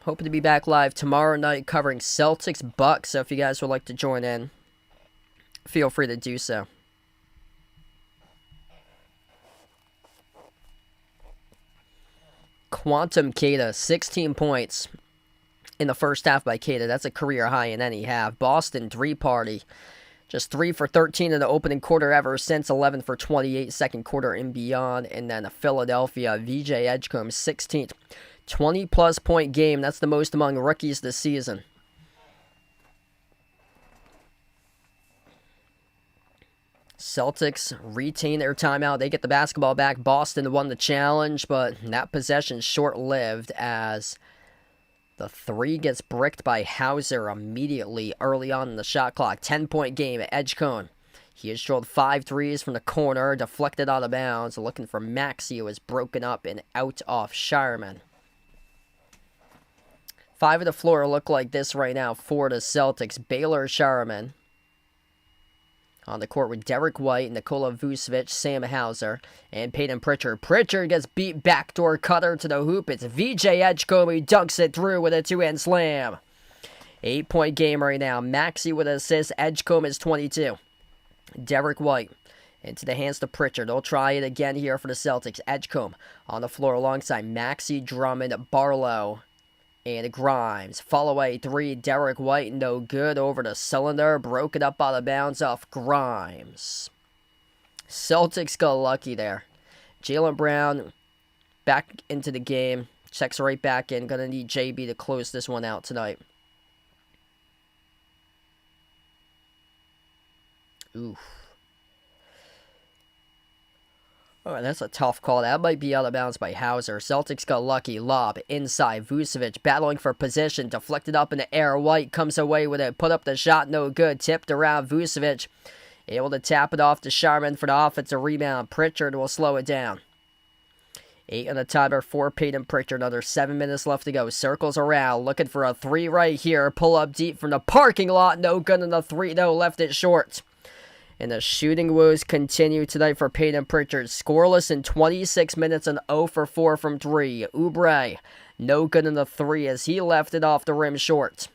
Hoping to be back live tomorrow night covering Celtics Bucks. So if you guys would like to join in, feel free to do so. Quantum Kada, 16 points in the first half by Kada. That's a career high in any half. Boston, 3-party. Just 3 for 13 in the opening quarter ever since, 11 for 28 second quarter and beyond. And then Philadelphia, VJ Edgecombe, 16th. 20-plus point game. That's the most among rookies this season. Celtics retain their timeout. They get the basketball back. Boston won the challenge, but that possession short-lived as the 3 gets bricked by Hauser immediately early on in the shot clock. 10-point game at Edgecombe. He has drilled 5 threes from the corner, deflected out of bounds, looking for Maxey, who is broken up and out off Shireman. 5 of the floor look like this right now for the Celtics. Baylor Shireman on the court with Derek White, Nikola Vucevic, Sam Hauser, and Peyton Pritchard. Pritchard gets beat backdoor cutter to the hoop. It's VJ Edgecombe who dunks it through with a 2-hand slam. 8-point game right now. Maxey with an assist. Edgecombe is 22. Derek White into the hands to Pritchard. They'll try it again here for the Celtics. Edgecombe on the floor alongside Maxey, Drummond, Barlow, and Grimes. Fall away 3. Derek White, no good. Over the cylinder. Broken up out of bounds off Grimes. Celtics got lucky there. Jaylen Brown back into the game. Checks right back in. Gonna need JB to close this one out tonight. Oof. Oh, that's a tough call. That might be out of bounds by Hauser. Celtics got lucky. Lob inside. Vucevic battling for position. Deflected up in the air. White comes away with it. Put up the shot. No good. Tipped around. Vucevic able to tap it off to Sharman for the offensive rebound. Pritchard will slow it down. 8 on the timer for Peyton Pritchard. Another 7 minutes left to go. Circles around. Looking for a 3 right here. Pull up deep from the parking lot. No good on the 3. No, left it short. And the shooting woes continue tonight for Peyton Pritchard. Scoreless in 26 minutes and 0 for 4 from 3. Oubre, no good in the 3 as he left it off the rim short.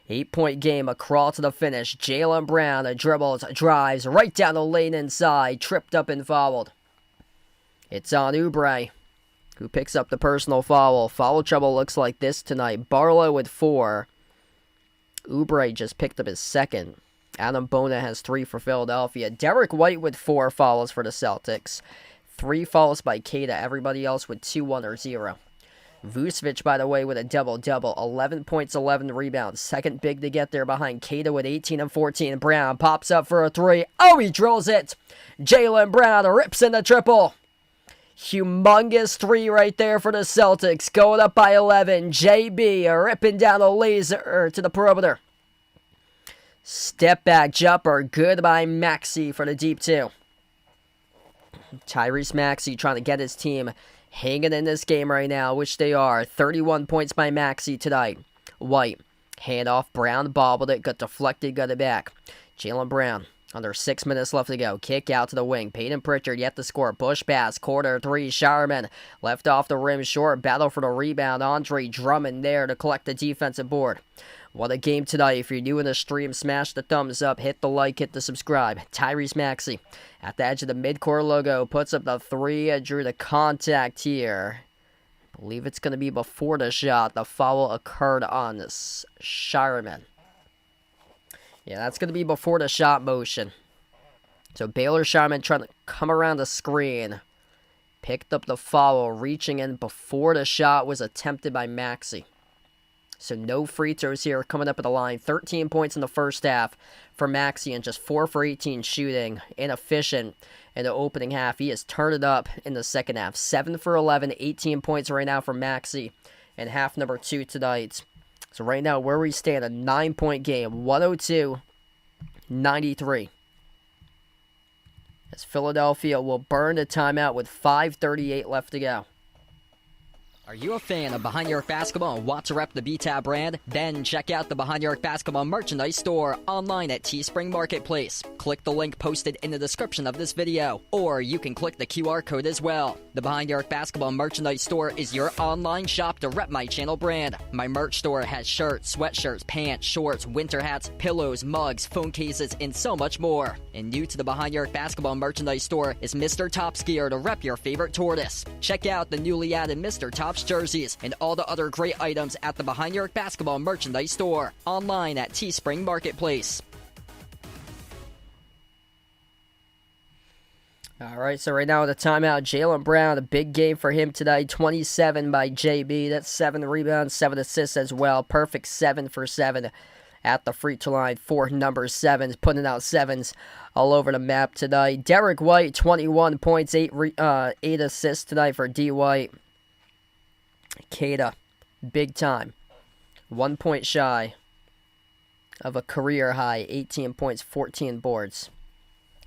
8-point game, a crawl to the finish. Jaylen Brown dribbles, drives right down the lane inside. Tripped up and fouled. It's on Oubre, who picks up the personal foul. Foul trouble looks like this tonight. Barlow with 4. Oubre just picked up his second. Adam Bona has 3 for Philadelphia. Derek White with 4 fouls for the Celtics. 3 fouls by Kada. Everybody else with 2, 1, or 0. Vucevic, by the way, with a double-double. 11 points, 11 rebounds. Second big to get there behind Kada with 18 and 14. Brown pops up for a 3. Oh, he drills it. Jaylen Brown rips in the triple. Humongous 3 right there for the Celtics. Going up by 11. JB ripping down a laser to the perimeter. Step back jumper, good by Maxey for the deep 2. Tyrese Maxey trying to get his team hanging in this game right now, which they are. 31 points by Maxey tonight. White, handoff, Brown bobbled it, got deflected, got it back. Jaylen Brown, under 6 minutes left to go. Kick out to the wing. Peyton Pritchard yet to score. Push pass, corner 3, Sharman. Left off the rim short, battle for the rebound. Andre Drummond there to collect the defensive board. What a game tonight. If you're new in the stream, smash the thumbs up, hit the like, hit the subscribe. Tyrese Maxey at the edge of the midcourt logo, puts up the 3, drew the contact here. I believe it's going to be before the shot. The foul occurred on this Sharman. Yeah, that's going to be before the shot motion. So Baylor Sharman trying to come around the screen. Picked up the foul, reaching in before the shot was attempted by Maxey. So no free throws here coming up at the line. 13 points in the first half for Maxey and just 4 for 18 shooting. Inefficient in the opening half. He has turned it up in the second half. 7 for 11, 18 points right now for Maxey in half number 2 tonight. So right now where we stand, a 9-point game. 102-93. As Philadelphia will burn the timeout with 5:38 left to go. Are you a fan of Behind Your Arc Basketball and want to rep the BTAB brand? Then check out the Behind Your Arc Basketball merchandise store online at Teespring Marketplace. Click the link posted in the description of this video, or you can click the QR code as well. The Behind Your Arc Basketball merchandise store is your online shop to rep my channel brand. My merch store has shirts, sweatshirts, pants, shorts, winter hats, pillows, mugs, phone cases, and so much more. And new to the Behind Your Arc Basketball merchandise store is Mr. Top's gear to rep your favorite tortoise. Check out the newly added Mr. Top's jerseys and all the other great items at the Behind Your Arc Basketball merchandise store online at Teespring Marketplace. Alright, so right now with the timeout, Jaylen Brown, a big game for him tonight. 27 by JB. That's 7 rebounds, 7 assists as well. Perfect 7 for 7 at the free throw line. 4 number 7s, putting out 7s all over the map tonight. Derek White, 21 points, 8 assists tonight for D. White. Kada, big time. 1 point shy of a career high. 18 points, 14 boards.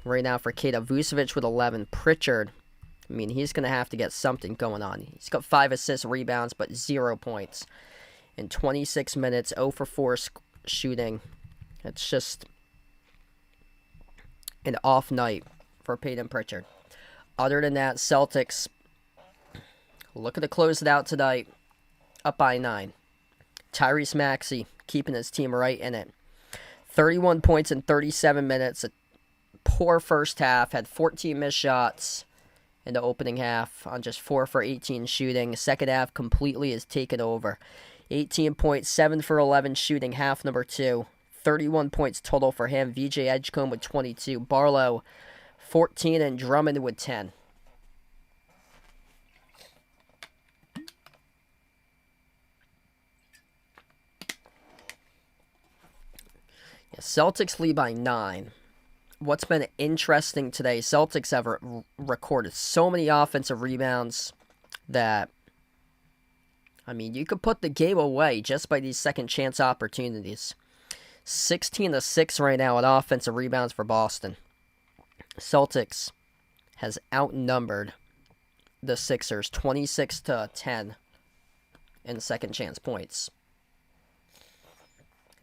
Right now for Kada. Vucevic with 11. Pritchard, I mean, he's going to have to get something going on. He's got 5 assists, rebounds, but 0 points. In 26 minutes, 0 for 4 shooting. It's just an off night for Peyton Pritchard. Other than that, Celtics looking to close it out tonight, up by 9. Tyrese Maxey keeping his team right in it. 31 points in 37 minutes. A poor first half. Had 14 missed shots in the opening half on just 4 for 18 shooting. Second half completely is taken over. 18 points, 7 for 11 shooting, half number 2. 31 points total for him. VJ Edgecombe with 22. Barlow 14 and Drummond with 10. Yeah, Celtics lead by 9. What's been interesting today, Celtics have recorded so many offensive rebounds that, I mean, you could put the game away just by these second chance opportunities. 16-6 right now at offensive rebounds for Boston. Celtics has outnumbered the Sixers 26-10 in second chance points.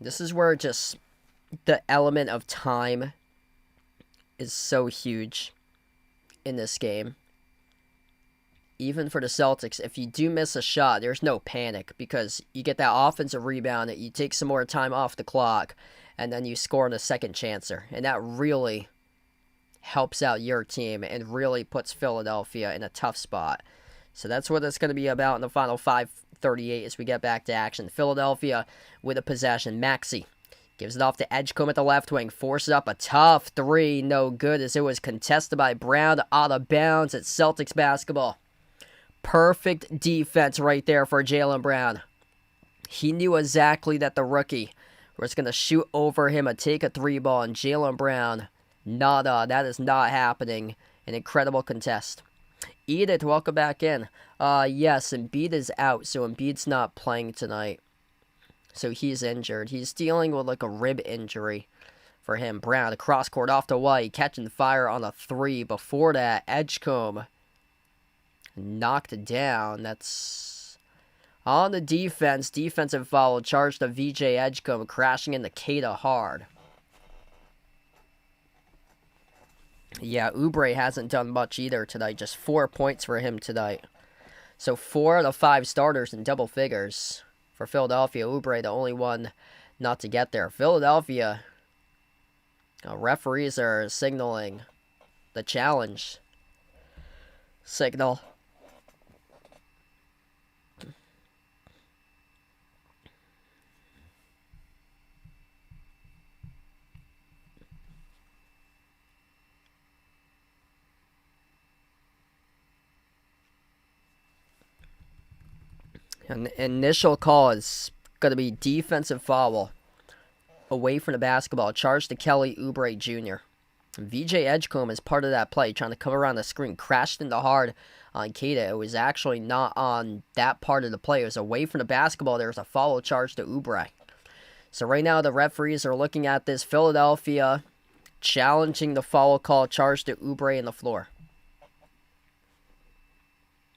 This is where just the element of time is so huge in this game. Even for the Celtics, if you do miss a shot, there's no panic because you get that offensive rebound, you take some more time off the clock, and then you score on a second chancer. And that really helps out your team and really puts Philadelphia in a tough spot. So that's what it's going to be about in the final 5:38 as we get back to action. Philadelphia with a possession. Maxey gives it off to Edgecombe at the left wing. Forces up a tough 3. No good as it was contested by Brown out of bounds at Celtics basketball. Perfect defense right there for Jaylen Brown. He knew exactly that the rookie was going to shoot over him, take a 3 ball, and Jaylen Brown, nada. That is not happening. An incredible contest. Edith, welcome back in. Yes, Embiid is out, so Embiid's not playing tonight. So he's injured. He's dealing with like a rib injury for him. Brown, cross court off to White, catching fire on a 3. Before that, Edgecombe knocked down. That's on the defense. Defensive foul charged to VJ Edgecombe, crashing into Kada hard. Yeah, Oubre hasn't done much either tonight. Just 4 points for him tonight. So 4 out of 5 starters in double figures for Philadelphia. Oubre, the only one not to get there. Philadelphia, referees are signaling the challenge signal. An initial call is going to be defensive foul away from the basketball. Charge to Kelly Oubre Jr. VJ Edgecombe is part of that play, trying to come around the screen. Crashed into hard on Kada. It was actually not on that part of the play. It was away from the basketball. There was a foul charge to Oubre. So right now the referees are looking at this. Philadelphia challenging the foul call. Charge to Oubre in the floor.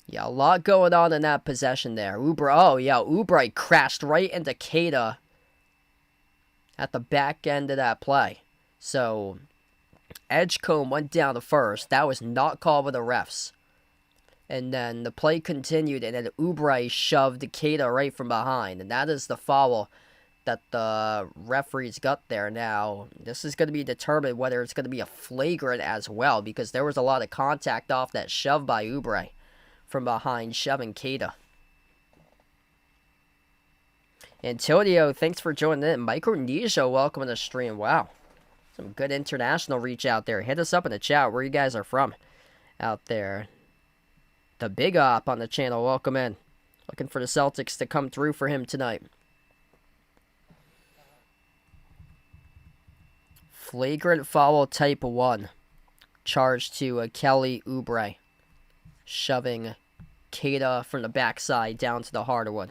Yeah, a lot going on in that possession there. Oubre crashed right into Kada at the back end of that play. So Edgecombe went down to first. That was not called by the refs. And then the play continued, and then Oubre shoved Kada right from behind. And that is the foul that the referees got there. Now, this is going to be determined whether it's going to be a flagrant as well, because there was a lot of contact off that shove by Oubre from behind, shoving Kada. Antonio, thanks for joining in. Micronesia, welcome to the stream. Wow. Some good international reach out there. Hit us up in the chat where you guys are from out there. The Big Op on the channel, welcome in. Looking for the Celtics to come through for him tonight. Flagrant foul type 1. Charge to Kelly Oubre. Shoving Kada from the backside down to the hardwood.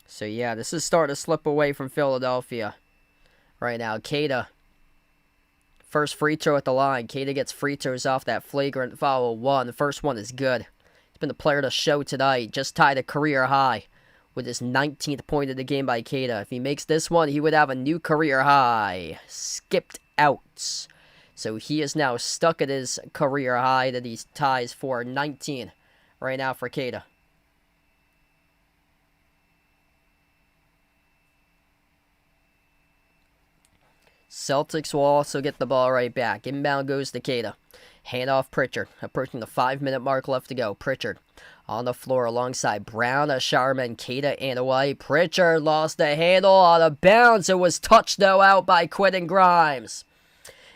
So yeah, this is starting to slip away from Philadelphia right now. Kada, first free throw at the line. Kada gets free throws off that flagrant foul 1. The first one is good. He's been the player to show tonight. Just tied a career high with his 19th point of the game by Kada. If he makes this one, he would have a new career high. Skipped out. So he is now stuck at his career high that he ties for 19 right now for Kada. Celtics will also get the ball right back. Inbound goes to Kada. Handoff Pritchard. Approaching the 5-minute mark left to go. Pritchard on the floor alongside Brown, Sharman, Kada, and White. Pritchard lost the handle out of bounds. It was touched, though, out by Quentin Grimes.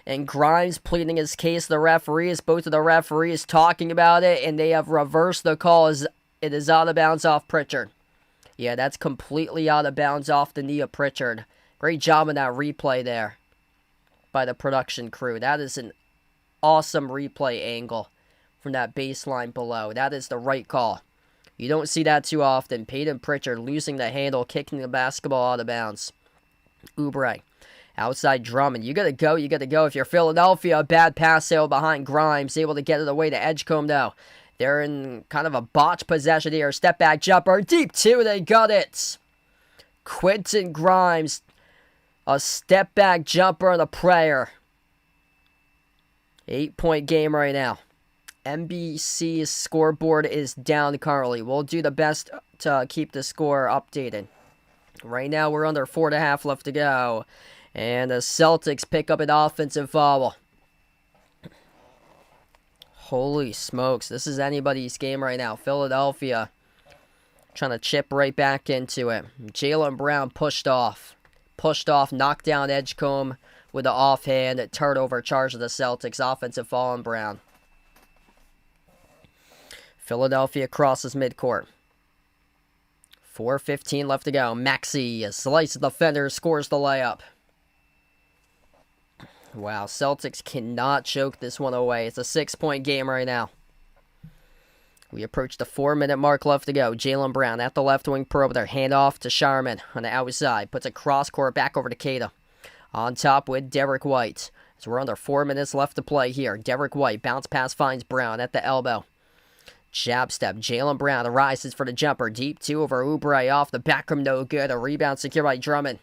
And Grimes pleading his case to the referees. Both of the referees talking about it, and they have reversed the call as it is out of bounds off Pritchard. Yeah, that's completely out of bounds off the knee of Pritchard. Great job on that replay there by the production crew. That is an awesome replay angle from that baseline below. That is the right call. You don't see that too often. Peyton Pritchard losing the handle, kicking the basketball out of bounds. Oubre outside Drummond. You gotta go. If you're Philadelphia, a bad pass sale behind Grimes. Able to get it away to Edgecombe, though. They're in kind of a botch possession here. Step back jumper. Deep two. They got it. Quentin Grimes. A step back jumper and a prayer. 8-point game right now. NBC's scoreboard is down currently. We'll do the best to keep the score updated. Right now we're under 4.5 left to go. And the Celtics pick up an offensive foul. Holy smokes. This is anybody's game right now. Philadelphia trying to chip right back into it. Jaylen Brown pushed off, knocked down Edgecombe with the offhand turnover charge of the Celtics. Offensive foul on Brown. Philadelphia crosses midcourt. 4:15 left to go. Maxey slices the fender, scores the layup. Wow, Celtics cannot choke this one away. It's a 6-point game right now. We approach the 4-minute mark left to go. Jaylen Brown at the left wing perimeter. Handoff to Sharman on the outside. Puts a cross court back over to Kada. On top with Derek White. So we're under 4 minutes left to play here. Derek White, bounce pass finds Brown at the elbow. Jab step. Jaylen Brown rises for the jumper. Deep two over Oubre off the back rim. No good. A rebound secured by Drummond.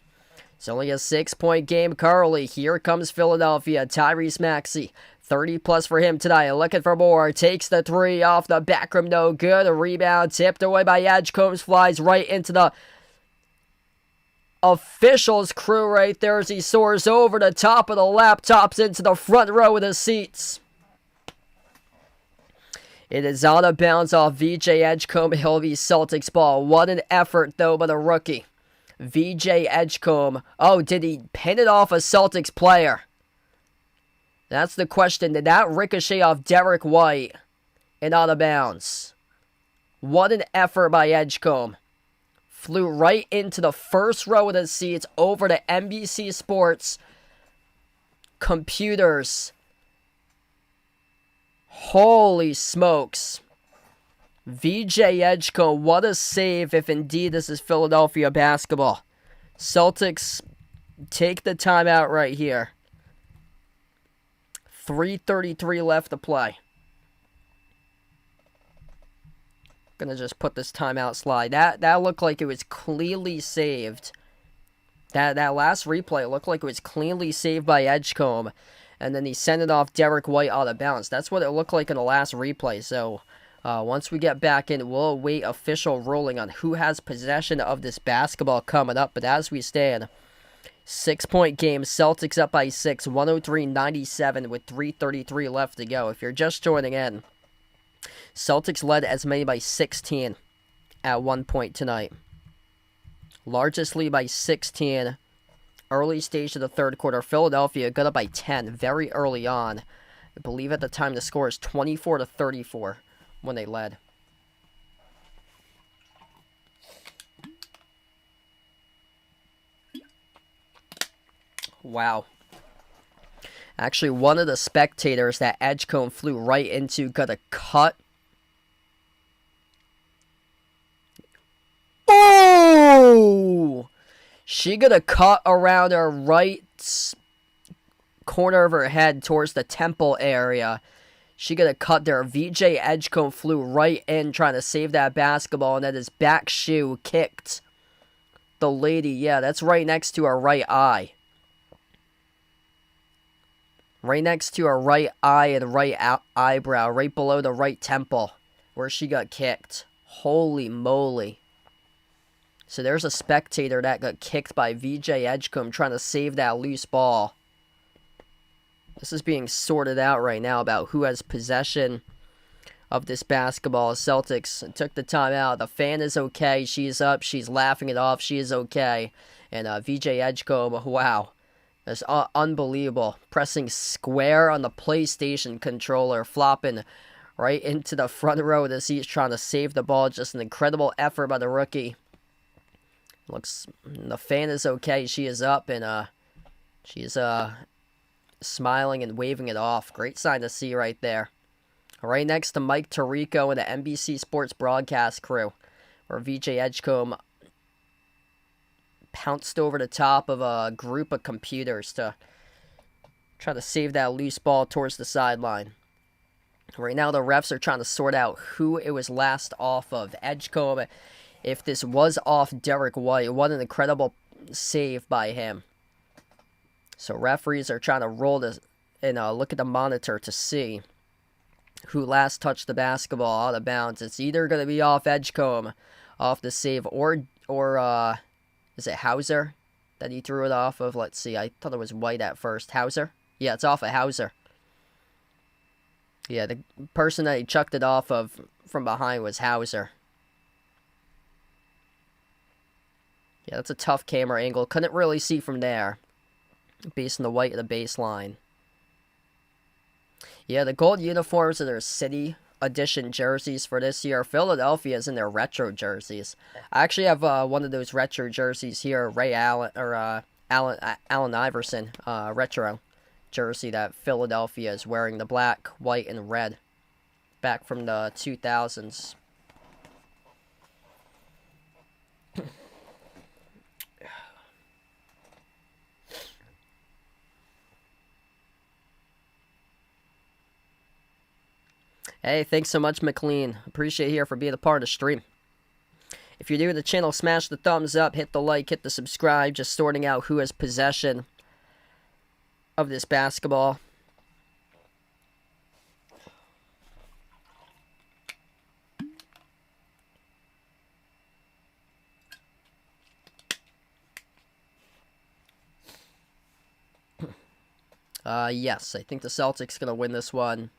It's only a 6-point game currently. Here comes Philadelphia. Tyrese Maxey. 30+ for him tonight. Looking for more. Takes the three off the back rim. No good. A rebound tipped away by Edgecombe. Flies right into the officials' crew right there as he soars over the top of the laptops into the front row of the seats. It is out of bounds off VJ Edgecombe. He'll be Celtics ball. What an effort, though, by the rookie. VJ Edgecombe. Oh, did he pin it off a Celtics player? That's the question. Did that ricochet off Derek White and out of bounds? What an effort by Edgecombe. Flew right into the first row of the seats over to NBC Sports computers. Holy smokes. VJ Edgecombe, what a save if indeed this is Philadelphia basketball. Celtics take the timeout right here. 3:33 left to play. Gonna just put this timeout slide. That looked like it was cleanly saved. That last replay looked like it was cleanly saved by Edgecombe. And then he sent it off Derek White out of bounds. That's what it looked like in the last replay. So once we get back in, we'll await official ruling on who has possession of this basketball coming up. But as we stand, 6-point game. Celtics up by 6, 103-97 with 3:33 left to go. If you're just joining in, Celtics led as many by 16 at one point tonight. Largest lead by 16. Early stage of the third quarter. Philadelphia got up by 10 very early on. I believe at the time the score is 24-34 when they led. Wow. Actually, one of the spectators that Edgecombe flew right into got a cut. Oh! She got a cut around her right corner of her head towards the temple area. She got a cut there. VJ Edgecombe flew right in trying to save that basketball, and then his back shoe kicked the lady. Yeah, that's right next to her right eye. Right next to her right eye and right eyebrow, right below the right temple, where she got kicked. Holy moly. So there's a spectator that got kicked by VJ Edgecombe trying to save that loose ball. This is being sorted out right now about who has possession of this basketball. Celtics took the timeout. The fan is okay. She's up. She's laughing it off. She is okay. And VJ Edgecombe, wow. That's unbelievable. Pressing square on the PlayStation controller. Flopping right into the front row of the seats trying to save the ball. Just an incredible effort by the rookie. Looks, the fan is okay. She is up and she's smiling and waving it off. Great sign to see right there. Right next to Mike Tirico and the NBC Sports broadcast crew, where VJ Edgecombe pounced over the top of a group of computers to try to save that loose ball towards the sideline. Right now the refs are trying to sort out who it was last off of. Edgecombe, if this was off Derek White, what an incredible save by him. So referees are trying to roll this and look at the monitor to see who last touched the basketball out of bounds. It's either going to be off Edgecombe, off the save, or is it Hauser that he threw it off of? Let's see. I thought it was White at first. Hauser? Yeah, it's off of Hauser. Yeah, the person that he chucked it off of from behind was Hauser. Yeah, that's a tough camera angle. Couldn't really see from there, based on the white of the baseline. Yeah, the gold uniforms are their city edition jerseys for this year. Philadelphia's in their retro jerseys. I actually have one of those retro jerseys here, Allen Iverson retro jersey that Philadelphia is wearing, the black, white, and red, back from the 2000s. Hey, thanks so much, McLean. Appreciate you here for being a part of the stream. If you're new to the channel, smash the thumbs up, hit the like, hit the subscribe. Just sorting out who has possession of this basketball. Yes, I think the Celtics going to win this one.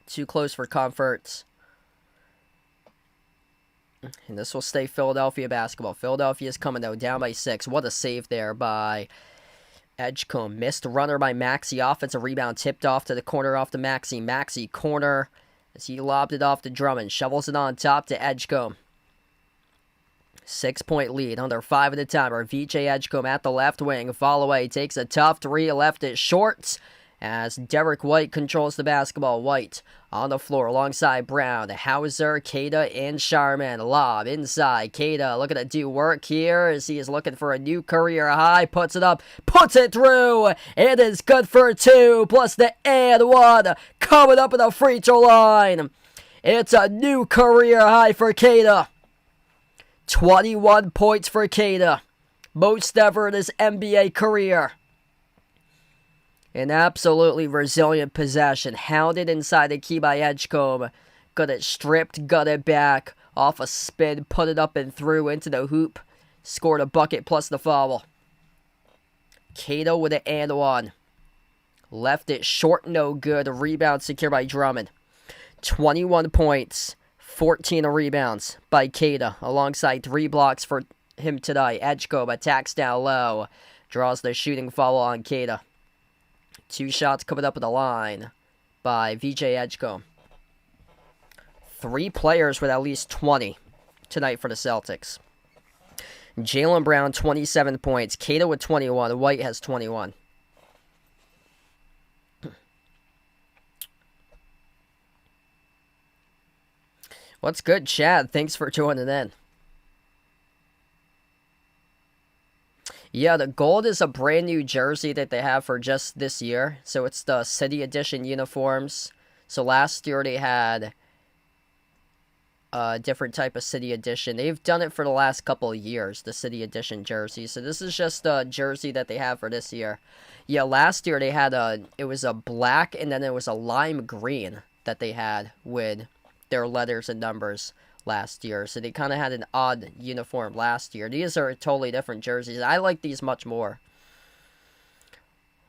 Too close for comfort. And this will stay Philadelphia basketball. Philadelphia is coming, though, down by 6. What a save there by Edgecombe. Missed runner by Maxey. Offensive rebound tipped off to the corner off to Maxey. Maxey corner as he lobbed it off to Drummond. Shovels it on top to Edgecombe. 6-point lead. Under 5 at the timer. VJ Edgecombe at the left wing. Fall away. Takes a tough 3. Left it short as Derek White controls the basketball. White on the floor alongside Brown, Hauser, Kada, and Sharman. Lob inside. Kada looking to do work here as he is looking for a new career high. Puts it up, puts it through. It is good for 2, plus the and 1. Coming up at the free throw line. It's a new career high for Kada. 21 points for Kada. Most ever in his NBA career. An absolutely resilient possession. Hounded inside the key by Edgecombe. Got it stripped, got it back. Off a spin, put it up and through into the hoop. Scored a bucket plus the foul. Kada with an and 1. Left it short, no good. A rebound secured by Drummond. 21 points, 14 rebounds by Kada. Alongside 3 blocks for him today. Edgecombe attacks down low. Draws the shooting foul on Kada. 2 shots coming up at the line by VJ Edgecombe. 3 players with at least 20 tonight for the Celtics. Jaylen Brown, 27 points. Kada with 21. White has 21. What's good, Chad? Thanks for joining in. Yeah, the gold is a brand new jersey that they have for just this year. So it's the City Edition uniforms. So last year they had different type of City Edition. They've done it for the last couple of years, the City Edition jersey. So this is just a jersey that they have for this year. Yeah, last year they had it was a black and then it was a lime green that they had with their letters and numbers last year. So they kind of had an odd uniform last year. These are totally different jerseys. I like these much more.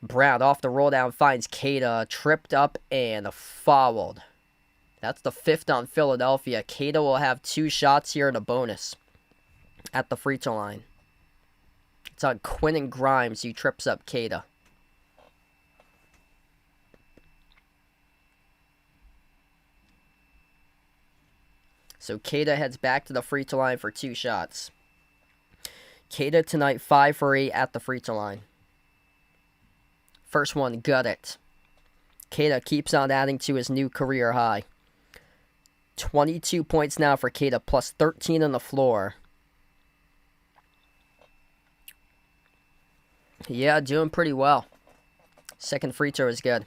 Brown off the roll down finds Kada, tripped up and fouled. That's the 5th on Philadelphia. Kada will have 2 shots here in a bonus at the free throw line. It's on Quinn Grimes who trips up Kada. So Kada heads back to the free throw line for 2 shots. Kada tonight 5 for 8 at the free throw line. First one, got it. Kada keeps on adding to his new career high. 22 points now for Kada, plus 13 on the floor. Yeah, doing pretty well. Second free throw is good.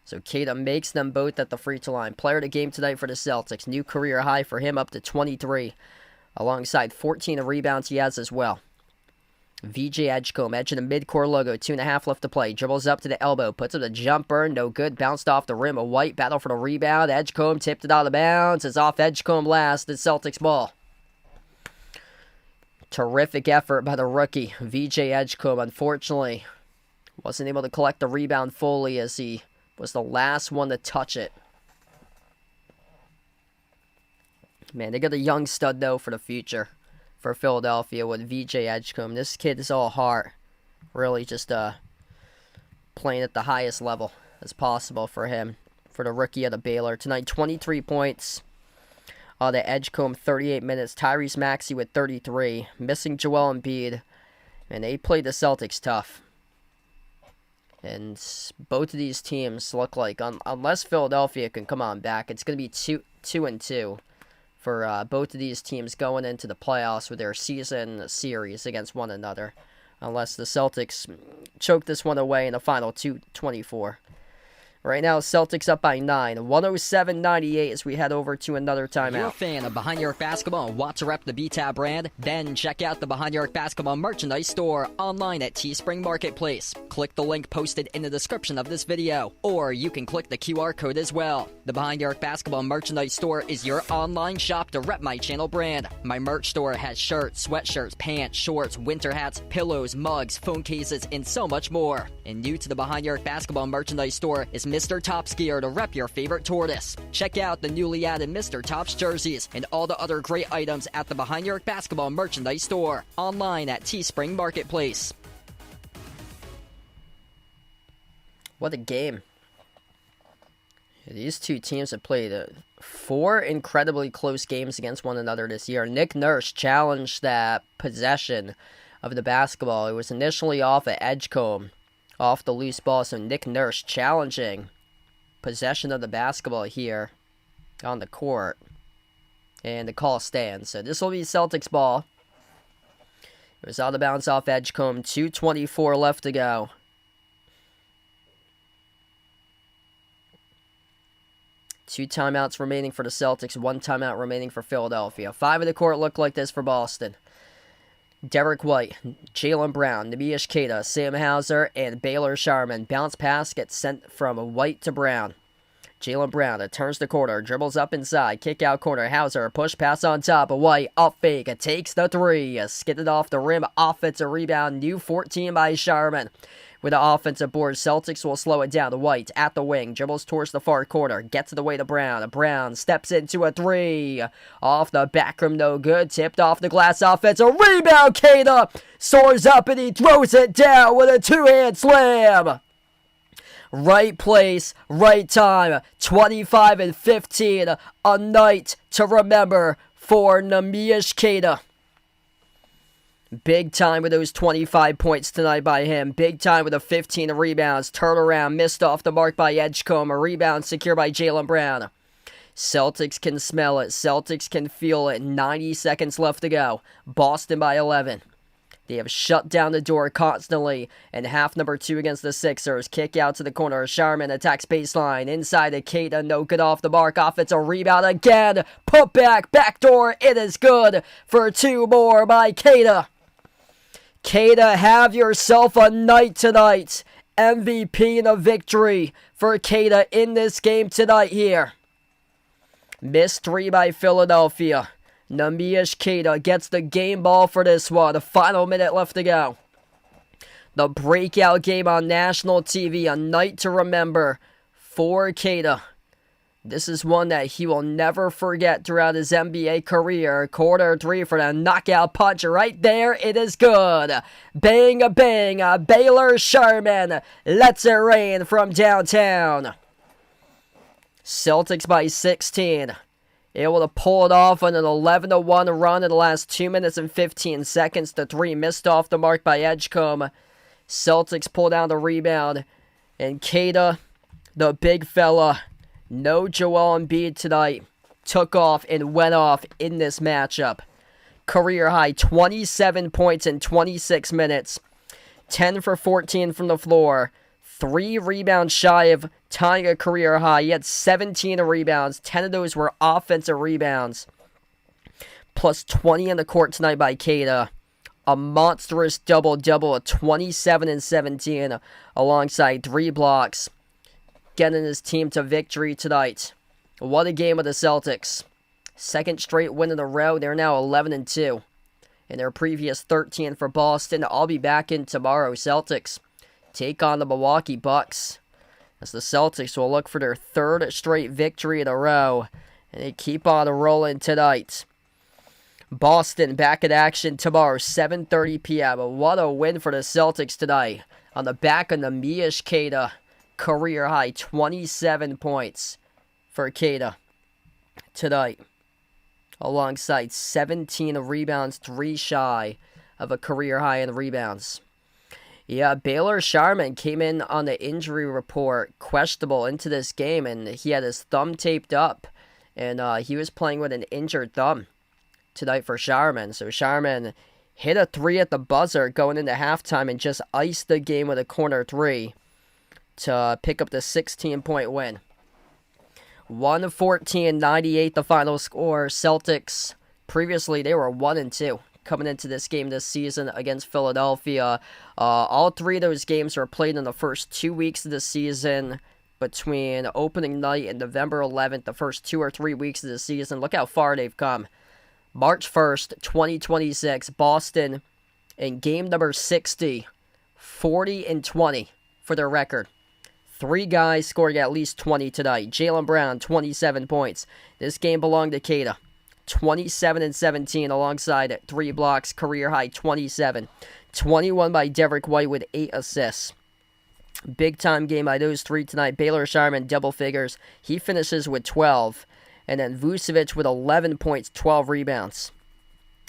So Kada makes them both at the free throw line. Player of the game tonight for the Celtics. New career high for him, up to 23. Alongside 14 rebounds he has as well. VJ Edgecombe, edge of the midcourt logo, 2.5 left to play. Dribbles up to the elbow, puts up the jumper, no good. Bounced off the rim, a White battle for the rebound. Edgecombe tipped it out of bounds. It's off Edgecombe last. It's Celtics ball. Terrific effort by the rookie, VJ Edgecombe. Unfortunately, wasn't able to collect the rebound fully as he was the last one to touch it. Man, they got a young stud, though, for the future for Philadelphia with VJ Edgecombe. This kid is all heart. Really just playing at the highest level as possible for him, for the rookie out of Baylor. Tonight, 23 points. The Edgecombe, 38 minutes. Tyrese Maxey with 33. Missing Joel Embiid. And they played the Celtics tough. And both of these teams look like, unless Philadelphia can come on back, it's going to be 2-2 for both of these teams going into the playoffs with their season series against one another. Unless the Celtics choke this one away in the final 2:24. Right now, Celtics up by 9. 107-98 as we head over to another timeout. You're a fan of Behind Your Arc Basketball and want to rep the BTAB brand? Then check out the Behind Your Arc Basketball merchandise store online at Teespring Marketplace. Click the link posted in the description of this video, or you can click the QR code as well. The Behind Your Arc Basketball merchandise store is your online shop to rep my channel brand. My merch store has shirts, sweatshirts, pants, shorts, winter hats, pillows, mugs, phone cases, and so much more. And new to the Behind Your Arc Basketball merchandise store is Mr. Top's gear to rep your favorite tortoise. Check out the newly added Mr. Top's jerseys and all the other great items at the Behind Your Arc Basketball merchandise store, online at Teespring Marketplace. What a game. These two teams have played 4 incredibly close games against one another this year. Nick Nurse challenged that possession of the basketball. It was initially off at Edgecombe, off the loose ball. So Nick Nurse challenging possession of the basketball here on the court. And the call stands. So this will be Celtics ball. It was out of bounds off Edgecombe. 2:24 left to go. Two timeouts remaining for the Celtics. 1 timeout remaining for Philadelphia. 5 of the court look like this for Boston. Derek White, Jaylen Brown, Neemias Queta, Sam Hauser, and Baylor Sharman. Bounce pass gets sent from White to Brown. Jaylen Brown, it turns the corner, dribbles up inside, kick out corner, Hauser, push pass on top of White, up fake, it takes the 3, skidded off the rim, offensive rebound, new 14 by Sharman. With the offensive board, Celtics will slow it down to White at the wing, dribbles towards the far corner, gets it away to Brown. Brown steps into a 3, off the back rim, no good, tipped off the glass, offensive rebound, Kada soars up and he throws it down with a 2-hand slam. Right place, right time, 25-15, a night to remember for Neemias Queta. Big time with those 25 points tonight by him. Big time with the 15 rebounds. Turnaround missed off the mark by Edgecombe. A rebound secured by Jaylen Brown. Celtics can smell it. Celtics can feel it. 90 seconds left to go. Boston by 11. They have shut down the door constantly. And half number 2 against the Sixers. Kick out to the corner. Sharman attacks baseline. Inside to Kada. No good off the mark. Offensive rebound again. Put back. Backdoor. It is good for 2 more by Kada. Kada, have yourself a night tonight. MVP and a victory for Kada in this game tonight here. Missed 3 by Philadelphia. Neemias Queta gets the game ball for this one. The final minute left to go. The breakout game on national TV, a night to remember for Queta. This is one that he will never forget throughout his NBA career. Quarter 3 for the knockout punch right there. It is good. Bang a bang. Baylor Sharman lets it rain from downtown. Celtics by 16. Able to pull it off on an 11-1 run in the last 2 minutes and 15 seconds. The 3 missed off the mark by Edgecombe. Celtics pull down the rebound. And Kada, the big fella, no Joel Embiid tonight, took off and went off in this matchup. Career high 27 points in 26 minutes. 10 for 14 from the floor. 3 rebounds shy of tying a career high. He had 17 rebounds. 10 of those were offensive rebounds. Plus 20 in the court tonight by Kada. A monstrous double-double of 27 and 17 alongside 3 blocks. Getting his team to victory tonight. What a game of the Celtics. Second straight win in a row. They're now 11-2. In their previous 13 for Boston. I'll be back in tomorrow. Celtics take on the Milwaukee Bucks, as the Celtics will look for their 3rd straight victory in a row, and they keep on rolling tonight. Boston back in action tomorrow, 7:30 p.m. What a win for the Celtics tonight. On the back of Neemias Queta, career high 27 points for Queta tonight, alongside 17 rebounds, 3 shy of a career high in rebounds. Yeah, Baylor Sharman came in on the injury report, questionable into this game, and he had his thumb taped up, and he was playing with an injured thumb tonight for Sharman. So Sharman hit a 3 at the buzzer going into halftime and just iced the game with a corner 3 to pick up the 16-point win. 114-98 the final score. Celtics, previously they were 1-2. Coming into this game this season against Philadelphia. All 3 of those games were played in the first 2 weeks of the season, between opening night and November 11th, the first 2 or 3 weeks of the season. Look how far they've come. March 1st, 2026, Boston in game number 60, 40-20 for their record. 3 guys scoring at least 20 tonight. Jaylen Brown, 27 points. This game belonged to Kada. 27 and 17 alongside 3 blocks, career high 27. 21 by Derek White with 8 assists. Big time game by those 3 tonight. Baylor Sharman double figures. He finishes with 12. And then Vucevic with 11 points, 12 rebounds.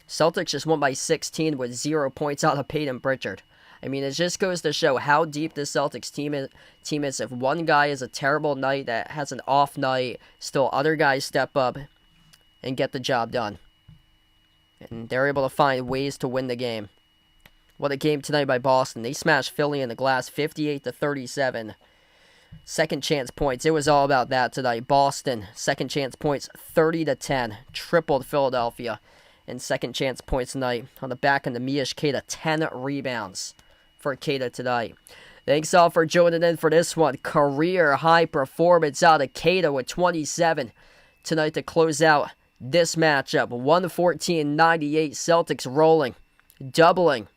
Celtics just won by 16 with 0 points out of Peyton Pritchard. I mean, it just goes to show how deep the Celtics team is. If one guy has a terrible night, that has an off night, still other guys step up and get the job done. And they're able to find ways to win the game. What a game tonight by Boston. They smashed Philly in the glass 58-37. Second chance points. It was all about that tonight. Boston, second chance points 30-10. Tripled Philadelphia. And second chance points tonight on the back of Neemias Queta. 10 rebounds for Queta tonight. Thanks all for joining in for this one. Career high performance out of Queta with 27 tonight to close out this matchup. 114-98, Celtics rolling, doubling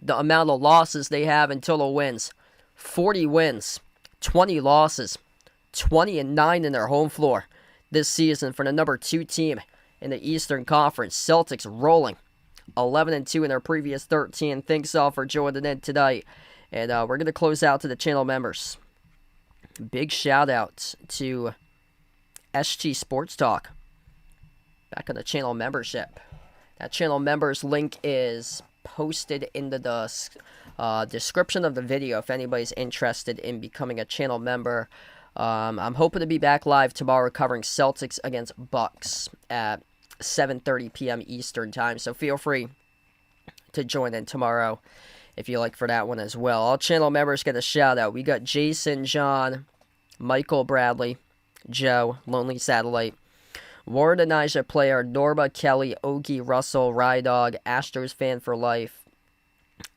the amount of losses they have in total wins. 40 wins, 20 losses, 20-9 in their home floor this season for the number 2 team in the Eastern Conference. Celtics rolling, 11-2 in their previous 13. Thanks all for joining in tonight. And we're going to close out to the channel members. Big shout out to SG Sports Talk. Back on the channel membership. That channel members link is posted in the description of the video if anybody's interested in becoming a channel member. I'm hoping to be back live tomorrow covering Celtics against Bucks at 7:30 p.m. Eastern time. So feel free to join in tomorrow if you like for that one as well. All channel members get a shout out. We got Jason, John, Michael, Bradley, Joe, Lonely Satellite, Warren Anija player, Norma, Kelly, Ogie, Russell, Rydog, Astros fan for life,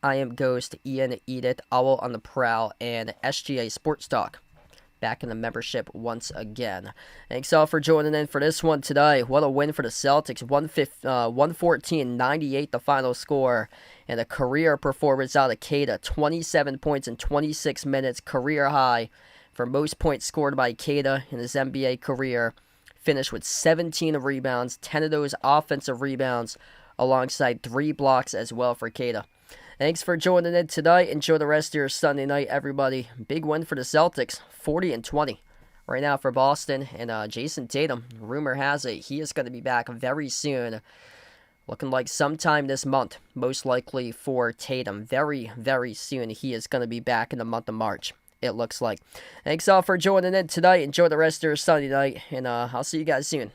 I Am Ghost, Ian, Edith, Owl on the Prowl, and SGA Sports Talk. Back in the membership once again. Thanks all for joining in for this one today. What a win for the Celtics. 114-98 the final score. And a career performance out of Kada. 27 points in 26 minutes. Career high for most points scored by Kada in his NBA career. Finished with 17 rebounds. 10 of those offensive rebounds alongside 3 blocks as well for Kada. Thanks for joining in tonight. Enjoy the rest of your Sunday night, everybody. Big win for the Celtics, 40-20 right now for Boston. And Jason Tatum, rumor has it, he is going to be back very soon. Looking like sometime this month, most likely for Tatum. Very, very soon he is going to be back in the month of March, it looks like. Thanks all for joining in tonight. Enjoy the rest of your Sunday night, and I'll see you guys soon.